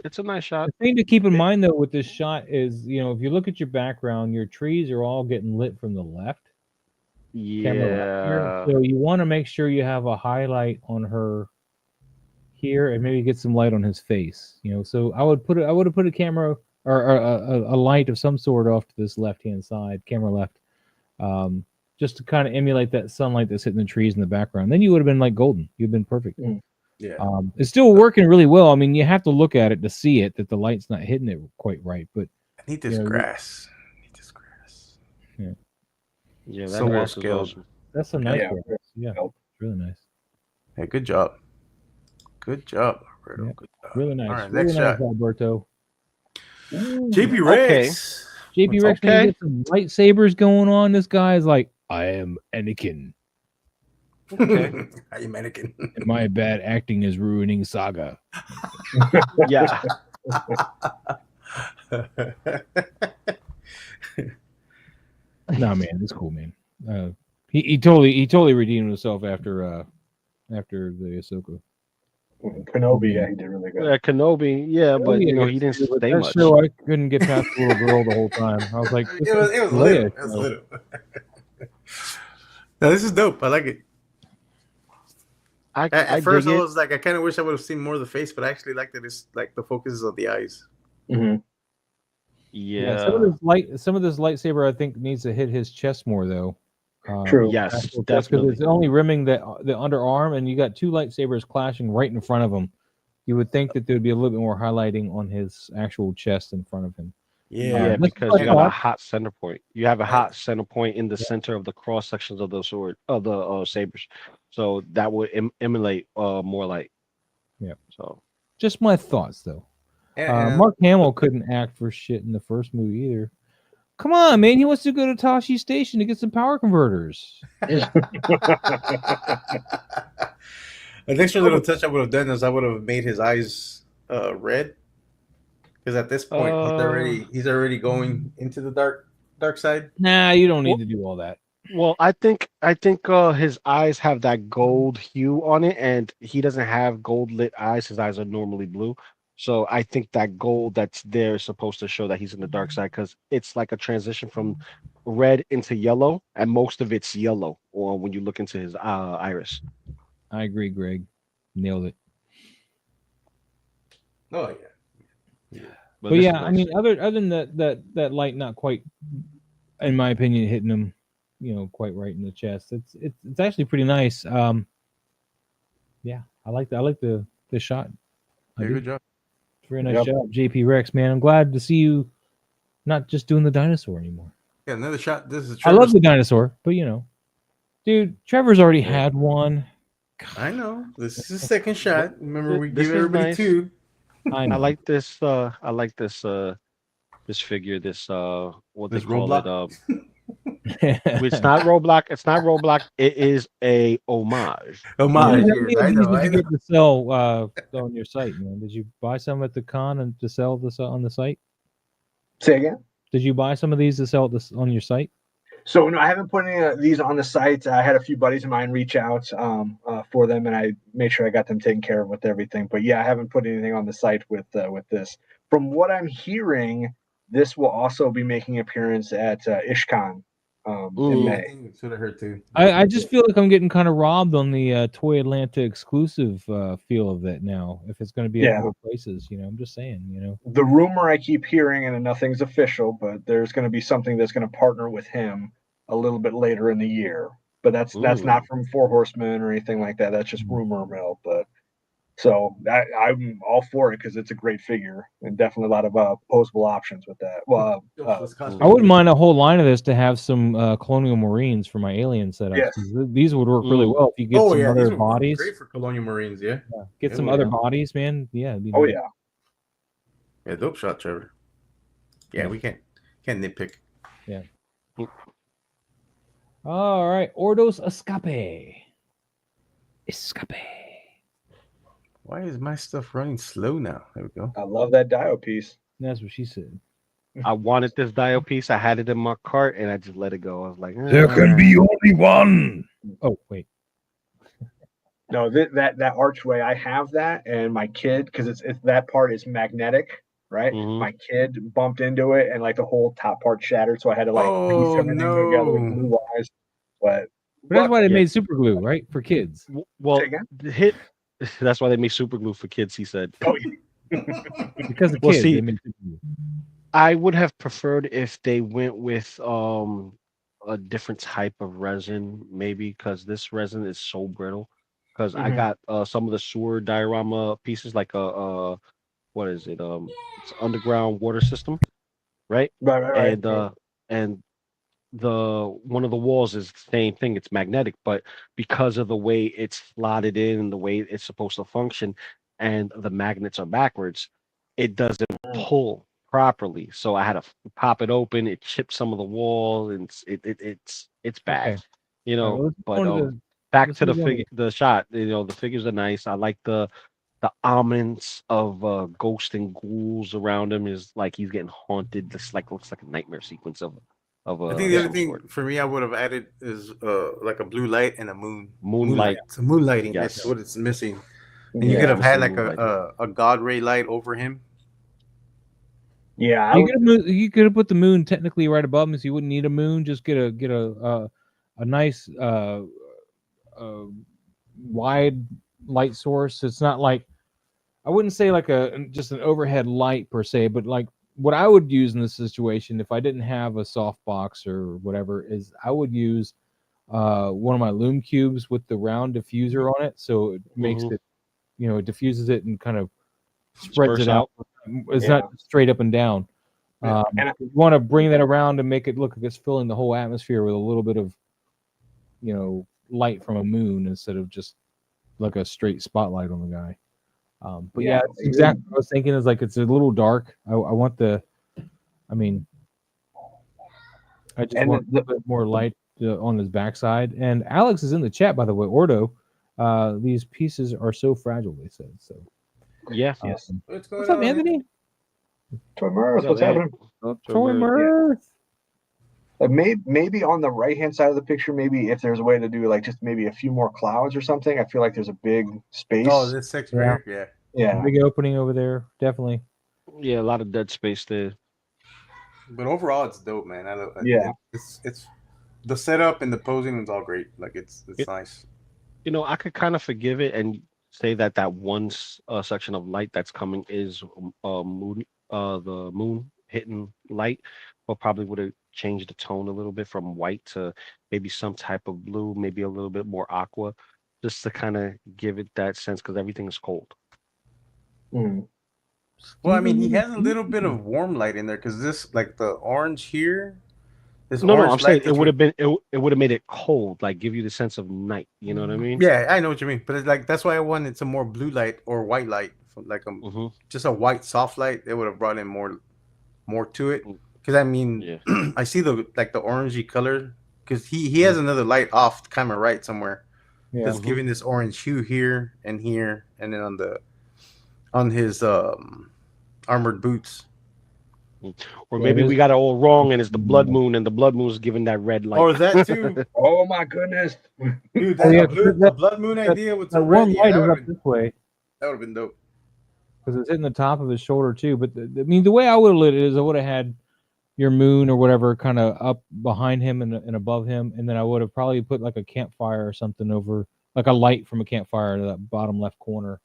It's a nice shot. The thing to keep in mind though with this shot is, if you look at your background, your trees are all getting lit from the left. Camera left here. Yeah. So you want to make sure you have a highlight on her here and maybe get some light on his face. So I would have put a camera or a light of some sort off to this left-hand side, camera left, just to kind of emulate that sunlight that's hitting the trees in the background. Then you would have been like golden. You've been perfect. Yeah. It's still working really well. I mean, you have to look at it to see it that the light's not hitting it quite right, but I need this Yeah, grass. Yeah, that So well grass is scaled. awesome. that's a nice Yeah. one. Yeah, it's really nice. Hey, good job. Good job, Alberto. Yeah. Good job. Really nice. All right, really next nice, shot. Alberto. JP Rex. JP Rex, man, you get some lightsabers going on. This guy is like, I am Anakin. Okay. Are you mannequin? And my bad acting is ruining Saga. Yeah. No, man, it's cool, man. He totally redeemed himself after the Ahsoka. Kenobi, yeah, he did really good. Yeah, Kenobi, yeah, but he didn't But stay that much. show, I couldn't get past the little girl the whole time. I was like, it was Leia little. It was show. little. No, this is dope. I like it. At first, I was like, I kind of wish I would have seen more of the face, but I actually like that it's like the focus is on the eyes. Yeah. Some of this lightsaber, I think, needs to hit his chest more, though. True. Yes, Because definitely. it's only rimming the underarm, and you got two lightsabers clashing right in front of him. You would think that there would be a little bit more highlighting on his actual chest in front of him. Yeah, that's because what you I got a thought. hot center point. You have a hot center point in the center of the cross sections of the sword of the sabers, so that would emulate more light. Yeah. So Just my thoughts, though. and Mark Hamill couldn't act for shit in the first movie either. Come on, man. He wants to go to Tashi Station to get some power converters. an extra little touch I would have done is I would have made his eyes red, because at this point he's already going into the dark side. Nah, you don't need Well- to do all that. well, I think his eyes have that gold hue on it, and he doesn't have gold lit eyes. His eyes are normally blue. So I think that gold that's there is supposed to show that he's in the dark side, because it's like a transition from red into yellow, and most of it's yellow, or when you look into his iris. I agree, Greg. Nailed it. Oh yeah. But this yeah, is I nice. mean, other than that light not quite, in my opinion, hitting him, quite right in the chest. It's actually pretty nice. Yeah, I like the shot. I Yeah, do. good job. Very nice Yep. job, JP Rex, man. I'm glad to see you not just doing the dinosaur anymore. Yeah, another shot. This is I love Trevor's. the dinosaur, but dude, Trevor's already Yeah. had one. I know. This is his second shot. Remember, we This give is everybody nice. two. I I know. like this. I like this. This figure. This what This they call Roblox? it. It's not Roblox. It's not Roblox. It is a homage. How Homage. many I of these know. did I you know. get to sell on your site, man? Did you buy some at the con and to sell this on the site? Say again. Did you buy some of these to sell this on your site? So no, I haven't put any of these on the site. I had a few buddies of mine reach out for them, and I made sure I got them taken care of with everything. But yeah, I haven't put anything on the site with this. From what I'm hearing, this will also be making an appearance at IshCon in Yeah, I May. think it should have hurt too. I just feel like I'm getting kind of robbed on the Toy Atlanta exclusive feel of it now. If it's going to be at Yeah. other places, I'm just saying, The rumor I keep hearing, and nothing's official, but there's going to be something that's going to partner with him a little bit later in the year. But that's not from Four Horsemen or anything like that. That's just rumor mill. But so I'm all for it because it's a great figure and definitely a lot of posable options with that. Well, I wouldn't mind a whole line of this to have some Colonial Marines for my alien setups. Yes. 'Cause these would work really well if you get some these other would work bodies. great for Colonial Marines. Yeah. Get Yeah, some yeah. other bodies, man. Yeah. it'd be oh nice. yeah. Yeah, dope shot, Trevor. Yeah, we can't nitpick. All right, Ordos Escape. Escape. Why is my stuff running slow now? There we go. I love that Dio piece. That's what she said. I wanted this dial piece. I had it in my cart, and I just let it go. I was like, only one. Oh wait. No, that archway, I have that, and my kid, because it's that part is magnetic, right? Mhm. My kid bumped into it, and like the whole top part shattered, so I had to like piece Oh, everything together with no. glue wise. But That's why they Yeah. made super glue, right? For kids. Well, Say again? That's why they make super glue for kids. He said. Oh, Because of Well, kids, see, they made super glue. I would have preferred if they went with a different type of resin, maybe, because this resin is so brittle. Because I Mhm. got some of the sewer diorama pieces, like what is it? It's underground water system, right? right. And the one of the walls is the same thing. It's magnetic, but because of the way it's slotted in and the way it's supposed to function, and the magnets are backwards, it doesn't pull properly. So I had to pop it open. It chipped some of the wall, and it's bad, Okay. you All right, know. let's But go on to back let's to the move on to- figure, the shot. The figures are nice. I like the ominence of ghosts and ghouls around him. Is like he's getting haunted. This looks like a nightmare sequence of I think the other some thing sort. for me I would have added is like a blue light and a Moonlight. So moonlighting. Yes. That's what it's missing. And you Yeah. could have had missing like a god ray light over him. Yeah, You could have put the moon technically right above him, so you wouldn't need a moon. Just get a nice wide light source. It's not like, I wouldn't say like just an overhead light per se, but like what I would use in this situation if I didn't have a softbox or whatever is I would use one of my loom cubes with the round diffuser on it, so it makes Mhm. it, it diffuses it and kind of spreads Spurts it out. It's not straight up and down. Yeah. And You want to bring that around and make it look like it's filling the whole atmosphere with a little bit of, light from a moon instead of just like a straight spotlight on the guy. But yeah, that's exactly what I was thinking. Is like it's a little dark. I want the, I mean, I just want a bit more light on his backside. And Alex is in the chat, by the way. Ordo, these pieces are so fragile. They said so. Yeah. Yes. What's up, Anthony? Toy Mirth, what's happening? Toy Mirth. Maybe on the right hand side of the picture, maybe if there's a way to do like just maybe a few more clouds or something. I feel like there's a big space. Oh, this section right here. Yeah. Big opening over there, definitely. Yeah, a lot of dead space there. But overall, it's dope, man. I love. Yeah. It's the setup and the posing is all great. Like it's nice. I could kind of forgive it and say that one section of light that's coming is moon, the moon hitting light, but probably would have changed the tone a little bit from white to maybe some type of blue, maybe a little bit more aqua, just to kind of give it that sense because everything is cold. Mm. Well, I mean, he has a little bit of warm light in there because this, like the orange here. No, I'm saying it would have been it would have made it cold, like give you the sense of night. You know what I mean? Yeah, I know what you mean, but it's like that's why I wanted some more blue light or white light, like just a white soft light. It would have brought in more to it. Because I mean, I see the orangey color because he has another light off camera right somewhere that's giving this orange hue here, and then on his armored boots. Or maybe we got it all wrong and it's the blood moon and the blood moon is giving that red light. Or that too. Oh my goodness. Dude, that blood moon idea with the one light is up been, this way. That would have been dope. Because it's hitting the top of his shoulder too. But the way I would have lit it is I would have had your moon or whatever kind of up behind him and above him, and then I would have probably put like a campfire or something over, like a light from a campfire to that bottom left corner.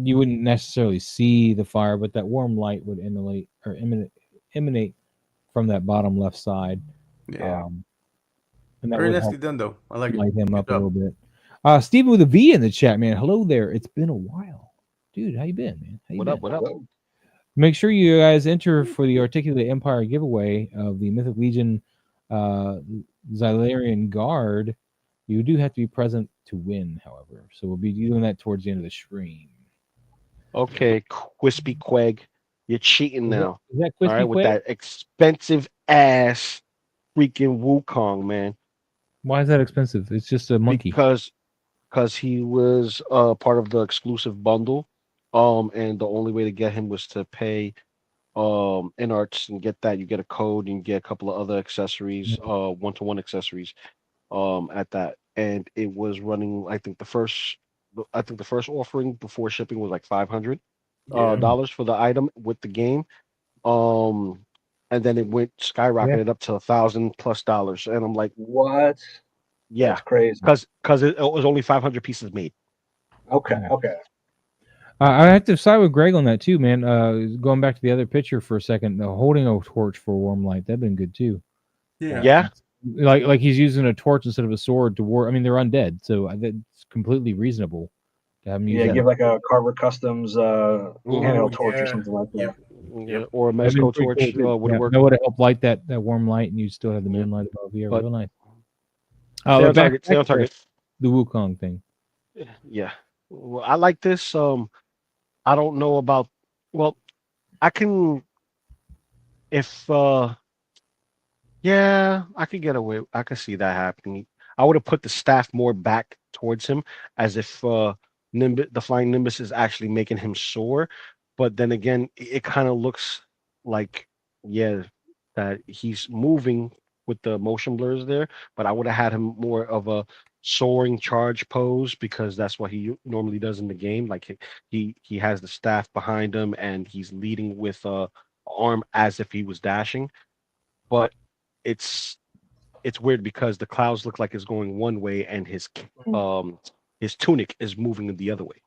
You wouldn't necessarily see the fire, but that warm light would emanate from that bottom left side. Yeah. And that very would nicely done, though. I like light it. him up a little bit. Steven with a V in the chat, man. Hello there. It's been a while, dude. How you been, man? How you been? What up? Make sure you guys enter for the Articulate Empire giveaway of the Mythic Legion Xylarian Guard. You do have to be present to win, however. So we'll be doing that towards the end of the stream. Okay, Quispy Quag, you're cheating now. Is that Quispy all right, Quag? with that expensive ass freaking Wukong, man. Why is that expensive? It's just a monkey. Because he was part of the exclusive bundle. And the only way to get him was to pay in arts and get that. You get a code and you get a couple of other accessories, one-to-one accessories at that. And it was running, I think the first offering before shipping was like $500 for the item with the game. And then it went skyrocketed up to $1,000+. And I'm like, what? Yeah, that's crazy. Because it was only 500 pieces made. Okay. I have to side with Greg on that too, man. Going back to the other picture for a second, holding a torch for warm light, that'd been good too. Yeah. Like he's using a torch instead of a sword to war. I mean, they're undead, so that's completely reasonable to have them use that. Give like a Carver Customs handheld torch or something like that. Yeah, or a Mezco torch would work. That would have helped light that warm light, and you still have the moonlight above you. Real nice. Stay on target. The Wukong thing. Yeah. Well, I like this. I don't know about. Well, I can. If yeah, I could get away. I could see that happening. I would have put the staff more back towards him, as if the flying Nimbus is actually making him soar. But then again, it kind of looks like that he's moving with the motion blurs there. But I would have had him more of a soaring charge pose because that's what he normally does in the game. Like he has the staff behind him and he's leading with arm as if he was dashing. But it's weird because the clouds look like it's going one way and his tunic is moving the other way.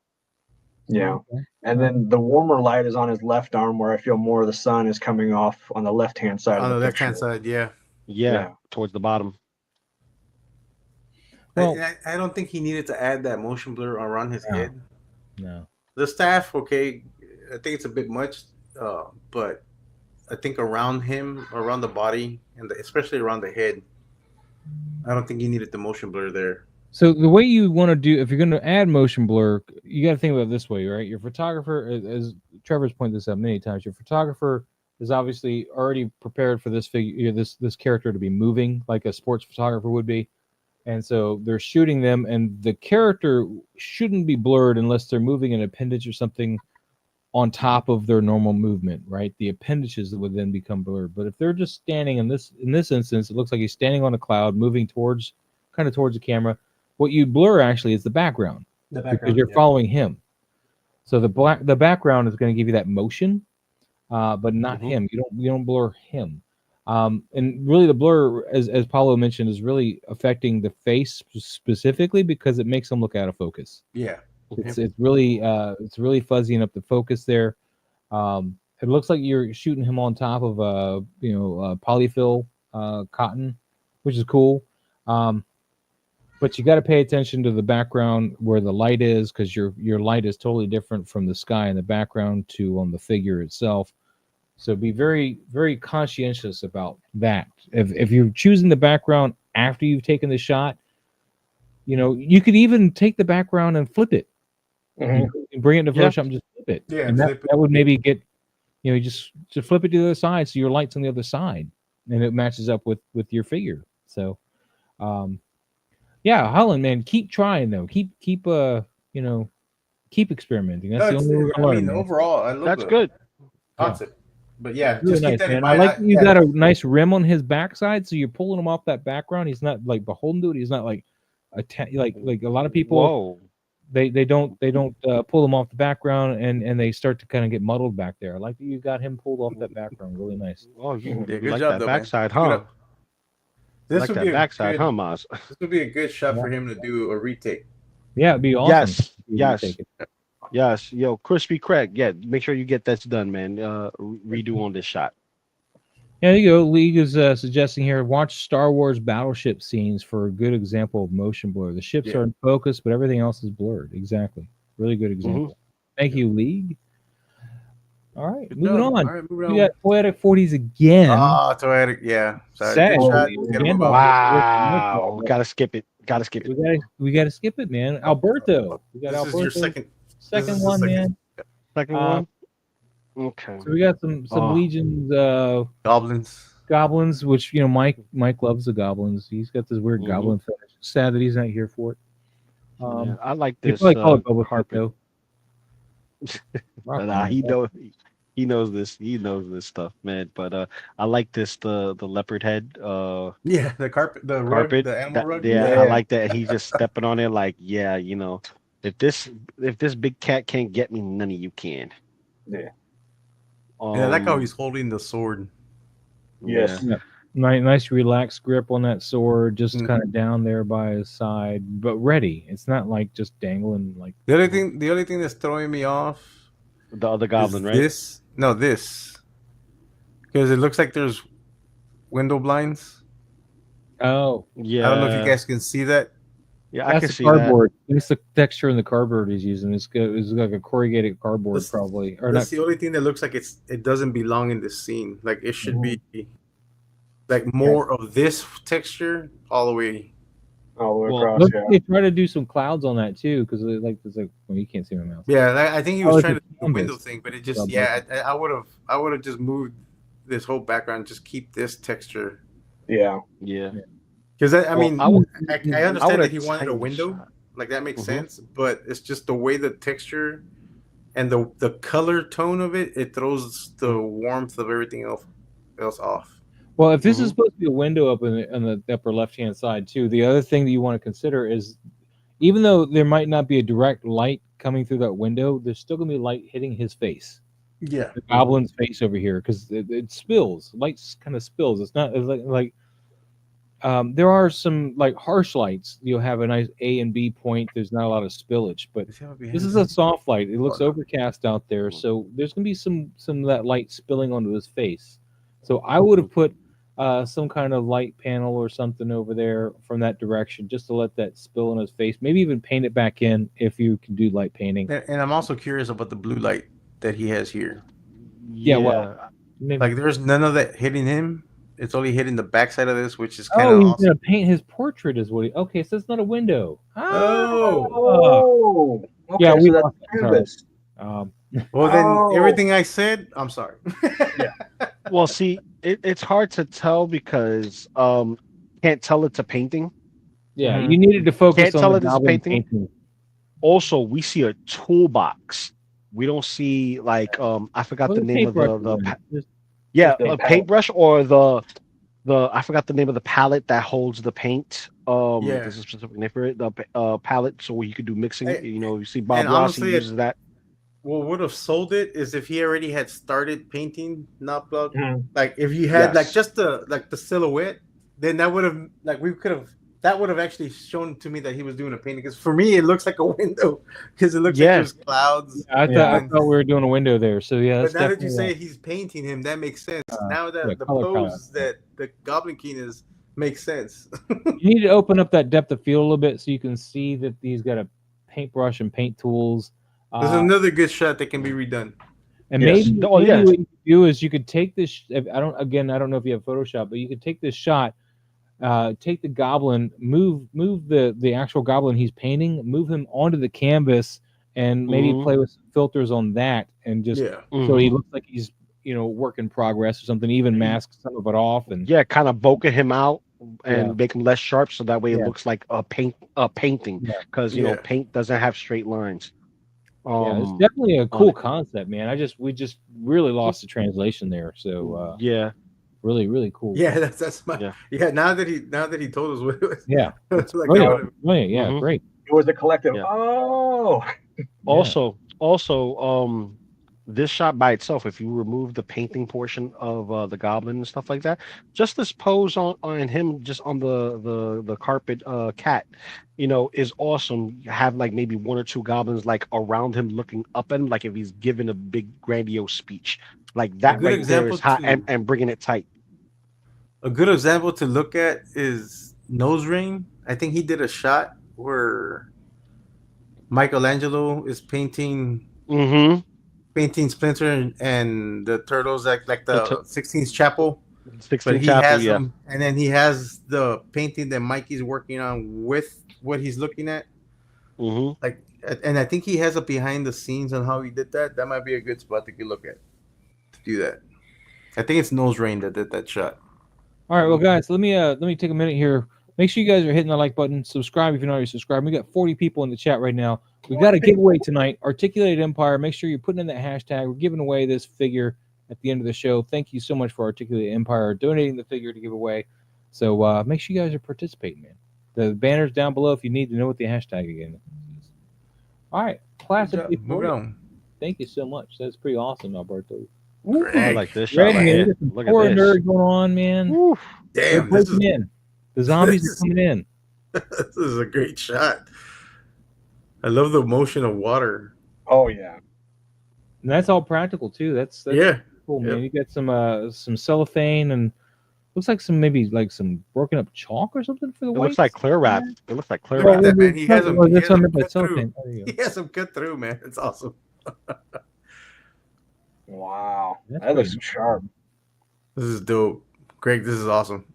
Yeah. And then the warmer light is on his left arm where I feel more of the sun is coming off on the left-hand side on of the picture. left-hand side, yeah, towards the bottom. Well, I don't think he needed to add that motion blur around his head. No. The staff, okay, I think it's a bit much, but I think around him, around the body, and especially around the head. I don't think he needed the motion blur there. So the way you want to do, if you're going to add motion blur, you got to think about it this way, right? Your photographer, as Trevor's pointed this out many times, your photographer is obviously already prepared for this figure, this character to be moving like a sports photographer would be, and so they're shooting them, and the character shouldn't be blurred unless they're moving an appendage or something on top of their normal movement, right? The appendages would then become blurred. But if they're just standing in this instance, it looks like he's standing on a cloud, moving towards the camera. What you blur actually is the background, because you're following him. So the background is going to give you that motion, but not him. You don't blur him. And really the blur, as Paulo mentioned, is really affecting the face specifically because it makes them look out of focus. Yeah. It's really fuzzying up the focus there. It looks like you're shooting him on top of polyfill cotton, which is cool. But you got to pay attention to the background where the light is, because your light is totally different from the sky in the background to on the figure itself. So be very, very conscientious about that. If you're choosing the background after you've taken the shot, you could even take the background and flip it. You can bring it to Photoshop and just flip it. Yeah, and that would maybe get, just to flip it to the other side so your light's on the other side and it matches up with your figure. So, yeah, Holland, man, keep trying though. Keep experimenting. That's the only way we're gonna learn, man. Overall, I love That's good. concept. But yeah, Really just nice, keep that in man. I mind. like you got a nice rim on his backside, so you're pulling him off that background. He's not like beholden to it. He's not like like a lot of people. Whoa. They don't pull them off the background and they start to kind of get muddled back there. I like that you got him pulled off that background. Really nice. Oh, you Good like job, that though, man. backside, Keep it huh? up. This Like would that be a backside, good, huh, Maz? This would be a good shot for him to do a retake. Yeah, it'd be awesome. Yes. Yo, Crispy Craig. Yeah, make sure you get that done, man. Redo on this shot. Yeah, there you go. League is suggesting here, watch Star Wars battleship scenes for a good example of motion blur. The ships are in focus, but everything else is blurred. Exactly. Really good example. Thank you, League. All right, moving on. All right, moving on. We got Poetic 40s again. Poetic, yeah. Sad. Good shot. Wow. Gotta skip it. We gotta skip it, man. Alberto. We got This Alberto. is your second one, man. Second one. Okay. So we got some legions, goblins, which Mike loves the goblins. He's got this weird goblin fetish. Sad that he's not here for it. I like this carpet though. Nah, he knows this. He knows this stuff, man. But I like this the leopard head. Yeah, the carpet, the animal rug. Yeah, I like that. He's just stepping on it like, if this big cat can't get me, none of you can. Yeah. I like how he's holding the sword. Yes. Yeah. Nice relaxed grip on that sword, just kind of down there by his side, but ready. It's not like just dangling like. The only thing that's throwing me off, the other goblin, right? This, because it looks like there's window blinds. Oh, yeah. I don't know if you guys can see that. Yeah, that's I can see cardboard. That. It's the texture in the cardboard he's using. It's like a corrugated cardboard, probably. Or that's the only thing that looks like it doesn't belong in this scene. Like it should be. Like more of this texture all the way across. They try to do some clouds on that too, because you can't see my mouth. Yeah, I think he was trying to do the window thing, but it just I would have just moved this whole background, just keep this texture. Yeah. Because I understand that he wanted a window, like that makes sense, but it's just the way the texture and the color tone of it throws the warmth of everything else off. Well, if this is supposed to be a window up on the upper left-hand side too, the other thing that you want to consider is, even though there might not be a direct light coming through that window, there's still going to be light hitting his face. Yeah, the goblin's face over here, because it spills. Light kind of spills. It's not like there are some like harsh lights. You'll have a nice A and B point. There's not a lot of spillage, but this is a soft light. It looks overcast out there, so there's going to be some of that light spilling onto his face. So I would have put some kind of light panel or something over there from that direction, just to let that spill on his face. Maybe even paint it back in if you can do light painting. And I'm also curious about the blue light that he has here. Yeah, well, Maybe. Like there's none of that hitting him. It's only hitting the backside of this, which is kind Oh, of he's awesome. gonna paint his portrait, is what he. Okay, so it's not a window. Oh. Oh, okay. Yeah, we so that's lost that. Sorry. canvas. Well, then Oh. everything I said, I'm sorry. Well, see, it's hard to tell because can't tell it's a painting. Yeah, Mhm. you needed to focus Can't on tell the it is goblin painting. painting. Also, we see a toolbox. We don't see like I forgot What the was name of paintbrush the in it? Just- yeah, the a palette. paintbrush or the I forgot the name of the palette that holds the paint. Yeah. There's a specific name for it. The palette, so you could do mixing. Hey, You know, you see Bob and Ross, honestly, he uses that. What would have sold it is if he already had started painting Knobloch. Mhm. Like if he had like Yes. just the silhouette, then that would have that would have actually shown to me that he was doing a painting. Because for me, it looks like a window because it looks like Yeah. there's clouds. I thought we were doing a window there. So yeah, But that's now that you definitely say he's painting him, that makes sense. Now that yeah, the color pose palette. that the Goblin King is makes sense. you need to open up that depth of field a little bit so you can see that he's got a paintbrush and paint tools. There's another good shot that can be redone. And Yes. maybe, Oh, maybe yeah. what you could do is you could take this. I don't know if you have Photoshop, but you could take this shot, take the goblin, move the actual goblin he's painting, move him onto the canvas, and maybe Mhm. play with some filters on that, and just Yeah. so he Mhm. looks like he's work in progress or something. Even mask some of it off, and Yeah, kind of bokeh him out and Yeah. make him less sharp, so that way it Yeah. looks like a painting. Yeah. Because Yeah. paint doesn't have straight lines. yeah, it's definitely a on cool it. concept, man. We just really lost the translation there. So Yeah, really, really cool. Yeah, that's my Yeah. Now that he told us what it was. Yeah. It's like Brilliant. that would've- Brilliant. Yeah, Mhm. great. It was a collective. Yeah. Oh, Also, this shot by itself, if you remove the painting portion of the goblin and stuff like that, just this pose on him, just on the carpet cat, is awesome. You have like maybe one or two goblins like around him looking up at him, like if he's giving a big grandiose speech. Like that good right there example is hot to- and bringing it tight. A good example to look at is Nose Ring. I think he did a shot where Michelangelo is painting Splinter and the turtles like the 16th Chapel. 16 But he chapel, has yeah. them, and then he has the painting that Mikey's working on with what he's looking at. Mm-hmm. And I think he has a behind the scenes on how he did that. That might be a good spot to look at to do that. I think it's Nose Rain that did that shot. All right, well, guys, let me take a minute here. Make sure you guys are hitting the like button. Subscribe if you're not already subscribed. We got 40 people in the chat right now. We got a giveaway tonight. Articulated Empire. Make sure you're putting in that hashtag. We're giving away this figure at the end of the show. Thank you so much for Articulated Empire donating the figure to give away. So make sure you guys are participating, man. The banner's down below if you need to know what the hashtag again is. All right, classic. Move on. Thank you so much. That's pretty awesome, Alberto. I like this shot Greg, right man, here. you got some Look horror at this. nerd going on, man. Woo. Damn, They're this is, breaking in. The zombies this are is- coming in. this is a great shot. I love the motion of water. oh yeah. And that's all practical too. That's Yeah. cool, Yep. man. You got some cellophane and looks like some broken up chalk or something for the It white. looks like clear wrap. It looks like clear Look at wrap. that, man. He has them, he That's has what I them meant by cut through. cellophane. Oh, there you He go. has them cut through, man. It's awesome. Wow. That's That looks pretty- sharp. This is dope. Greg, this is awesome.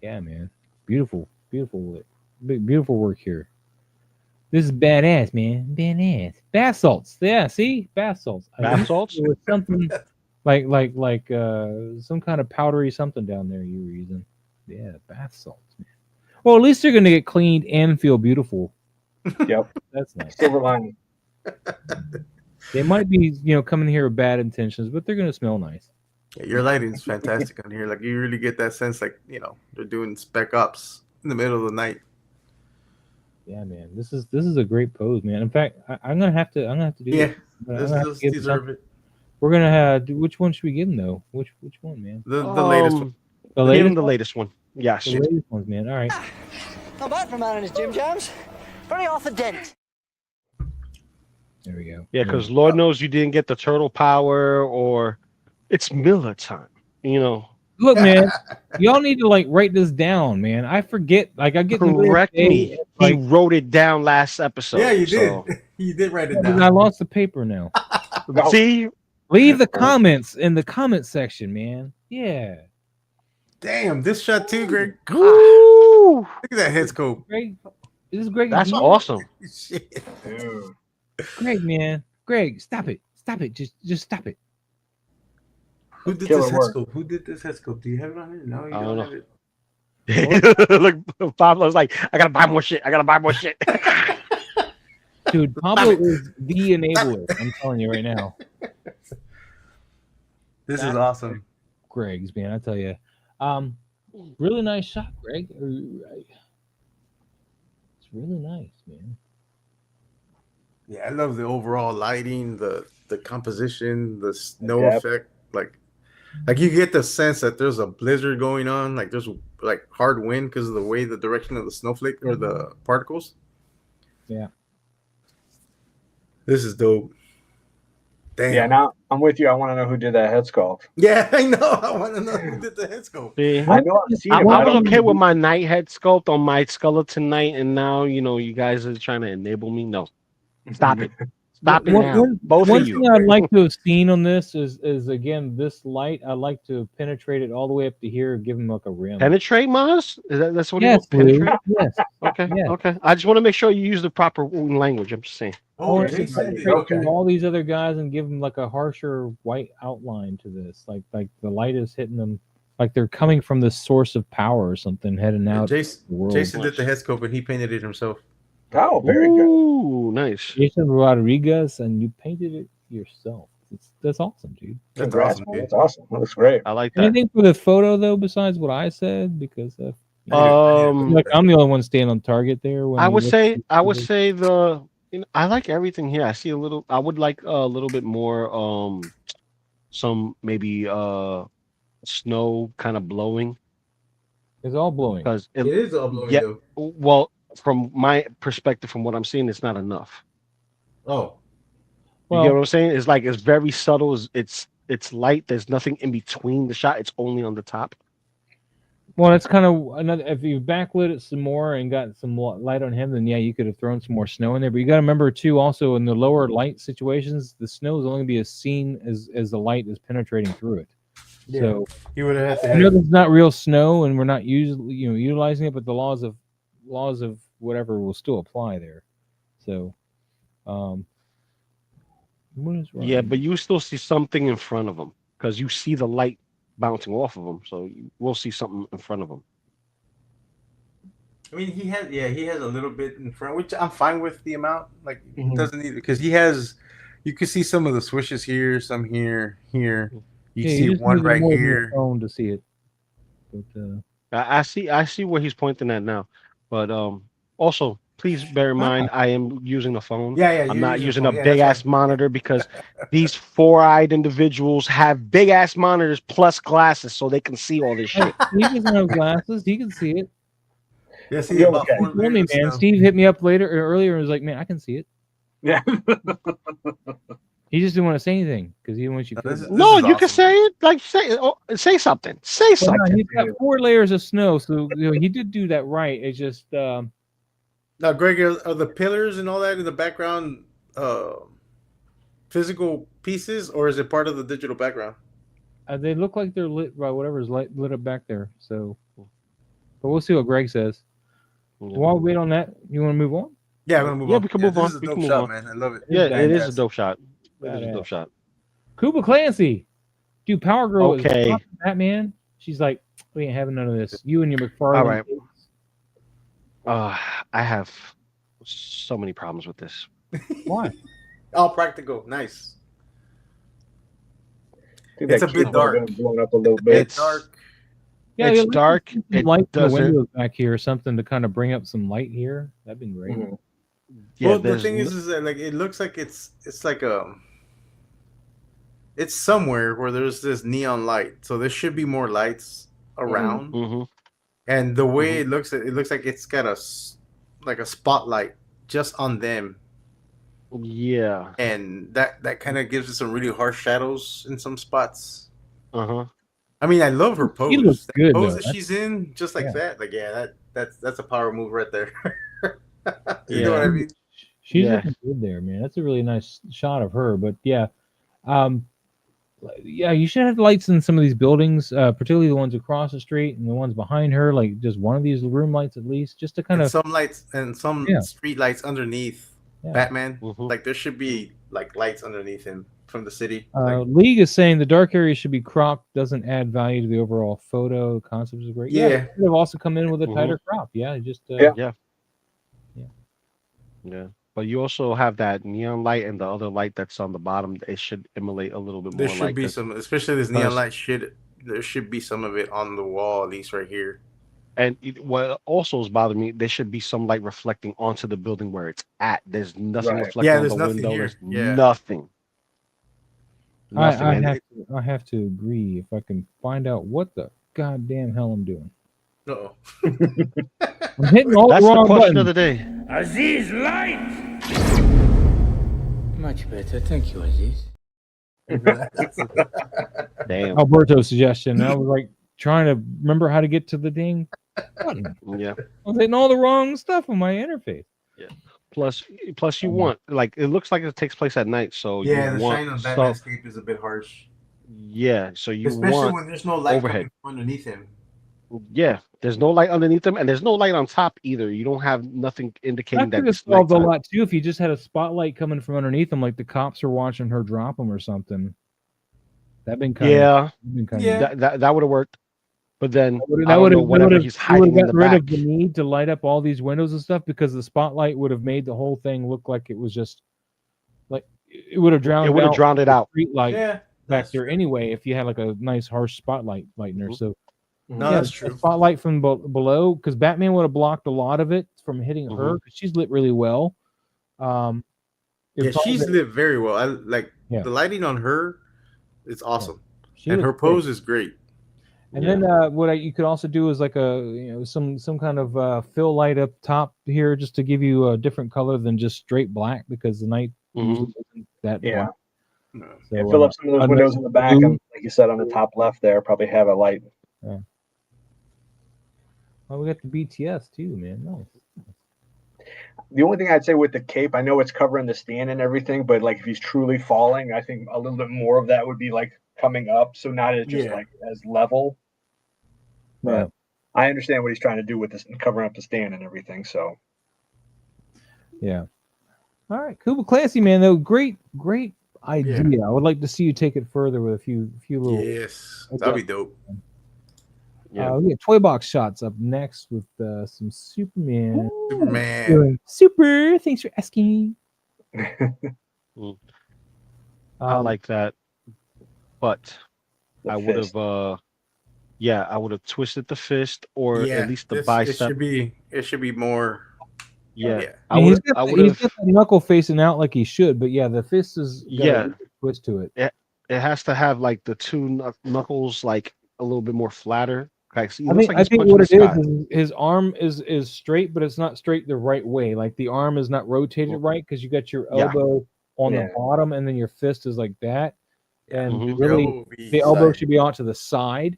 Yeah, man. Beautiful work here. This is badass, man. Badass. Bath salts. Yeah, see? Bath salts. I Bath knew salts? there was something like some kind of powdery something down there you were using. Yeah, bath salts, man. Well, at least they're gonna get cleaned and feel beautiful. Yep. That's nice. Silver lining. They might be, coming here with bad intentions, but they're gonna smell nice. Yeah, your lighting is fantastic on here. Like you really get that sense, like they're doing spec ops in the middle of the night. Yeah, man. This is a great pose, man. In fact, I'm gonna have to do Yeah, this. I'm gonna have to this give deserve some- it. We're gonna have. Which one should we give them though? Which one, man? The latest one. The Give him latest. the latest one. Yes. The latest ones, man. All right. Not bad for a man in his gym jams. Very Arthur Dent. There we go. Yeah, because Lord knows you didn't get the turtle power or it's Miller time. Look, man, y'all need to write this down, man. I forget. I get Correct me. He Like, wrote it down last episode. Yeah, you did. so- You did write it I down. lost the paper now. See, Leave the comments in the comment section, man. Yeah. Damn, this shot too, Greg. Ah, Woo! look at that head scope. Greg, this is Greg. That's awesome. Shit. Dude. Greg, man. Greg, stop it. Stop it. Just stop it. Who did Killer this head work. scope? Who did this head scope? Do you have it on here? No, you I don't don't have it. Look, Pablo's like, I gotta buy more shit. I gotta buy more shit. Dude, Pablo is the enabler. I'm telling you right now. This is awesome. Greg's, man, I tell you. Really nice shot, Greg. It's really nice, man. Yeah, I love the overall lighting, the composition, the snow depth. effect. Like you get the sense that there's a blizzard going on. Like there's like hard wind because of the way the direction of the snowflake or the particles. Yeah. This is dope. Damn. Yeah, now I'm with you. I want to know who did that head sculpt. Yeah, I know. I want to know who did the head scope. See, I know I've seen I it. but I was don't okay know with who- my night head sculpt on my skeleton knight, and now you guys are trying to enable me. No, stop it. Stop it now. Both one of you. thing I'd like to have seen on this is again this light. I'd like to penetrate it all the way up to here, give him like a rim. Penetrate, Maz? That's what Yes, you Lou. penetrate? Yes. Okay, Yeah. okay. I just want to make sure you use the proper language. I'm just saying. Oh, Or Jason penetrate did. Okay. through all these other guys and give them like a harsher white outline to this. Like the light is hitting them, like they're coming from this source of power or something, heading out. Jason, the world. Jason did the head scope and he painted it himself. Oh, very good. Ooh, nice. Jason Rodriguez, and you painted it yourself. That's awesome, dude. That's Congrats, awesome, man. dude. That's awesome. That looks great. I like that. Anything for the photo though, besides what I said? Because Um, like I'm the only one staying on target there. When I you would look say at I would the- say I like everything here. I see a little. I would like a little bit more some maybe snow kind of blowing it's all blowing. because It is all blowing Yeah. though. well from my perspective, from what I'm seeing, it's not enough. Oh, You Well, get what I'm saying? It's like it's very subtle. It's light. There's nothing in between the shot. It's only on the top. Well, it's kind of another. If you backlit it some more and got some light on him, then yeah, you could have thrown some more snow in there. But you got to remember too, also in the lower light situations, the snow is only be as seen as the light is penetrating through it. yeah. So You would have had to I know have. there's not real snow, and we're not utilizing it, but the laws of whatever will still apply there. So, what is wrong? Yeah, but you still see something in front of them because you see the light bouncing off of them. So you will see something in front of them. I mean, he has a little bit in front, which I'm fine with the amount. Like, Mhm. it doesn't need because he has. You can see some of the swishes here, some here. You Yeah, see just one need right more than your here. phone to see it. But I see where he's pointing at now, but also please bear in mind I am using a phone. Yeah, I'm you're not using phone. a Yeah, big that's ass monitor because these four-eyed individuals have big ass monitors plus glasses so they can see all this hey, shit. Steve doesn't have glasses; he can see it. Yeah, see Yeah, about okay. 4 He told me, layers of man. snow. Steve hit me up earlier and was like, "Man, I can see it." Yeah. He just didn't want to say anything because he didn't want you. No, to. this is- No, you can awesome. say it. Like say something. Say Well, no, something. he's got 4 layers of snow, so he did do that right. It's just Now, Greg, are the pillars and all that in the background physical pieces, or is it part of the digital background? they look like they're lit by whatever's lit up back there. So, but we'll see what Greg says. While we wait on that, you want to move on? Yeah, I'm gonna move Yeah, on. we can move this on. is a We dope can move shot, on. man. I love it. Yeah, it is a Fantastic. dope shot. It is a Badass. dope shot. Kuba Clancy, dude, Power Girl is Okay. talking to that man. She's like, we ain't having none of this. You and your McFarlane. All right. I have so many problems with this. Why? All practical, nice. Dude, It's that a bit keyboard dark. been blown up a little bit. It's dark. Yeah, It's let's dark. get some It light in the doesn't- windows back here or something to kind of bring up some light here. That'd be great. Mhm. Yeah, Well, the there's thing is that like it looks like it's like it's somewhere where there's this neon light, so there should be more lights around. Mhm. And the way it looks like it's got like a spotlight just on them, Yeah. and that kind of gives it some really harsh shadows in some spots. Uh-huh. I mean, I love her pose. She looks That good, pose though. that she's in, just like Yeah. that. Like, yeah, that's a power move right there. You Yeah. know what I mean? She's Yeah. looking good there, man. That's a really nice shot of her. But yeah, yeah, you should have lights in some of these buildings, particularly the ones across the street and the ones behind her. Like just one of these room lights at least, just to kind And of some lights and some Yeah. street lights underneath Yeah. Batman. Mhm. Like there should be like lights underneath him from the city. League is saying the dark area should be cropped. Doesn't add value to the overall photo. Concept is great. Yeah. It could have also come in with a Mhm. tighter crop. Yeah, just Yeah. Yeah. But you also have that neon light and the other light that's on the bottom. It should emulate a little bit There more should light. be 'cause- some, especially this neon because- light shit. There should be some of it on the wall, at least right here. And what also is bothering me, there should be some light reflecting onto the building where it's at. There's nothing Right. reflecting Yeah, on there's the nothing window. here. There's Yeah. nothing. Nothing. And I have to agree. If I can find out what the goddamn hell I'm doing, Uh-oh. I'm hitting all that's the the wrong question of buttons. the day. Aziz, light! Much better, thank you, Aziz. Damn. Alberto's suggestion. I was like trying to remember how to get to the dang button. Yeah. I was hitting all the wrong stuff on my interface. Plus you want like it looks like it takes place at night, so Yeah, you the want shine on stuff. Batman's cape is a bit harsh. Yeah, so you Especially want when there's no light overhead. coming from underneath him. yeah. There's no light underneath them, and there's no light on top either. You don't have nothing indicating That that could have it's solved a nighttime. lot too if you just had a spotlight coming from underneath them, like the cops are watching her drop them or something. That'd been kind Yeah, Yeah. that would have worked. But then That I don't would know have whatever he's hiding in the gotten rid back. of the need to light up all these windows and stuff because the spotlight would have made the whole thing look like it was just like it would have drowned. It would have out drowned it the out. street light Yeah. back That's there true. anyway. If you had like a nice harsh spotlight lighting her, Mhm. so No, yeah, that's a true. spotlight from below because Batman would have blocked a lot of it from hitting her because she's lit really well. It Yeah, was all she's that- lit very well. I like Yeah. the lighting on her. It's awesome, she and her looked great. pose is great. And Yeah. then you could also do is like some kind of fill light up top here just to give you a different color than just straight black because the night usually isn't that Yeah. black. No. So, And fill up some of those a windows nice in the back, blue- and like you said on the top left there, probably have a light. Oh, we got the BTS too, man. Nice. The only thing I'd say with the cape, I know it's covering the stand and everything, but like if he's truly falling, I think a little bit more of that would be like coming up, so not as just Yeah. like as level. Yeah. But I understand what he's trying to do with this and covering up the stand and everything. So Yeah. All right, cool, classy, man. Though, great idea. I would like to see you take it further with a few little. Yes, that'd be dope. Yeah. We got toy box shots up next with some Superman. Superman. Doing super. Thanks for asking. I like that, but the I would fist. have I would have twisted the fist or Yeah, at least the this- bicep. It should be more. Yeah. Yeah. I He's would got, I he's would have got the knuckle facing out like he should, but yeah, the fist is got a Yeah. twist to it. it has to have like the two knuckles like a little bit more flatter. Like, see, it I looks think like I he's think punching what the it sky. is his arm is straight, but it's not straight the right way. Like the arm is not rotated right because you got your Yeah. elbow on Yeah. the bottom, and then your fist is like that. And Mhm. really, the elbow should be out to the side,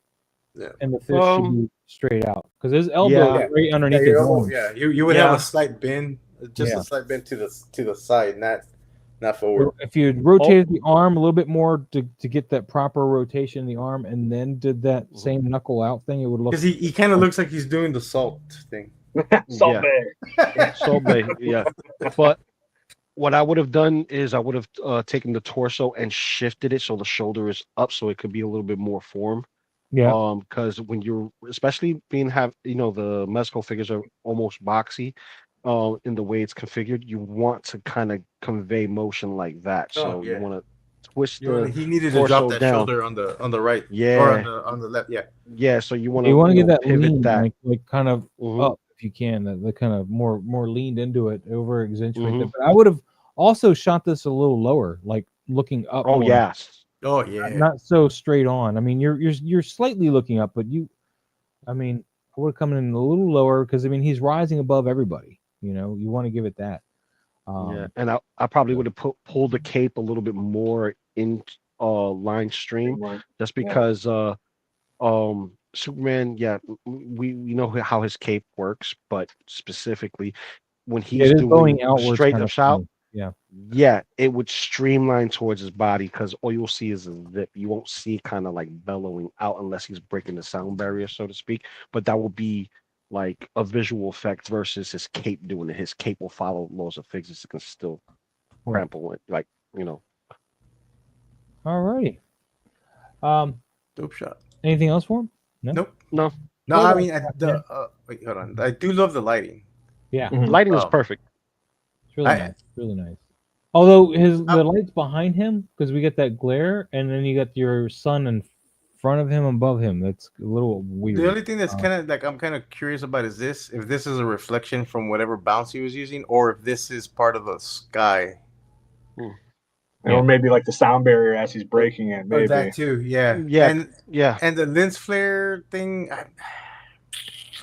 Yeah. and the fist should be straight out because his elbow Yeah. is right underneath his arm. You would Yeah. have a slight bend, just Yeah. a slight bend to the side, not forward. If you rotated the arm a little bit more to get that proper rotation in the arm, and then did that same knuckle out thing, it would look. Because he kind of looks like he's doing the salt thing. Salt Yeah. Bay. So big, yeah. But what I would have done is I would have taken the torso and shifted it so the shoulder is up, so it could be a little bit more form. Yeah. Because when you're especially the Mezco figures are almost boxy, in the way it's configured, you want to kind of convey motion like that. So yeah. you want to twist He needed to torso drop that down. shoulder on the right, or Yeah, on the left. Yeah, yeah. So you want You want to get that pivot lean, that. like kind of Mhm. up if you can, the kind of more leaned into it, over accentuate Mhm. that. But I would have also shot this a little lower, like looking up. Oh more, yes. oh yeah. not so straight on. I mean, you're slightly looking up, but I would have come in a little lower because he's rising above everybody. You want to give it that. Yeah, and I probably would have pulled the cape a little bit more in line stream, just because Superman. Yeah, we know how his cape works, but specifically when he's It is doing going outwards straight kind up of shot, thing. yeah, it would streamline towards his body because all you'll see is a zip. You won't see kind of like bellowing out unless he's breaking the sound barrier, so to speak. But that will be like a visual effect versus his cape doing it. His cape will follow laws of physics. It can still crumple it, like, you know. All righty. Dope shot. Anything else for him? Nope. No, No, What I about mean, that, wait, hold on. I do love the lighting. Yeah, Mhm. lighting is Oh. perfect. it's really I- nice. Really nice. Although the lights behind him, because we get that glare, and then you got your sun in front of him, above him. That's a little weird. The only thing that's kind of like I'm kind of curious about is if this is a reflection from whatever bounce he was using, or if this is part of the sky. Or maybe like the sound barrier as he's breaking it. Or Maybe. that too, yeah. Yeah, And the lens flare thing,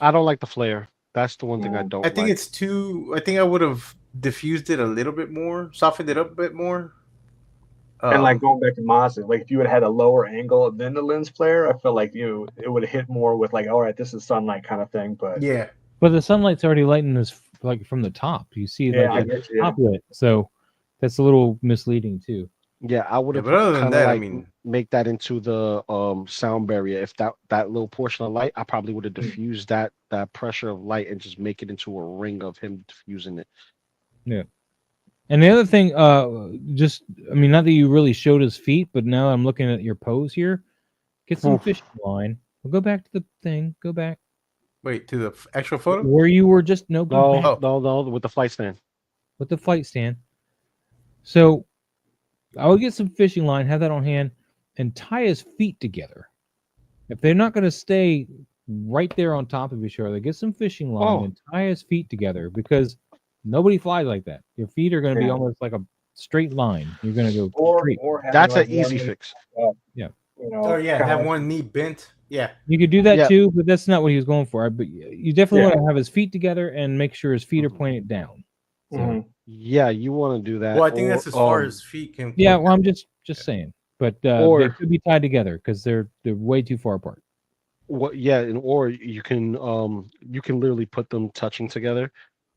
I don't like the flare. That's the one thing I Yeah. don't I think like. it's too. I think I would have diffused it a little bit more, softened it up a bit more. And like going back to Mazda, like if you had had a lower angle than the lens flare, I feel like it would have hit more with like, all right, this is sunlight kind of thing. But yeah, But the sunlight's already lighting us like from the top. You see yeah, I like get it's you. top lit, so that's a little misleading too. Yeah, I would have but other than kind of that, I like mean- make that into the sound barrier. If that little portion of light, I probably would have diffused that pressure of light and just make it into a ring of him diffusing it. And the other thing, I mean, not that you really showed his feet, but now I'm looking at your pose here. Get some fishing line. We'll go back to the thing. Go back Wait to the actual photo. where you were just go back No, with the flight stand. with the flight stand. So I would get some fishing line, have that on hand, and tie his feet together. If they're not going to stay right there on top of each other, get some fishing line and tie his feet together because nobody flies like that. Your feet are going to be almost like a straight line. You're going to go straight. Or having, That's like, an easy one, fix. Yeah. You know, Oh yeah, kinda have like- one knee bent. Yeah, You could do that Yeah. too, but that's not what he was going for. But you definitely Yeah. want to have his feet together and make sure his feet are pointed down. So, Mhm. Yeah, you want to do that. well, I think or, that's as far as feet can. yeah, well, I'm just saying. But they Or- could be tied together because they're way too far apart. What? Yeah, or you can literally put them touching together.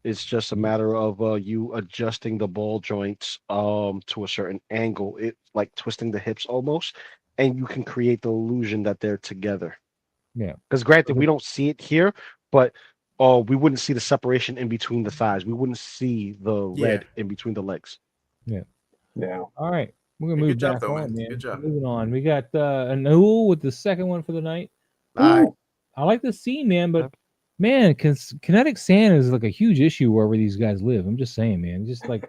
It's just a matter of you adjusting the ball joints to a certain angle. It like twisting the hips almost, and you can create the illusion that they're together. Yeah. Because granted, we don't see it here, but we wouldn't see the separation in between the thighs. We wouldn't see the red in between the legs. Yeah. All right. We're gonna Good move job, back though, on, man. man. Good job. Moving on. We got Anul with the second one for the night. Nice. I like the scene, man, but man, kinetic sand is like a huge issue wherever these guys live. I'm just saying, man. Just like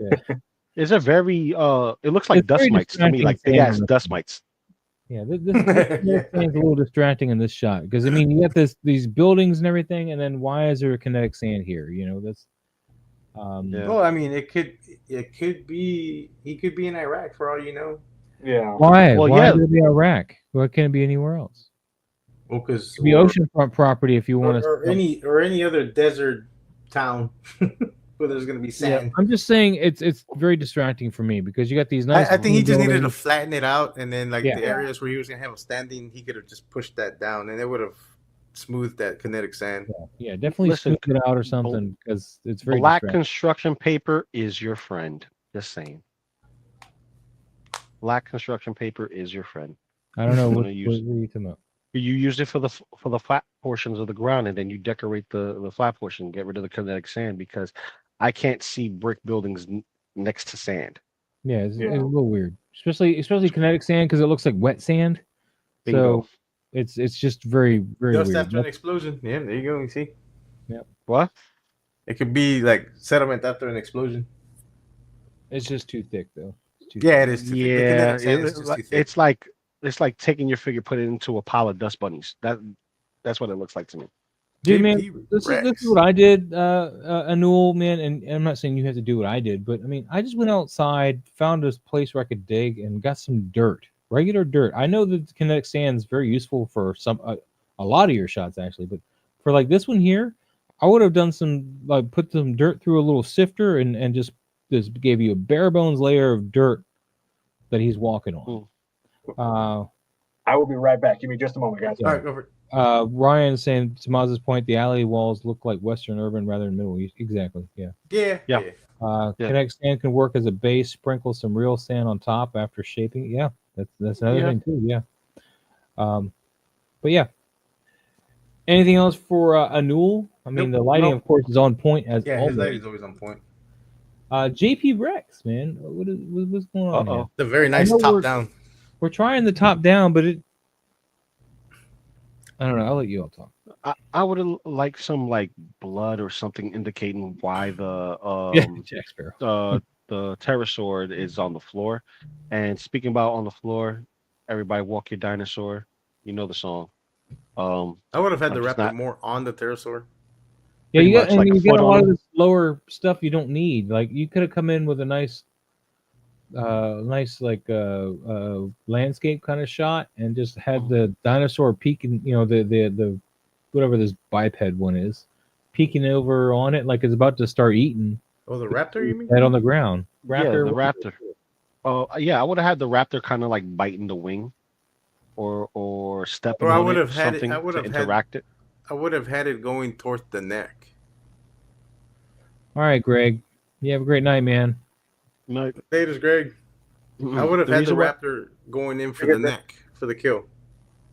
It's a very it looks like It's dust very mites to me, distracting like big sand ass on the- dust mites. yeah, this sand's a little distracting in this shot because I mean you got these buildings and everything, and then why is there a kinetic sand here? You know, that's Yeah. Well, I mean, it could be he could be in Iraq for all you know. Yeah. why? Well, Why yeah. would it be Iraq? Why can't it be anywhere else? Well, because It could be oceanfront property if you want to. or any other desert town where there's gonna be sand. I'm just saying it's very distracting for me because you got these nice. I think he just needed to buildings. flatten it out, and then like Yeah. the areas where he was gonna have him standing, he could have just pushed that down, and it would have smoothed that kinetic sand. Yeah, definitely Listen, smooth it out or something because it's very Black distracting. construction paper is your friend. Just saying. Black construction paper is your friend. I don't know I'm what gonna use- are you talking about. You use it for the flat portions of the ground, and then you decorate the flat portion. Get rid of the kinetic sand because I can't see brick buildings next to sand. Yeah, it's Yeah. a little weird, especially kinetic sand because it looks like wet sand. Bingo. So it's just very Just weird. after an explosion. Yeah, there you go. You see, What? it could be like settlement after an explosion. It's just too thick though. It's too Yeah, thick. it is. Too thick. The Yeah, kinetic sand is just too thick. it's like taking your figure, put it into a pile of dust bunnies. That's what it looks like to me. Dude, man, JP this Rex. is what I did, Anul, man, and I'm not saying you have to do what I did, but I mean, I just went outside, found this place where I could dig, and got some dirt, regular dirt. I know that kinetic sand is very useful for a lot of your shots actually, but for like this one here, I would have done some like put some dirt through a little sifter and just gave you a bare bones layer of dirt that he's walking on. I will be right back. Give me just a moment, guys. All right, go for it. Ryan saying to Maz's point, the alley walls look like Western urban rather than Middle East. Exactly. Yeah. Yeah. Yeah. Yeah. Yeah. Kinetic sand can work as a base. Sprinkle some real sand on top after shaping. Yeah, that's another thing too. Yeah. But yeah. Anything else for Anul? I mean, the lighting, of course, is on point as Yeah, always. his lighting's always on point. JP Rex, man, what's going on here? It's a very nice know top down. We're trying the top down, but I don't know. I'll let you all talk. I would have liked some like blood or something indicating why Jack Sparrow. the pterosaur is on the floor. And speaking about on the floor, everybody walk your dinosaur. You know the song. I would have had I'm the just raptor not- more on the pterosaur. Yeah, you got, much like and a you got foot a on lot of them. this lower stuff you don't need. Like you could have come in with a nice landscape kind of shot and just had the dinosaur peeking, the whatever this biped one is, peeking over on it like it's about to start eating. Oh, the raptor, you mean? Head on the ground. Yeah, the raptor. Yeah, I would have had the raptor kind of like biting the wing, or stepping Or I on would it, have had it. something I would to have had. interact it. I would have had it going towards the neck. All right, Greg. You have a great night, man. No, Laters, Greg. I would have had the raptor going in for the neck for the kill.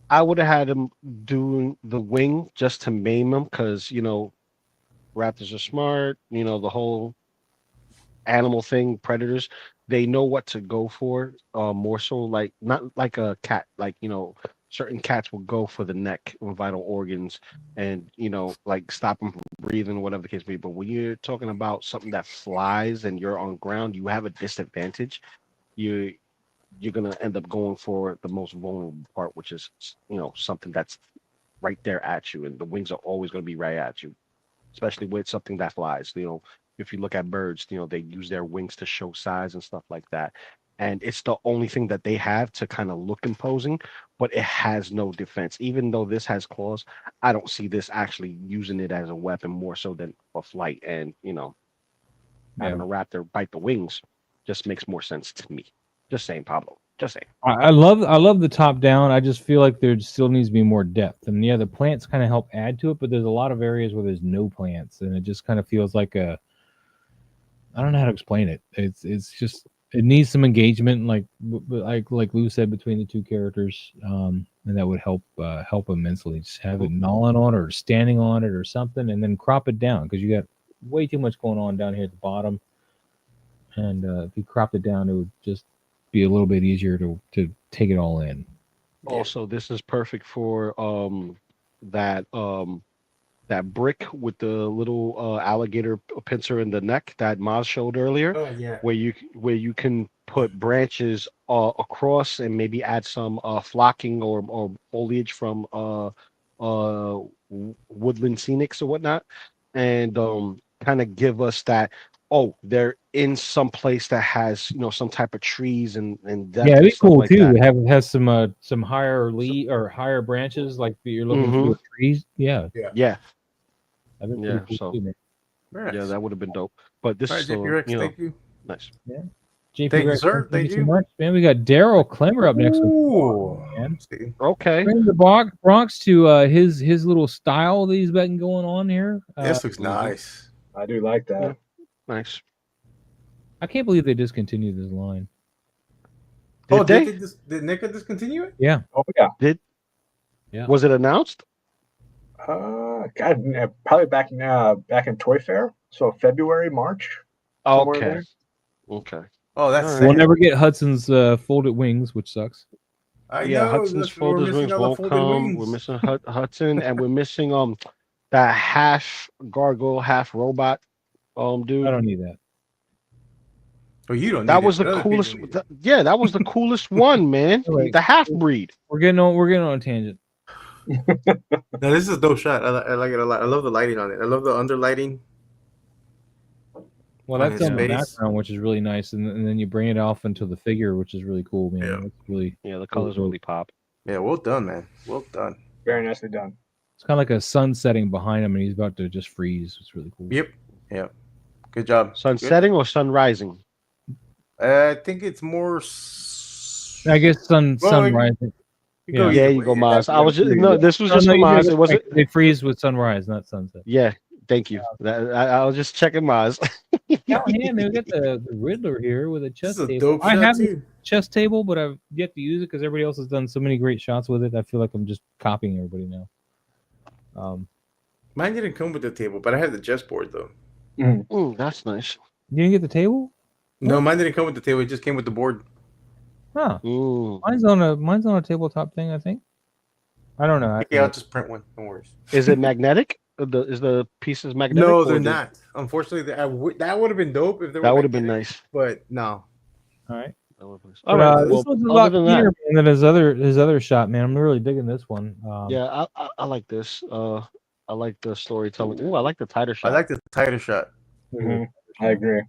I would have had him doing the wing just to maim him, because raptors are smart. The whole animal thing, predators, they know what to go for. More so, like not like a cat. Like certain cats will go for the neck and vital organs, and like stop them from breathing, whatever the case may be. But when you're talking about something that flies and you're on ground, you have a disadvantage. You're gonna end up going for the most vulnerable part, which is something that's right there at you, and the wings are always going to be right at you, especially with something that flies. If you look at birds, they use their wings to show size and stuff like that, and it's the only thing that they have to kind of look imposing, but it has no defense. Even though this has claws, I don't see this actually using it as a weapon more so than a flight. And having a raptor bite the wings just makes more sense to me. Just saying, Pablo. Just saying. I love the top down. I just feel like there still needs to be more depth. And yeah, the plants kind of help add to it, but there's a lot of areas where there's no plants, and it just kind of feels like I don't know how to explain it. It's just it needs some engagement, like Lou said, between the two characters, and that would help immensely. Just have it gnawing on it or standing on it or something, and then crop it down because you got way too much going on down here at the bottom. And if you cropped it down, it would just be a little bit easier to take it all in. Also, this is perfect for that brick with the little alligator pincer in the neck that Maz showed earlier. Oh yeah. Where you can put branches across and maybe add some flocking or foliage from woodland scenics or whatnot, and kind of give us that. Oh, they're in some place that has some type of trees and depth. Yeah, it'd be cool like too. that. Has some higher or higher branches like you're looking for trees. Yeah. Yeah. That'd be Yeah, pretty cool so- too, man. Yeah, that would have been dope. But this All right, is JP Rex, thank you. nice. JP Thank you, Rex, sir. Thank you so Thank you. much, man. We got Daryl Clemmer up next week. Ooh. Man. See. Okay. Bring the Bronx to his little style that he's been going on here. This looks nice. I do like that. Yeah. Nice. I can't believe they discontinued this line. Did they? Did NECA discontinue it? Yeah. Oh yeah. Yeah. Was it announced? God, probably back in Toy Fair. So February, March. somewhere in Okay. there. Okay. Oh, that's All right. We'll sad. never get Hudson's folded wings, which sucks. I Yeah, know. Hudson's We're folders missing wings all the won't folded come. wings. We're missing Hudson, and we're missing that half gargoyle, half robot dude. I don't need that. Oh, you don't. That need was it. the Other coolest. people need it. Yeah, that was the coolest one, man. Right. The half breed. We're getting on a tangent. No, this is a dope shot. I like it a lot. I love the lighting on it. I love the under lighting. Well, On that's his on the face. background, which is really nice, and then you bring it off into the figure, which is really cool, man. Yeah. It's really Yeah, the colors really pop. Yeah, well done, man. Well done. Very nicely done. it's kind of like a sun setting behind him, and he's about to just freeze. It's really cool. Yep. Yeah. Good job. Sun Good. setting or sun rising? I think it's more. I guess sun Well, rising. Yeah. Yeah, you go, Maz. I was just, There you no, go. this was No, just no, for you Maz. did It wasn't. They freeze with sunrise, not sunset. Yeah, thank you. I was just checking Maz. Oh yeah, man, we got the Riddler here with a This chess is a table. dope I shot have too. a chess table, but I've yet to use it because everybody else has done so many great shots with it. I feel like I'm just copying everybody now. Mine didn't come with the table, but I had the chessboard though. That's nice. You didn't get the table? No, mine didn't come with the table. It just came with the board. Huh. Ooh. Mine's on a tabletop thing, I think. I don't know. I Okay, I'll just print one. No worries. Is it magnetic? Is the pieces magnetic? No, or they're not. Unfortunately, that would have been dope if they were. That would have been magnetic, nice. but no. All right. All But, right. this Well, one's a other lot than cleaner that, than his other shot, man. I'm really digging this one. yeah, I like this. I like the storytelling. Ooh, I like the tighter I shot. like the tighter shot I agree.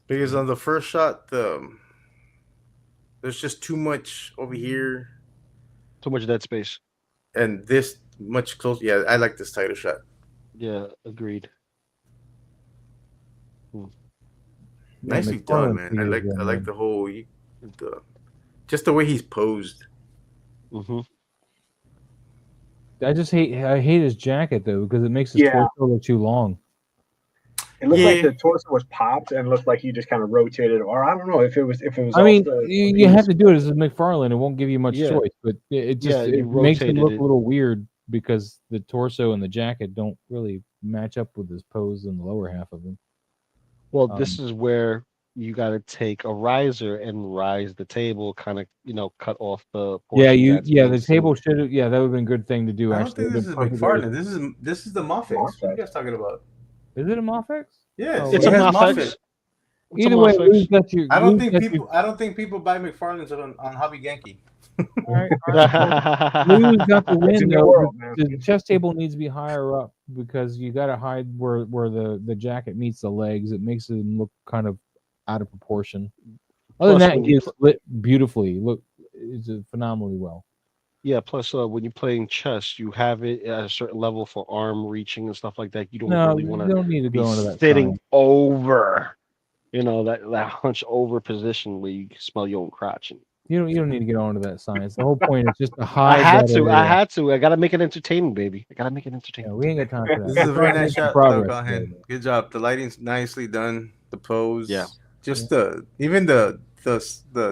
because on the first shot, there's just too much over here, Too much dead space. and this much close. Yeah, I like this tighter shot. Yeah, agreed. Nicely McFarlane done, man. I like the whole, just the way he's posed. Mm-hmm. I hate his jacket though because it makes his Yeah. torso look too long. It looked like Yeah. the torso was popped and looked like he just kind of rotated, or I don't know if it was. I mean, also you have to do it as a McFarlane. It won't give you much Yeah. choice, but it just Yeah, you it makes him rotated look it. a little weird because the torso and the jacket don't really match up with his pose in the lower half of him. Well, this is where you got to take a riser and rise the table, kind of, cut off the. Yeah, portion that's the being table seen. should have. Yeah, that would have been a good thing to do. I don't Actually, think this is McFarlane. This is the Moffix. What are you guys talking about? Is it a Moffix? Yeah, Oh, It's it a has Moffix. Moffat. It's a Either way, Moffix. Lou's got your. I don't Lou's think got people. I don't think people buy McFarlane's on Hobby Yankee. All right, Lou's got the It's a win new though. world, but man. The chest table needs to be higher up because you got to hide where the jacket meets the legs. It makes him look kind of out of proportion. Other Plus, than that, when he you is lit beautifully. Look, it's phenomenally well. Yeah, plus when you're playing chess, you have it at a certain level for arm reaching and stuff like that. You don't No, really you want to don't need to be go into that. sitting science. over, that hunch over position where you can smell your own crotch. And You don't need to get onto that science. The whole point is just to hide. I had that to. area. I had to. I got to make it entertaining, baby. I got to make it Yeah, entertaining. we ain't got time for that. This is a very nice Making shot, progress, Doug Callahan. though. Good job. The lighting's nicely done. The pose. Yeah. Just even the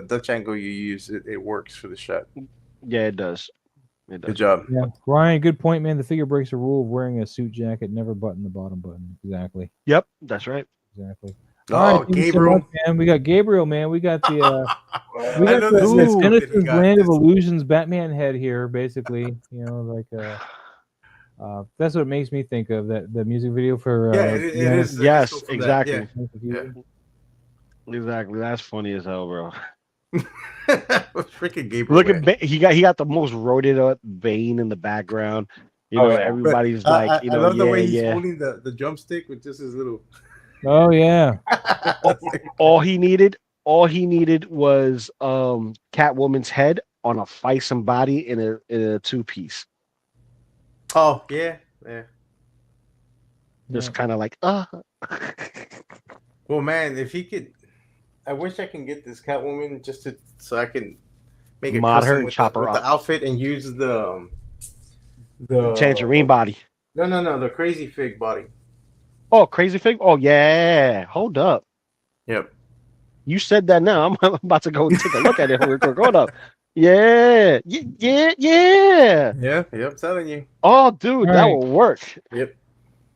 Dutch angle you use, it works for the shot. Yeah, it does. It does. Good job. Yeah, Ryan, good point, man. The figure breaks the rule of wearing a suit jacket, never button the bottom button. Exactly. Yep, that's right. Exactly. Oh, All right, thank you so Gabriel. much, man. We got Gabriel, man. We got the we I got know the this is good that he Innocence got Land of this. Illusions Batman head here, basically. That's what it makes me think of that the music video for Yeah, it is. Yes, From that, exactly. Yeah. Exactly. That's funny as hell, bro. Freaking Gabriel. Look at he got the most roided up vein in the background. Everybody's I love the way he's yeah. holding the drumstick with just his little. Oh yeah. All he needed was Catwoman's head on a feisty body in a two-piece. Oh yeah. Just kind of like Well, man, if he could, I wish I can get this Catwoman so I can make a mod custom her and with chop the, her with up. the outfit and use the Tangerine body. No, the Crazy Fig body. Oh, Crazy Fig. Oh yeah. Hold up. Yep. You said that now. I'm about to go take a look at it. We're going up. Yeah. Yeah, I'm telling you. Oh, dude, All that right. will work. Yep.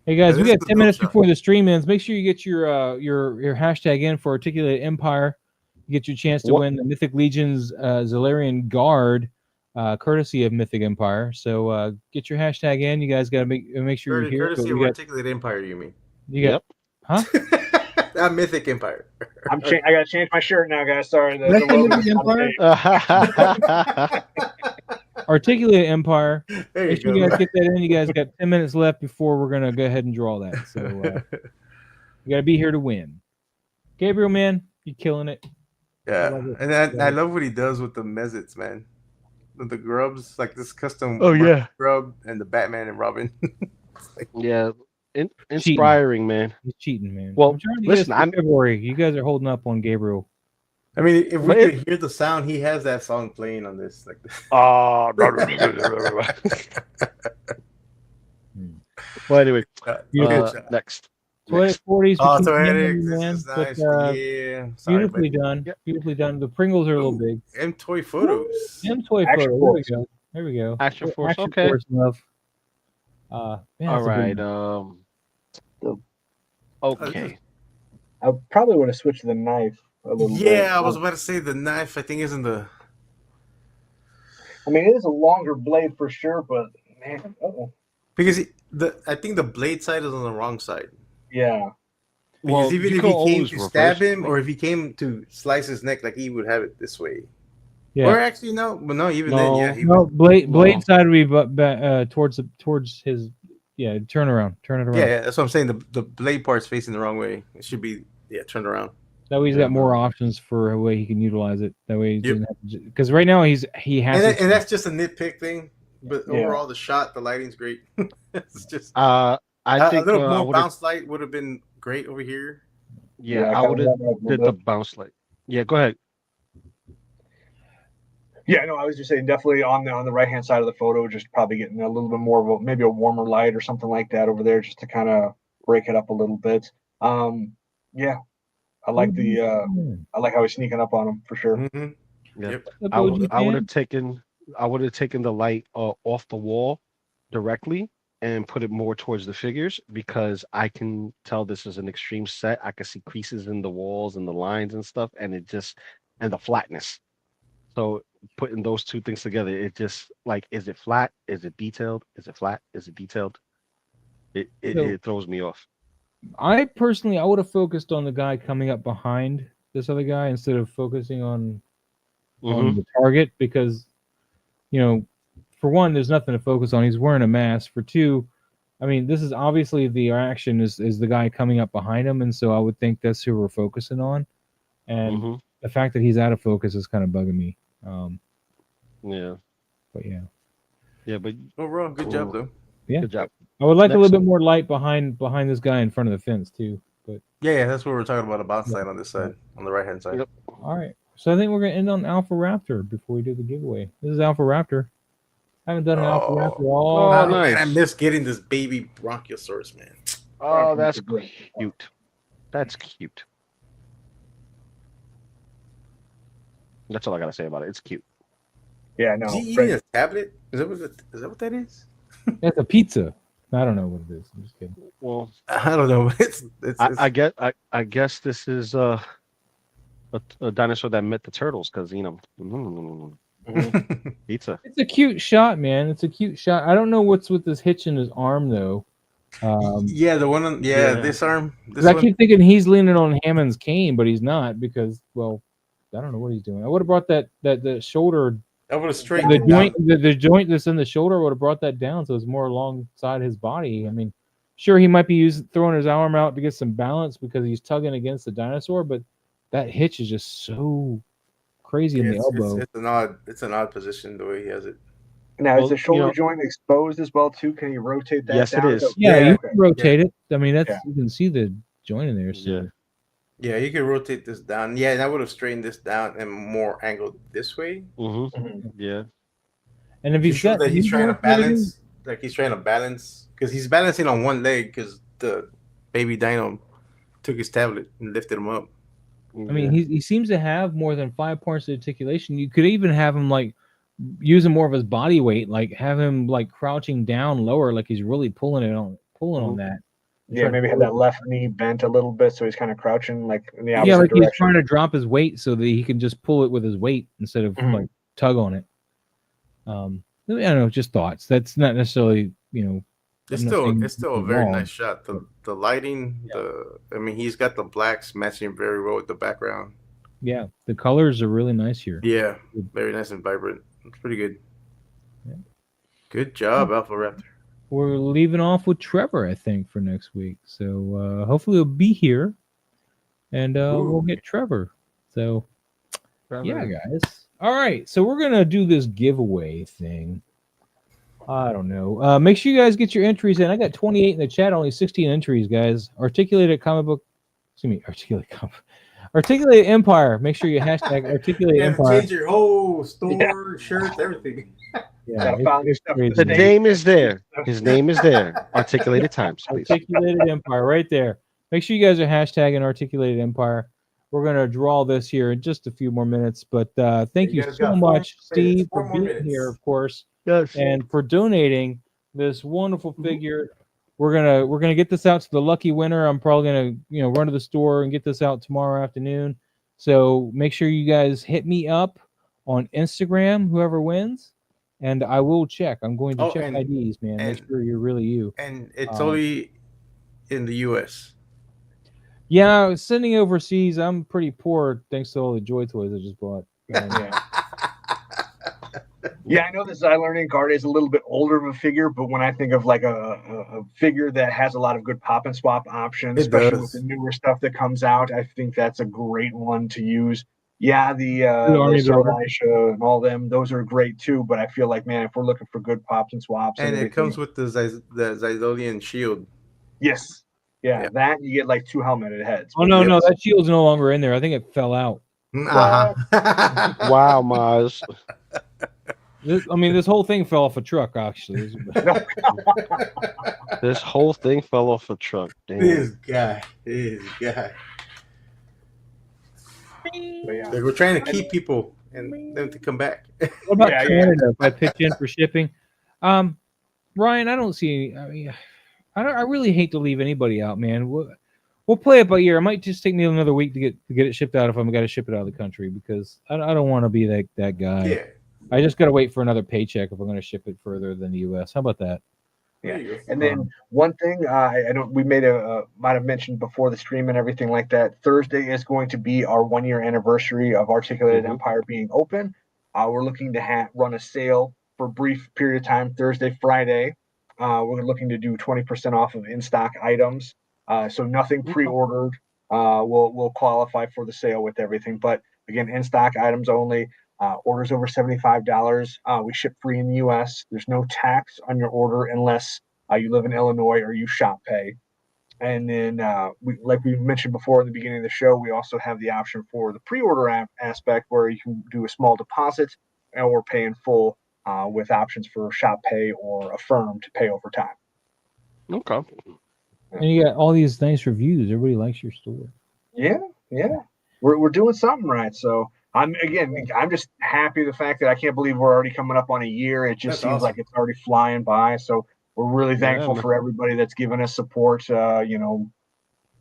Hey guys, Yeah, we this got is 10 a minutes dope shot. before the stream ends. Make sure you get your hashtag in for Articulated Empire. You get your chance to win the Mythic Legion's Zalarian Guard, courtesy of Mythic Empire. So get your hashtag in. You guys got to make sure you're here. but Courtesy we of got- Articulated Empire, you mean? You got, huh? Not Mythic Empire. I gotta change my shirt now, guys. Sorry. That's the logo's Mythic on Empire? Articulated Empire. There you Make sure go. you guys get that in. You guys got 10 minutes left before we're gonna go ahead and draw that. So you gotta be here to win. Gabriel, man, you're killing it. Yeah, love it. and I love what he does with the Mezits, man. With the grubs, like this custom. Oh, yeah. grub and the Batman and Robin. Yeah. Inspiring, man. He's cheating, man. Well, I'm trying to listen, get us to February. You guys are holding up on Gabriel. I mean, if we But could hear the sound, he has that song playing on this. Like, well, anyway, Beautiful. good job. next. Toilet 40s. Oh, to keep Toetic, going, this man. is But, nice. Yeah, sorry, beautifully buddy. done. Yep. Beautifully done. The Pringles are a little Ooh, big. M toy photos. M toy Action photo. There we Force. go. There we go. Action Oh, Force, Action okay. Force love. Man, All that's a good right. one. Okay. I probably would have switched to the knife a little bit. Yeah, I was about to say the knife. I think isn't the. I mean, it is a longer blade for sure, but man, Because I think the blade side is on the wrong side. yeah. Because Well, even you if can he came always to stab reverse him, or if he came to slice his neck, like he would have it this way. Yeah. Or actually, no, but no, even then, yeah, he No, would. blade No. side would be towards his turn it around. Yeah, that's what I'm saying. The blade part's facing the wrong way. It should be turned around. That way he's Yeah. got more options for a way he can utilize it. That way he Yep. doesn't have to, because right now he has And, to, and that's just a nitpick thing. But Yeah. overall, the shot, the lighting's great. It's just I a think little I more would have. bounce light would have been great over here. Yeah, I I kinda would have love that a little did the bit. bounce light. Yeah, go ahead. Yeah, no, I was just saying definitely on the right hand side of the photo, just probably getting a little bit more of maybe a warmer light or something like that over there, just to kind of break it up a little bit. Yeah, I like I like how he's sneaking up on him for sure. Mm-hmm. Yeah. Yep. I would have taken the light off the wall directly and put it more towards the figures, because I can tell this is an extreme set. I can see creases in the walls and the lines and stuff, and and the flatness. So putting those two things together, it just like, is it flat? Is it detailed? Is it flat? Is it detailed? It throws me off. I personally, I would have focused on the guy coming up behind this other guy instead of focusing on the target, because, for one, there's nothing to focus on. He's wearing a mask. For two, I mean, this is obviously the action is the guy coming up behind him, and so I would think that's who we're focusing on. And the fact that he's out of focus is kind of bugging me. Yeah. But yeah. Yeah, but overall, good job though. Yeah. Good job. I would like a Next. little bit more light behind this guy in front of the fence too. But Yeah, that's what we're talking about. A bounce light on this side, on the right hand side. Yep. all right. So I think we're gonna end on Alpha Raptor before we do the giveaway. This is Alpha Raptor. I haven't done an Alpha Raptor all. Oh, Man, nice. I miss getting this baby Bronchiosaurus, man. Oh, that's cute. That's cute. That's all I gotta say about it. It's cute. Yeah, no. Is he eating a tablet? Is that what that is? That's a pizza. I don't know what it is. I'm just kidding. Well, I don't know. I guess this is a dinosaur that met the turtles, because pizza. It's a cute shot, man. It's a cute shot. I don't know what's with this hitch in his arm though. Yeah, the one on this arm. This I one. keep thinking he's leaning on Hammond's cane, but he's not, because, well, I don't know what he's doing. I would have brought that shoulder. I would have straightened The it joint, down. the joint that's in the shoulder would have brought that down, so it's more alongside his body. I mean, sure, he might be throwing his arm out to get some balance because he's tugging against the dinosaur, but that hitch is just so crazy in the elbow. It's an odd position the way he has it. Now, Well, is the shoulder joint exposed as well too? Can you rotate that? Yes, it down? is. Yeah, Yeah, you can rotate it. I mean, that's Yeah. you can see the joint in there. So. Yeah. Yeah, you could rotate this down. Yeah, and I would have straightened this down and more angled this way. Yeah. And if He's he's got, that he's trying to balance. balance, because he's balancing on one leg because the baby dino took his tablet and lifted him up. I mean, he seems to have more than 5 points of articulation. You could even have him like using more of his body weight, like have him like crouching down lower, like he's really pulling on that. Yeah, maybe have that left knee bent a little bit, so he's kind of crouching like in the opposite Yeah, like direction. he's trying to drop his weight so that he can just pull it with his weight instead of like tug on it. I don't know, just thoughts. That's not necessarily, It's I'm not saying still a it's very wrong. nice shot. The lighting, he's got the blacks matching very well with the background. Yeah, the colors are really nice here. Yeah, very nice and vibrant. It's pretty good. Yeah. Good job, Alpha Raptor. We're leaving off with Trevor, I think, for next week. So hopefully he'll be here, and we'll get Trevor. So, yeah, guys. All right, so we're going to do this giveaway thing. I don't know. Make sure you guys get your entries in. I got 28 in the chat, only 16 entries, guys. Articulated comic book. Excuse me, Articulate Empire. Make sure you hashtag Articulate You have to Empire. change your whole store, shirts, everything. Yeah, Gotta follow your stuff. crazy, The man. name is there. His name is there. Articulated Times, please. Articulated Empire right there. Make sure you guys are hashtagging Articulated Empire. We're gonna draw this here in just a few more minutes, but thank you guys so got much, 4 minutes, Steve, 4 for more being minutes. here, of course, Yes. and for donating this wonderful figure. We're gonna get this out to the lucky winner. I'm probably gonna run to the store and get this out tomorrow afternoon. So make sure you guys hit me up on Instagram, whoever wins, and I will check. I'm going to check IDs, man. Make sure you're really you. And it's only in the U.S. Yeah, sending overseas, I'm pretty poor thanks to all the Joy Toys I just bought. Yeah, I know the Xylearning card is a little bit older of a figure, but when I think of like a figure that has a lot of good pop and swap options, It especially does. with the newer stuff that comes out, I think that's a great one to use. Yeah, the Army Builder. Sideshow and all them, those are great too. But I feel like, man, if we're looking for good pops and swaps, And it everything, comes with the Zydolian shield. yes, yeah, Yeah. that you get like 2 helmeted heads. Oh no, no, that shield's no longer in there. I think it fell out. Uh-huh. Wow, Maz. This whole thing fell off a truck, actually. This whole thing fell off a truck. Damn. This guy. But yeah. We're trying to keep people and them to come back. What about Yeah, Canada? If I pitch in for shipping, Ryan, I don't see any. I really hate to leave anybody out, man. We'll play it by ear. It might just take me another week to get it shipped out if I'm got to ship it out of the country because I don't want to be that guy. Yeah. I just got to wait for another paycheck if I'm going to ship it further than the U.S. How about that? Yeah, and then one thing I don't we made might have mentioned before the stream and everything like that. Thursday is going to be our 1-year anniversary of Articulated Empire being open. We're looking to run a sale for a brief period of time, Thursday, Friday. We're looking to do 20% off of in-stock items. So nothing pre-ordered will qualify for the sale with everything. But again, in-stock items only. Orders over $75. We ship free in the U.S. There's no tax on your order unless you live in Illinois or you shop pay. And then, like we mentioned before in the beginning of the show, we also have the option for the pre-order aspect where you can do a small deposit or pay in full with options for shop pay or Affirm to pay over time. Okay. And you got all these nice reviews. Everybody likes your store. Yeah. We're doing something right. So I'm just happy the fact that I can't believe we're already coming up on a year. It just seems like it's already flying by. So we're really thankful for everybody that's given us support,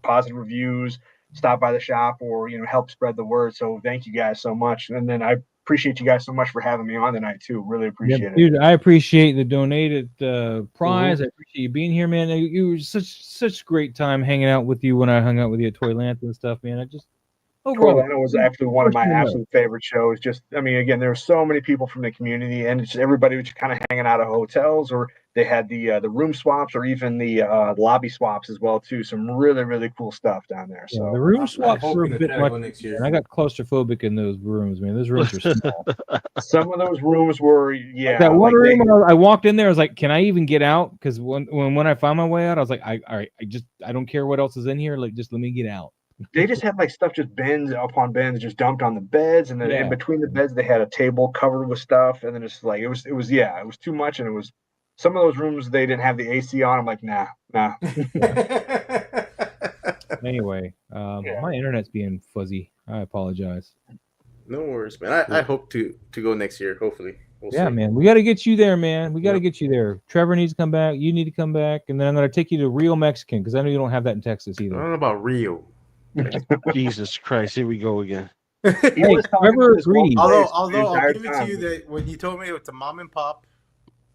positive reviews, stop by the shop or, help spread the word. So thank you guys so much. And then I appreciate you guys so much for having me on tonight too. Really appreciate it. Dude, I appreciate the donated prize. I appreciate you being here, man. You were such great time hanging out with you when I hung out with you at Toyland and stuff, man. Toyland was actually one of my absolute favorite shows. Just, again, there were so many people from the community, and it's everybody was just kind of hanging out of hotels, or they had the room swaps, or even the lobby swaps as well too. Some really, really cool stuff down there. So the room swaps were a bit much next year. And I got claustrophobic in those rooms, man. Those rooms are small. Some of those rooms were, that one room. I walked in there. I was like, "Can I even get out?" Because when I found my way out, I was like, "I don't care what else is in here. Like, just let me get out." They just had like stuff just bins upon bins just dumped on the beds, and then in between the beds they had a table covered with stuff, and then it's like it was too much, and it was some of those rooms they didn't have the AC on. I'm like, nah. Anyway, my internet's being fuzzy. I apologize. No worries, man. I hope to go next year. Hopefully. We'll see. Man. We got to get you there, man. We got to get you there. Trevor needs to come back. You need to come back, and then I'm gonna take you to Real Mexican because I know you don't have that in Texas either. I don't know about Rio. Jesus Christ, here we go again. Trevor agrees. Although I'll give it to you that when you told me it's a mom and pop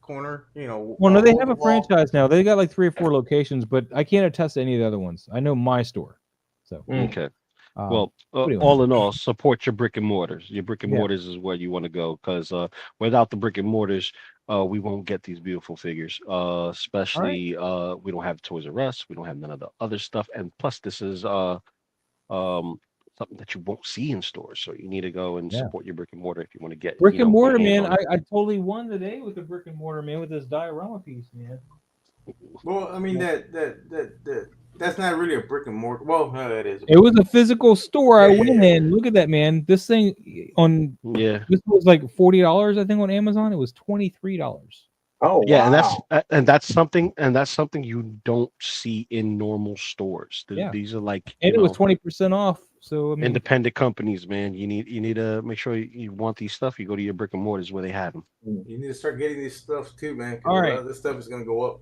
corner, Well, no, they have a franchise now. They got like 3 or 4 locations, but I can't attest to any of the other ones. I know my store. So okay. Well, all in all, support your brick and mortars. Your brick and mortars is where you want to go because without the brick and mortars, we won't get these beautiful figures. Especially, we don't have Toys R Us. We don't have none of the other stuff. And plus, this is something that you won't see in stores. So you need to go and support your brick and mortar if you want to get brick and mortar, man. I totally won today with the brick and mortar, man, with this diorama piece, man. Well, I mean that's not really a brick and mortar. Well, it is. It was a physical store. I Yeah, went yeah, in. Look at that, man. This thing on Yeah. this was like $40, I think, on Amazon. It was $23. Oh Yeah, wow. and that's something you don't see in normal stores. Yeah. These are like, And it was 20% off. So I mean, independent companies, man. You need to make sure you want these stuff. You go to your brick and mortars where they have them. You need to start getting these stuff too, man. Because All a right. lot of this stuff is gonna go up.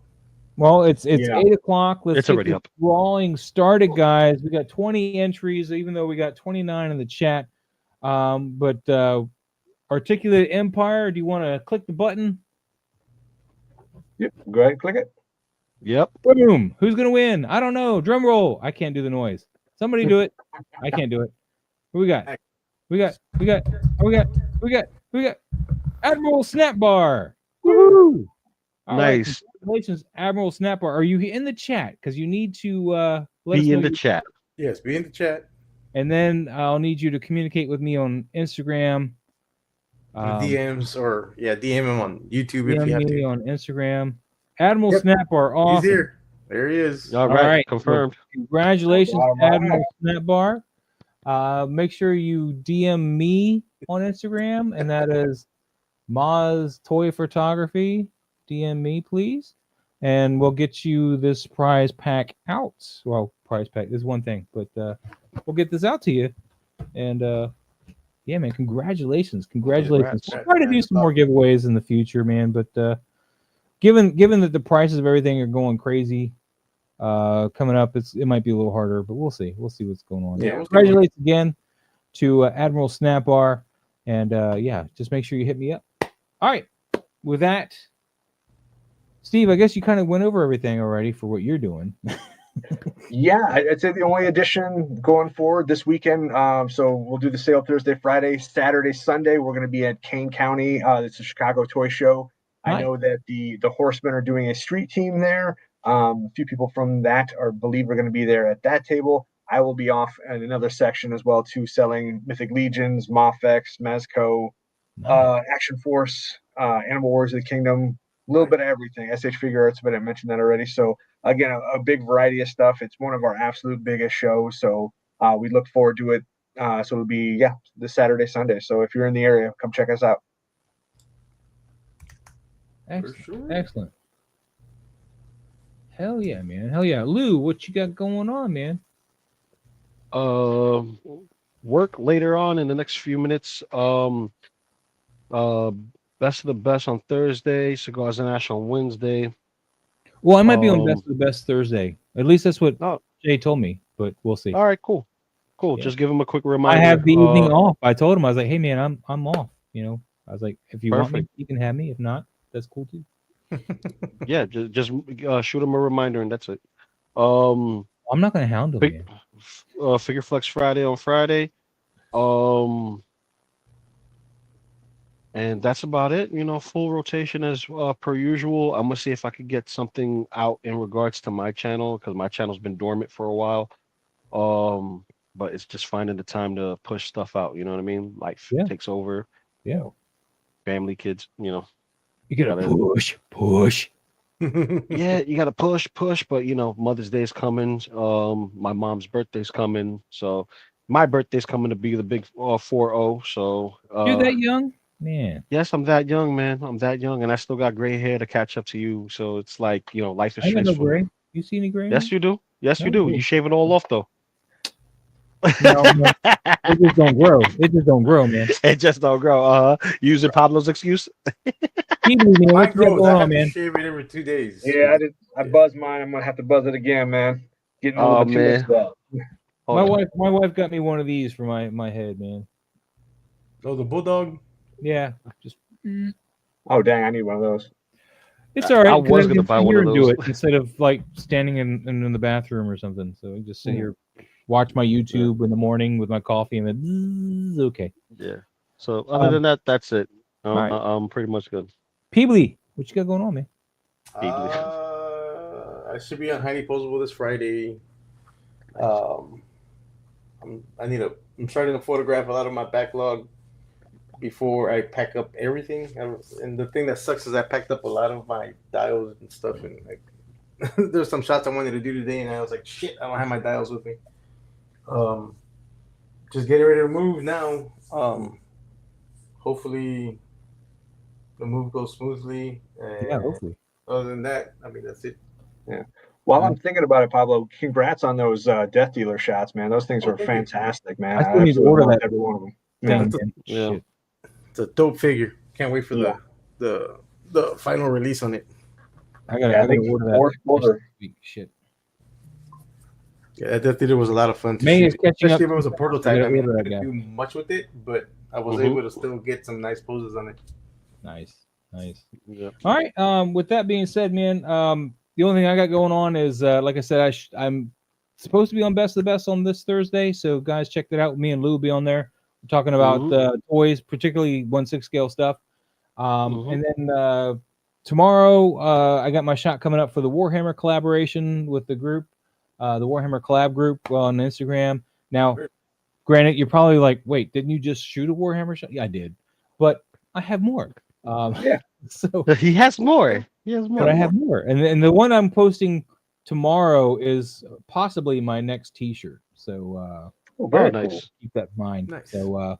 well, it's Yeah. 8:00. Let's It's get already the up. drawing started, guys. We got 20 entries, even though we got 29 in the chat. But Articulate Empire, do you want to click the button? Yep. Go ahead and click it. Yep. Boom. Who's gonna win? I don't know. Drum roll. I can't do the noise. Somebody do it. I can't do it. Who we got? We got Admiral Snapbar. Woohoo! All right, Nice. congratulations, Admiral Snapbar. Are you in the chat? Because you need to let us Be know in the you- chat. Yes, be in the chat. and then I'll need you to communicate with me on Instagram. DMs or DM him on YouTube if DM you have me to. on Instagram. Admiral Yep. Snapbar, awesome. He's here. There he is. All All right, right, confirmed. Congratulations, All right. Admiral Snapbar. Make sure you DM me on Instagram, and that is Moz Toy Photography. DM me, please, and we'll get you this prize pack out. Well, prize pack is one thing, but we'll get this out to you. And yeah, man, congratulations. We'll try to do some more giveaways in the future, man. But given that the prices of everything are going crazy coming up, it might be a little harder, but we'll see. We'll see what's going on. Yeah, we'll see. Congratulations again to Admiral Snapbar, and yeah, just make sure you hit me up. All right, with that, Steve, I guess you kind of went over everything already for what you're doing. Yeah, I'd say the only addition going forward this weekend. So we'll do the sale Thursday, Friday, Saturday, Sunday. We're going to be at Kane County. It's a Chicago toy show. Nice. I know that the Horsemen are doing a street team there. A few people from that believe we're going to be there at that table. I will be off in another section as well too, selling Mythic Legions, Mofex, Mezco, Action Force, Animal Wars of the Kingdom, a little bit of everything. SH Figure Arts, but I mentioned that already. So again, a big variety of stuff. It's one of our absolute biggest shows. So we look forward to it. So it'll be this Saturday, Sunday. So if you're in the area, come check us out. Excellent. For sure. Excellent. Hell yeah, man. Hell yeah. Lou, what you got going on, man? Work later on in the next few minutes. Best of the Best on Thursday, Cigars and Ash on Wednesday. Well, I might be on Best of the Best Thursday. At least that's what Oh. Jay told me, but we'll see. All right, cool. Yeah. Just give him a quick I reminder. have the evening off. I told him, I was like, hey man, I'm off. You know, I was like, if you want me, Perfect. you can have me. If not, that's cool too. Yeah, just shoot him a reminder and that's it. I'm not gonna hound him, Big- man. Figure Flex Friday on Friday. And that's about it. You know, full rotation as per usual. I'm gonna see if I could get something out in regards to my channel because my channel's been dormant for a while. But it's just finding the time to push stuff out. You know what I mean? Life takes over. Yeah. Family, kids. You know. You gotta push. Yeah, you gotta push. But you know, Mother's Day is coming. My mom's birthday's coming. So my birthday's coming to be the big 4-0. So You're that young, man. yes, I'm that young, man. I'm that young, and I still got gray hair to catch up to you. So it's like, you know, life is I got no stressful. gray. You see any gray? Yes, you do. Yes, you Oh, do. cool. You shave it all off though. No, it just don't grow. It just don't grow, man. It just don't grow. Using Pablo's excuse. Keep me, man. Mine What you got grows. going I on, have to man? shave it every 2 days. Yeah, I buzzed mine. I'm gonna have to buzz it again, man. Getting a little bit too much love. My wife got me one of these for my head, man. Oh, the bulldog. Yeah, just Oh dang, I need one of those. it's all right. I 'cause was can gonna buy sit one here of and do those. it instead of like standing in the bathroom or something. So I just sit here, watch my YouTube in the morning with my coffee, and then okay. Yeah. So other than that, that's it. right. I'm pretty much good. Peebly, what you got going on, man? I should be on Highly Posable this Friday. I'm starting to photograph a lot of my backlog before I pack up everything. And the thing that sucks is I packed up a lot of my dials and stuff and like there's some shots I wanted to do today, and I was like, shit, I don't have my dials with me. Just getting ready to move now. Hopefully the move goes smoothly. And Yeah, hopefully. other than that, I mean, that's it. Yeah. While I'm thinking about it, Pablo, congrats on those Death Dealer shots, man. Those things are thank you. fantastic, man. I still need to absolutely order loved that every one of them. Thing, Yeah. man. Yeah. Shit. It's a dope figure. Can't wait for Yeah. the final release on it. I gotta I think order that. fourth quarter. this week. Shit. Yeah, that Death Theater was a lot of fun to May shoot, is catching especially up. if it was a prototype. gotta I mean, order I that didn't guy. do much with it, but I was Mhm. able to still get some nice poses on it. Nice. Yeah. All right. With that being said, man, the only thing I got going on is, like I said, I'm supposed to be on Best of the Best on this Thursday. So guys, check that out. Me and Lou will be on there. We're talking about toys, particularly 1/6 scale stuff. And then tomorrow, I got my shot coming up for the Warhammer collaboration with the group, the Warhammer collab group on Instagram. Now, granted, you're probably like, wait, didn't you just shoot a Warhammer shot? Yeah, I did, but I have more. Yeah. So He has more. but I have more, and the one I'm posting tomorrow is possibly my next T-shirt. So Very nice. cool. keep that in mind. Nice. So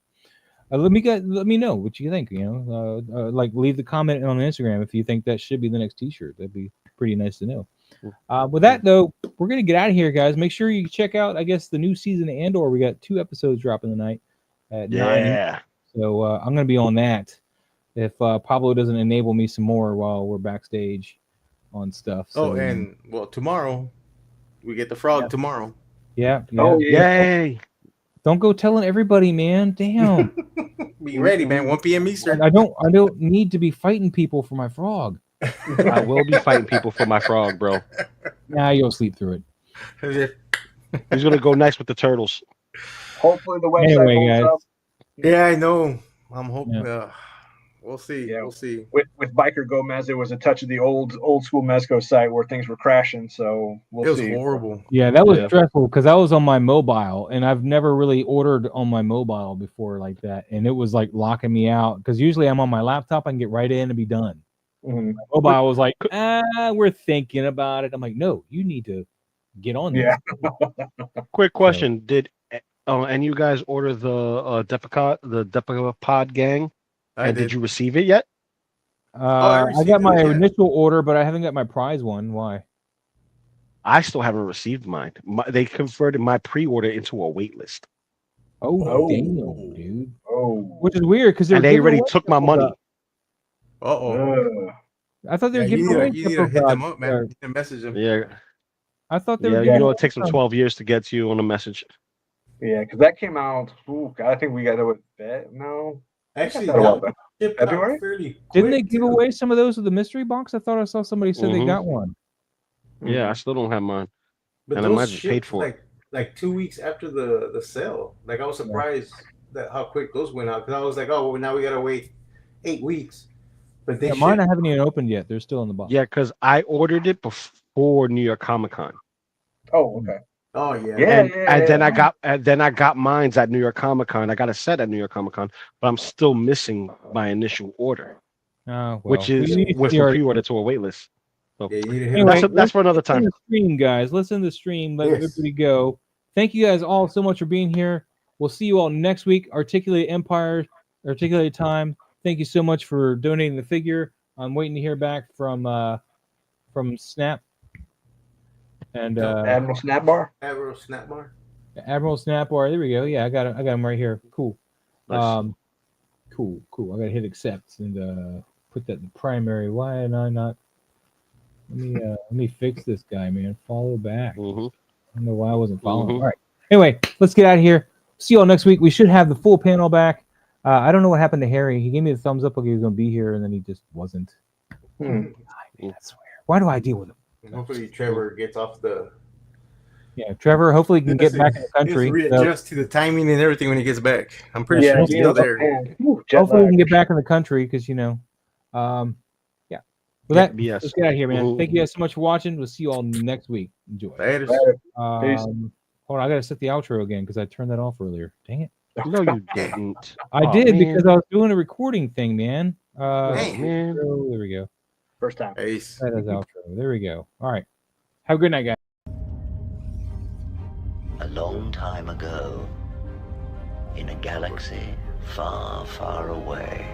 let me know what you think. You know, like leave the comment on Instagram if you think that should be the next T-shirt. That'd be pretty nice to know. With that though, we're gonna get out of here, guys. Make sure you check out, I guess, the new season of Andor. We got 2 episodes dropping tonight at 9. Yeah. So I'm gonna be on that if Pablo doesn't enable me some more while we're backstage on stuff. So, and well, tomorrow we get the frog tomorrow. yeah. Oh, yeah. Yay. Don't go telling everybody, man. Damn. Be ready, man. 1 p.m. Eastern. I don't need to be fighting people for my frog. I will be fighting people for my frog, bro. Nah, you'll sleep through it. He's gonna go nice with the turtles. Hopefully the website Anyway, holds guys. up. Yeah, I know. I'm hoping. Yeah. We'll see. Yeah. We'll see. With Biker Gomez, it was a touch of the old school Mezco site where things were crashing. So we'll It was see. horrible. Yeah, that was Yeah. stressful because I was on my mobile and I've never really ordered on my mobile before like that. And it was like locking me out because usually I'm on my laptop, I can get right in and be done. Mhm. My mobile was like, we're thinking about it. I'm like, no, you need to get on this. Yeah. Quick question: Did and you guys order the Depicapod gang? And did you receive it yet? I received got it, my yeah. initial order, but I haven't got my prize one. Why? I still haven't received mine. They converted my pre-order into a wait list, Oh, damn, dude. Oh. Which is weird because and they already took my money. I thought they were You giving away. need to hit them up, man. You need to message them. Yeah, I thought they yeah. were. You giving know, away it takes them some. 12 years to get to you on a message. Yeah, because that came out. Ooh, God, I think we got it with no. Actually, That was that shipped out February? fairly Didn't they quick, give too. away some of those with the mystery box? I thought I saw somebody say they Mhm. got one. Yeah, I still don't have mine. But And I those might have paid shipped for it. like 2 weeks after the sale. Like I was surprised that how quick those went out because I was like, oh, well, now we gotta wait 8 weeks. But they Yeah, mine I shipped. haven't even opened yet. They're still in the box. Yeah, because I ordered it before New York Comic Con, Oh, okay. Oh yeah. Yeah. and then I got mines at New York Comic Con. I got a set at New York Comic Con, but I'm still missing my initial order, Well, which is we need to with see from our- pre-order to a wait list. So Yeah, you need to hit Anyway, them up. that's for another listen time. to the stream, guys. Listen to the stream. Let Yes. everybody go. Thank you guys all so much for being here. We'll see you all next week. Articulate Empire, Articulate Time. Thank you so much for donating the figure. I'm waiting to hear back from Snap and Admiral Snapbar. Apparel snap bar. Admiral Snapbar. There we go. Yeah, I got him right here. Cool. Nice. Cool. I gotta hit accept and put that in the primary. Why am I not? Let me fix this guy, man. Follow back. Mhm. I don't know why I wasn't following. Mhm. All right. Anyway, let's get out of here. See you all next week. We should have the full panel back. I don't know what happened to Harry. He gave me the thumbs up like he was going to be here, and then he just wasn't. Hmm. I swear. Why do I deal with him? And hopefully Trevor gets off the. Yeah, Trevor. Hopefully, he can get back in the country. He has to So readjust to the timing and everything when he gets back. I'm pretty Yeah, sure he's yeah, still there. man. Ooh, jet hopefully, we lag. can get back in the country because yeah. With that, Yes. let's get out of here, man. Mhm. Thank you guys so much for watching. We'll see you all next week. Enjoy. Later. Later. Hold on, I gotta set the outro again because I turned that off earlier. Dang it. No, you didn't. I Aw, did man. because I was doing a recording thing, man. Man. There we go. First time. Ace. That is outro. There we go. All right. Have a good night, guys. A long time ago, in a galaxy far, far away,